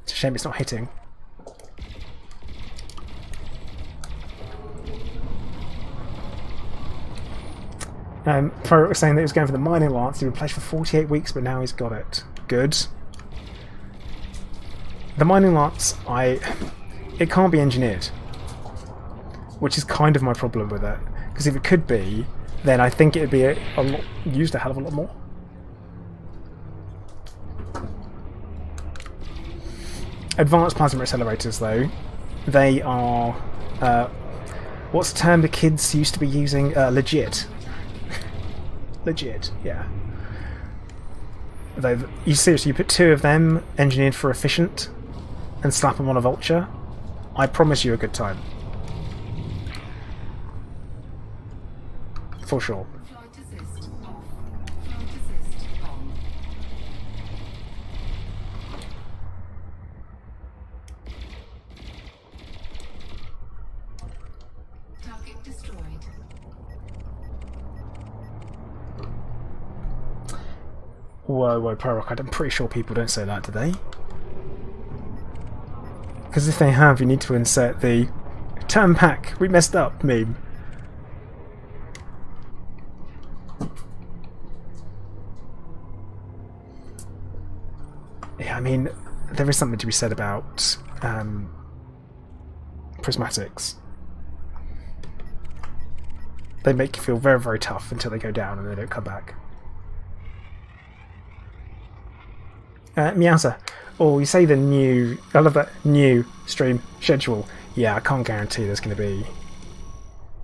It's a shame it's not hitting. Pro was saying that he was going for the mining lance. He would play for 48 weeks, but now he's got it. Good. The mining lance, it can't be engineered, which is kind of my problem with it. Because if it could be, then I think it'd be used a hell of a lot more. Advanced plasma accelerators, though, they are what's the term the kids used to be using? Legit. Legit, yeah. You seriously, you put 2 of them engineered for efficient and slap them on a vulture, I promise you a good time. For sure. Flight assist off. Flight assist on. Target destroyed. Whoa, Pyrock, I'm pretty sure people don't say that, do they? Because if they have, you need to insert the "turn back, we messed up" meme. Yeah, I mean, there is something to be said about prismatics. They make you feel very, very tough until they go down and they don't come back. Meowser. Oh, you say the new... I love that new stream schedule. Yeah, I can't guarantee there's going to be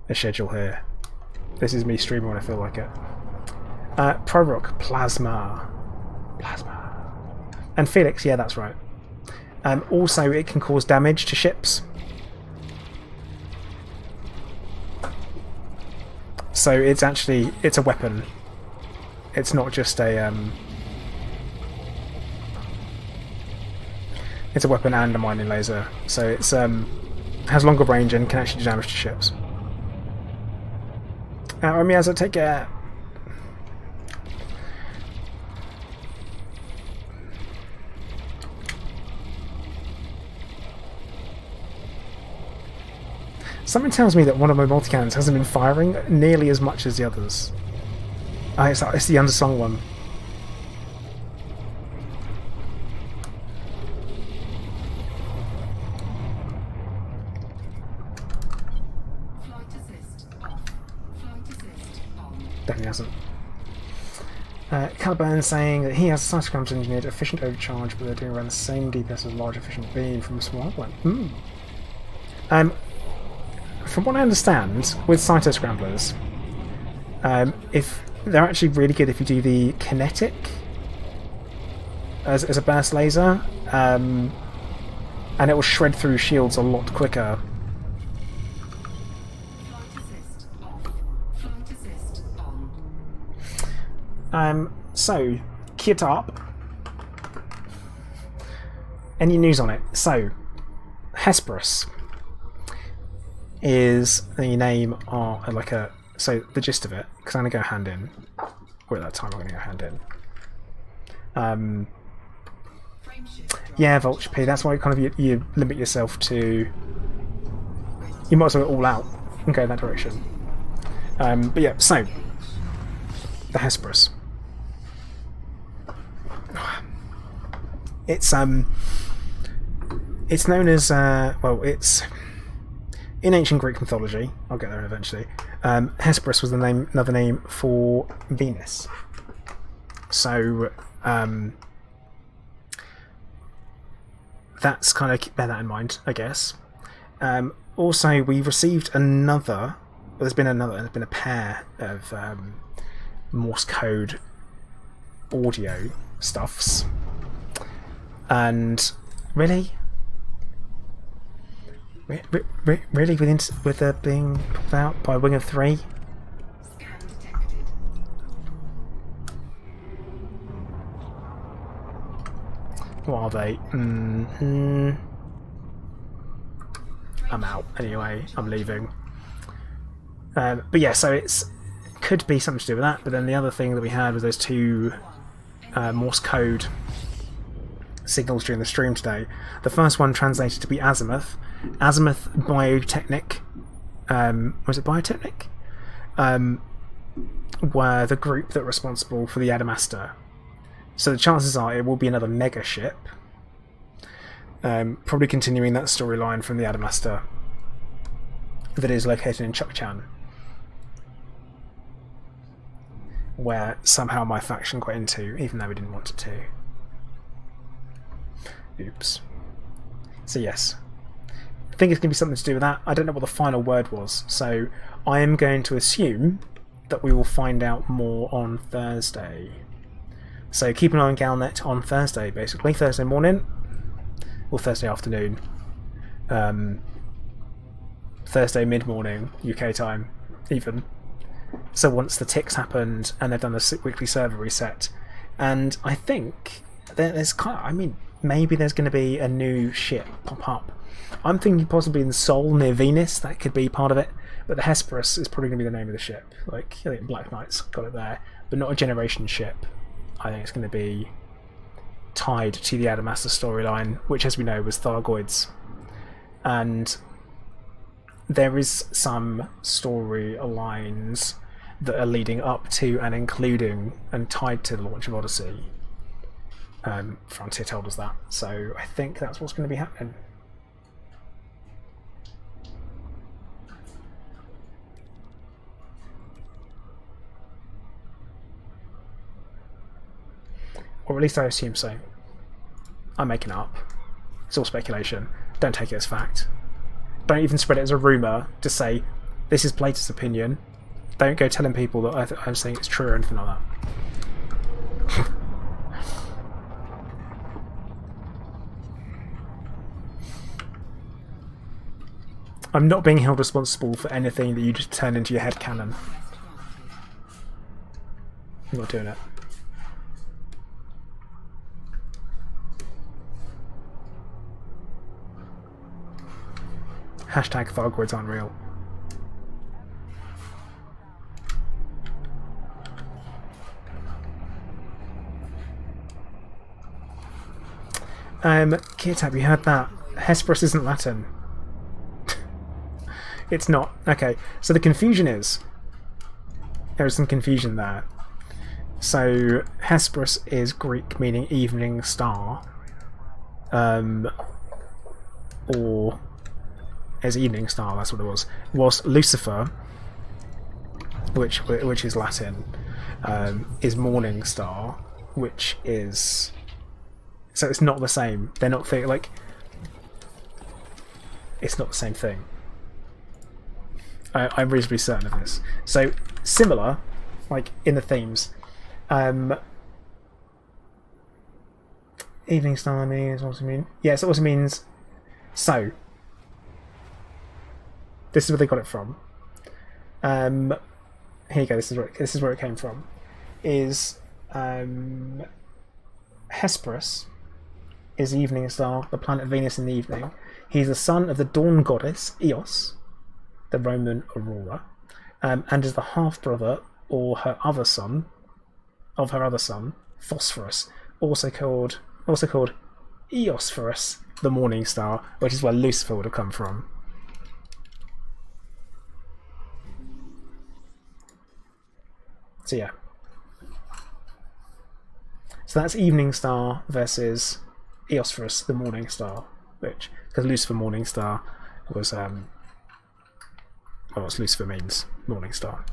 a schedule here. This is me streaming when I feel like it. Prorock. Plasma. Plasma. And Felix, yeah, that's right. Also, it can cause damage to ships. So it's a weapon. It's not just a... It's a weapon and a mining laser, so it's has longer range and can actually do damage to ships. Miyaza, take care. Something tells me that one of my multi-cannons hasn't been firing nearly as much as the others. It's the underslung one. Definitely hasn't. Caliburn saying that he has cytochrams engineered efficient overcharge, but they're doing around the same DPS as large efficient beam from a small one. From what I understand, with cytoscramblers, if they're actually really good if you do the kinetic as a burst laser, and it will shred through shields a lot quicker. So, kit up. Any news on it? So, Hesperus is the name of so the gist of it, because I'm going to go hand in. Or at that time I'm going to go hand in. Yeah, Vulture P. That's why kind of you limit yourself to. You might as well go all out and go in that direction. But yeah, so the Hesperus. It's known as well. It's in ancient Greek mythology. I'll get there eventually. Hesperus was another name for Venus. So that's kind of bear that in mind, I guess. Also, we received another. There's been a pair of Morse code audio stuffs, and really, with being pulled out by Wing of 3. Scan detected. What are they? I'm out anyway. I'm leaving. But yeah, so it's could be something to do with that. But then the other thing that we had was those two Morse code signals during the stream today. The first one translated to be Azimuth. Azimuth Biotechnic. Was it Biotechnic? Were the group that were responsible for the Adamastor. So the chances are it will be another mega ship. Probably continuing that storyline from the Adamastor that is located in Chukchan, where somehow my faction got into, even though we didn't want it to. Oops. So yes, I think it's going to be something to do with that. I don't know what the final word was, so I am going to assume that we will find out more on Thursday. So keep an eye on Galnet on Thursday, basically. Thursday morning, or Thursday afternoon. Thursday mid-morning, UK time, even. So once the ticks happened, and they've done the weekly server reset, and I think there's maybe there's going to be a new ship pop up. I'm thinking possibly in Sol near Venus, that could be part of it, but the Hesperus is probably going to be the name of the ship. Like, I think Black Knight's got it there, but not a generation ship. I think it's going to be tied to the Adamastor storyline, which, as we know, was Thargoids. And there is some storylines that are leading up to and including and tied to the launch of Odyssey. Frontier told us that, so I think that's what's going to be happening. Or at least I assume so. I'm making it up. It's all speculation. Don't take it as fact. Don't even spread it as a rumour. Just say, this is Plato's opinion. Don't go telling people that I'm saying it's true or anything like that. I'm not being held responsible for anything that you just turn into your head canon. I'm not doing it. Hashtag Thargoids aren't real. Kirtab, you heard that? Hesperus isn't Latin. It's not. Okay, so the confusion is... There is some confusion there. So, Hesperus is Greek meaning evening star. Or... as evening star, that's what it was. Whilst Lucifer, which is Latin, is morning star, which is... So it's not the same. They're not like... It's not the same thing. I'm reasonably certain of this. So, similar, like, in the themes. Evening star means, what does it mean? Yes, it also means... So... This is where they got it from. Here you go. This is where it came from. Is Hesperus is evening star, the planet Venus in the evening. He's the son of the dawn goddess Eos, the Roman Aurora, and is the half brother or her other son of her other son Phosphorus, also called Hesperus, the morning star, which is where Lucifer would have come from. So yeah. So that's evening star versus Hesperus, the morning star, which, because Lucifer morning star was well, what Lucifer means, morning star.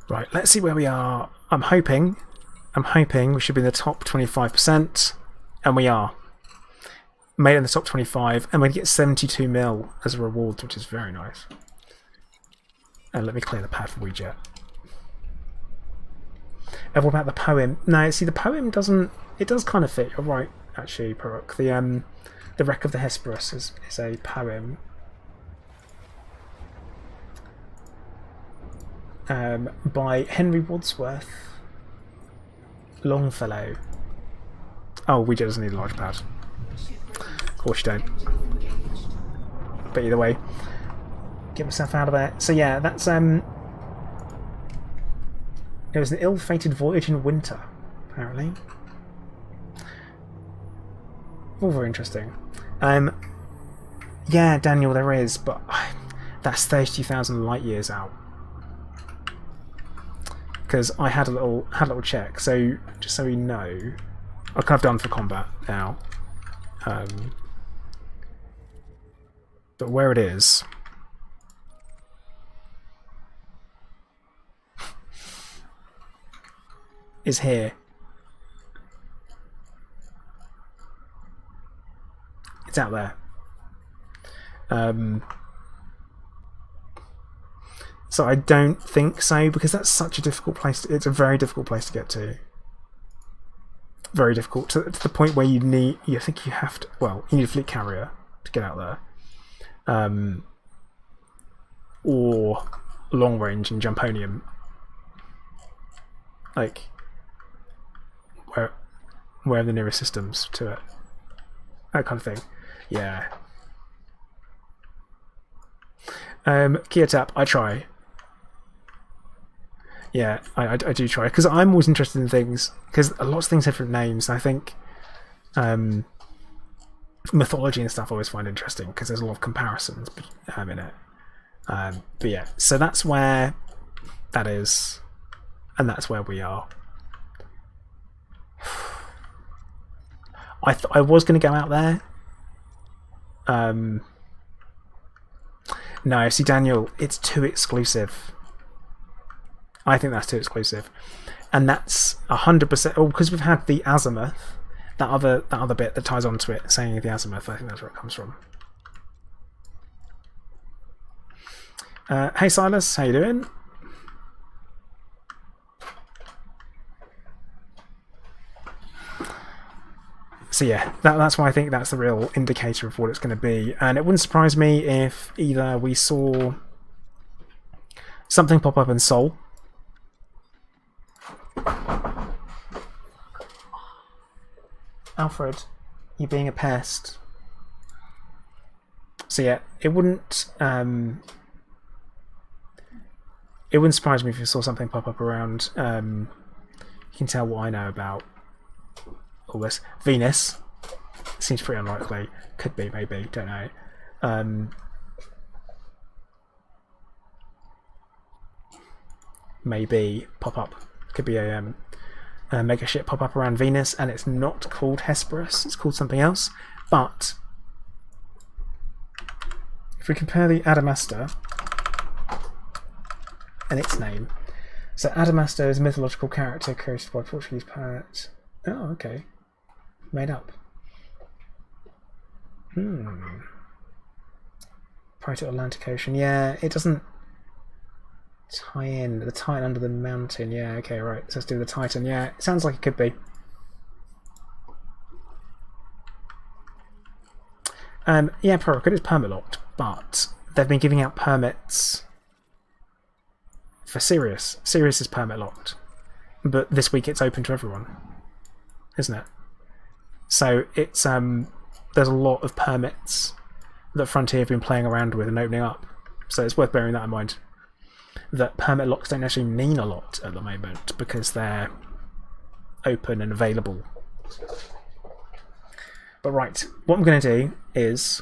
Right, let's see where we are. I'm hoping we should be in the top 25%, and we are. Made in the top 25, and we get 72 mil as a reward, which is very nice. And let me clear the pad for WeJet. And what about the poem? No, see, the poem doesn't. It does kind of fit. You're right, actually, Peruk. The Wreck of the Hesperus is a poem. By Henry Wadsworth Longfellow. Oh, WeJet doesn't need a large pad. Of course you don't. But either way, get myself out of there. So yeah, that's it was an ill-fated voyage in winter, apparently. All very interesting. Yeah, Daniel, there is, but that's 30,000 light years out. Because I had a little check. So just so we know, I'm kind of done for combat now. But where it is here. It's out there. So I don't think so, because that's such a difficult place. It's a very difficult place to get to. Very difficult to the point where you need. You think you have to. Well, you need a fleet carrier to get out there, or long range and Jumponium. Like where are the nearest systems to it? That kind of thing. Yeah. Kia Tap, I try. Yeah, I do try, because I'm always interested in things, because lots of things have different names. I think mythology and stuff I always find interesting, because there's a lot of comparisons in it. But yeah, so that's where that is, and that's where we are. I was going to go out there. No, see, Daniel, it's too exclusive. I think that's too exclusive, and that's 100%. Oh, because we've had the azimuth, that other bit that ties onto it, saying the azimuth. I think that's where it comes from. Hey Silas, how you doing? So yeah, that's why I think that's the real indicator of what it's going to be, and it wouldn't surprise me if either we saw something pop up in Seoul. Alfred, you being a pest. So yeah, it wouldn't surprise me if you saw something pop up around. You can tell what I know about all this. Venus seems pretty unlikely. Could be, maybe, don't know. Maybe pop up. Could be a mega ship pop up around Venus, and it's not called Hesperus. It's called something else. But if we compare the Adamastor and its name, so Adamastor is a mythological character created by Portuguese poet. Oh, okay, made up. Private Atlantic Ocean. Yeah, it doesn't tie in. The Titan under the mountain. Yeah, okay, right. So let's do the Titan. Yeah, it sounds like it could be. Yeah, Perrocket is permit-locked, but they've been giving out permits for Sirius. Sirius is permit-locked, but this week it's open to everyone, isn't it? So it's there's a lot of permits that Frontier have been playing around with and opening up. So it's worth bearing that in mind. That permit locks don't actually mean a lot at the moment because they're open and available. But right, what I'm going to do is,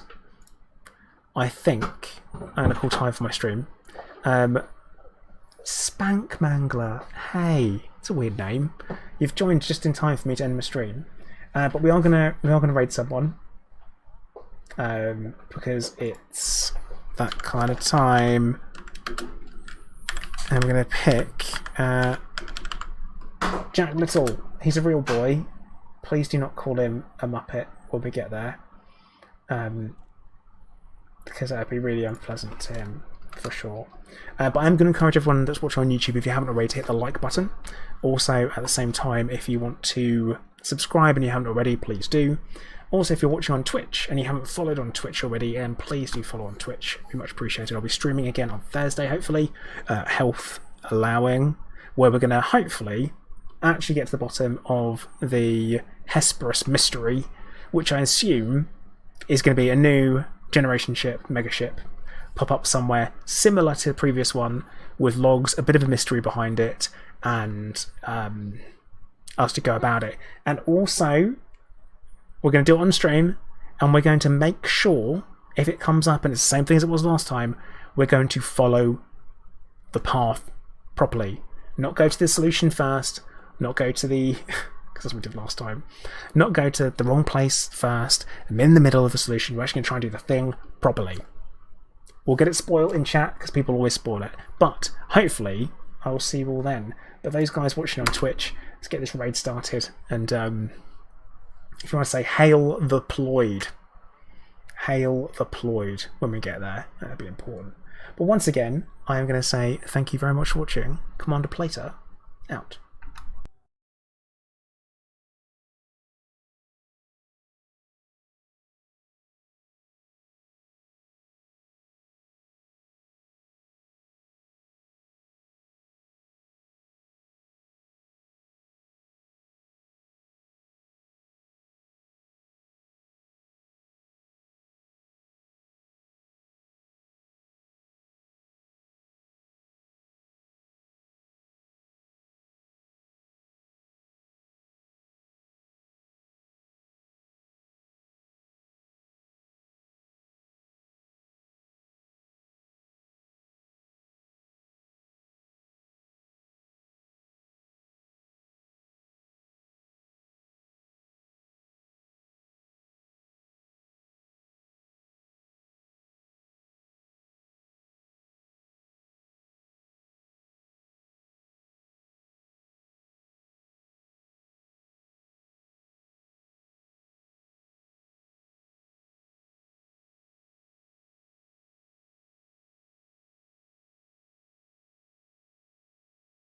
I think I'm going to call time for my stream. Spank Mangler, hey, it's a weird name. You've joined just in time for me to end my stream. But we are gonna raid someone because it's that kind of time, and we're gonna pick Jack Little. He's a real boy. Please do not call him a muppet when we get there, because that would be really unpleasant to him for sure. But I'm going to encourage everyone that's watching on YouTube, if you haven't already, to hit the like button. Also, at the same time, if you want to subscribe and you haven't already, please do. Also, if you're watching on Twitch and you haven't followed on Twitch already, please do follow on Twitch. It'd be much appreciated. I'll be streaming again on Thursday, hopefully, health allowing, where we're going to hopefully actually get to the bottom of the Hesperus mystery, which I assume is going to be a new generation ship, mega ship, pop up somewhere similar to the previous one, with logs, a bit of a mystery behind it, and us to go about it. And also, we're going to do it on stream, and we're going to make sure, if it comes up and it's the same thing as it was last time, we're going to follow the path properly. Not go to the solution first, not go to the... because that's what we did last time. Not go to the wrong place first, and in the middle of the solution, we're actually going to try and do the thing properly. We'll get it spoiled in chat, because people always spoil it. But, hopefully, I will see you all then. But those guys watching on Twitch, let's get this raid started. And if you want to say, hail the Ploid. Hail the Ploid when we get there. That'd be important. But once again, I am going to say thank you very much for watching. Commander Plater, out.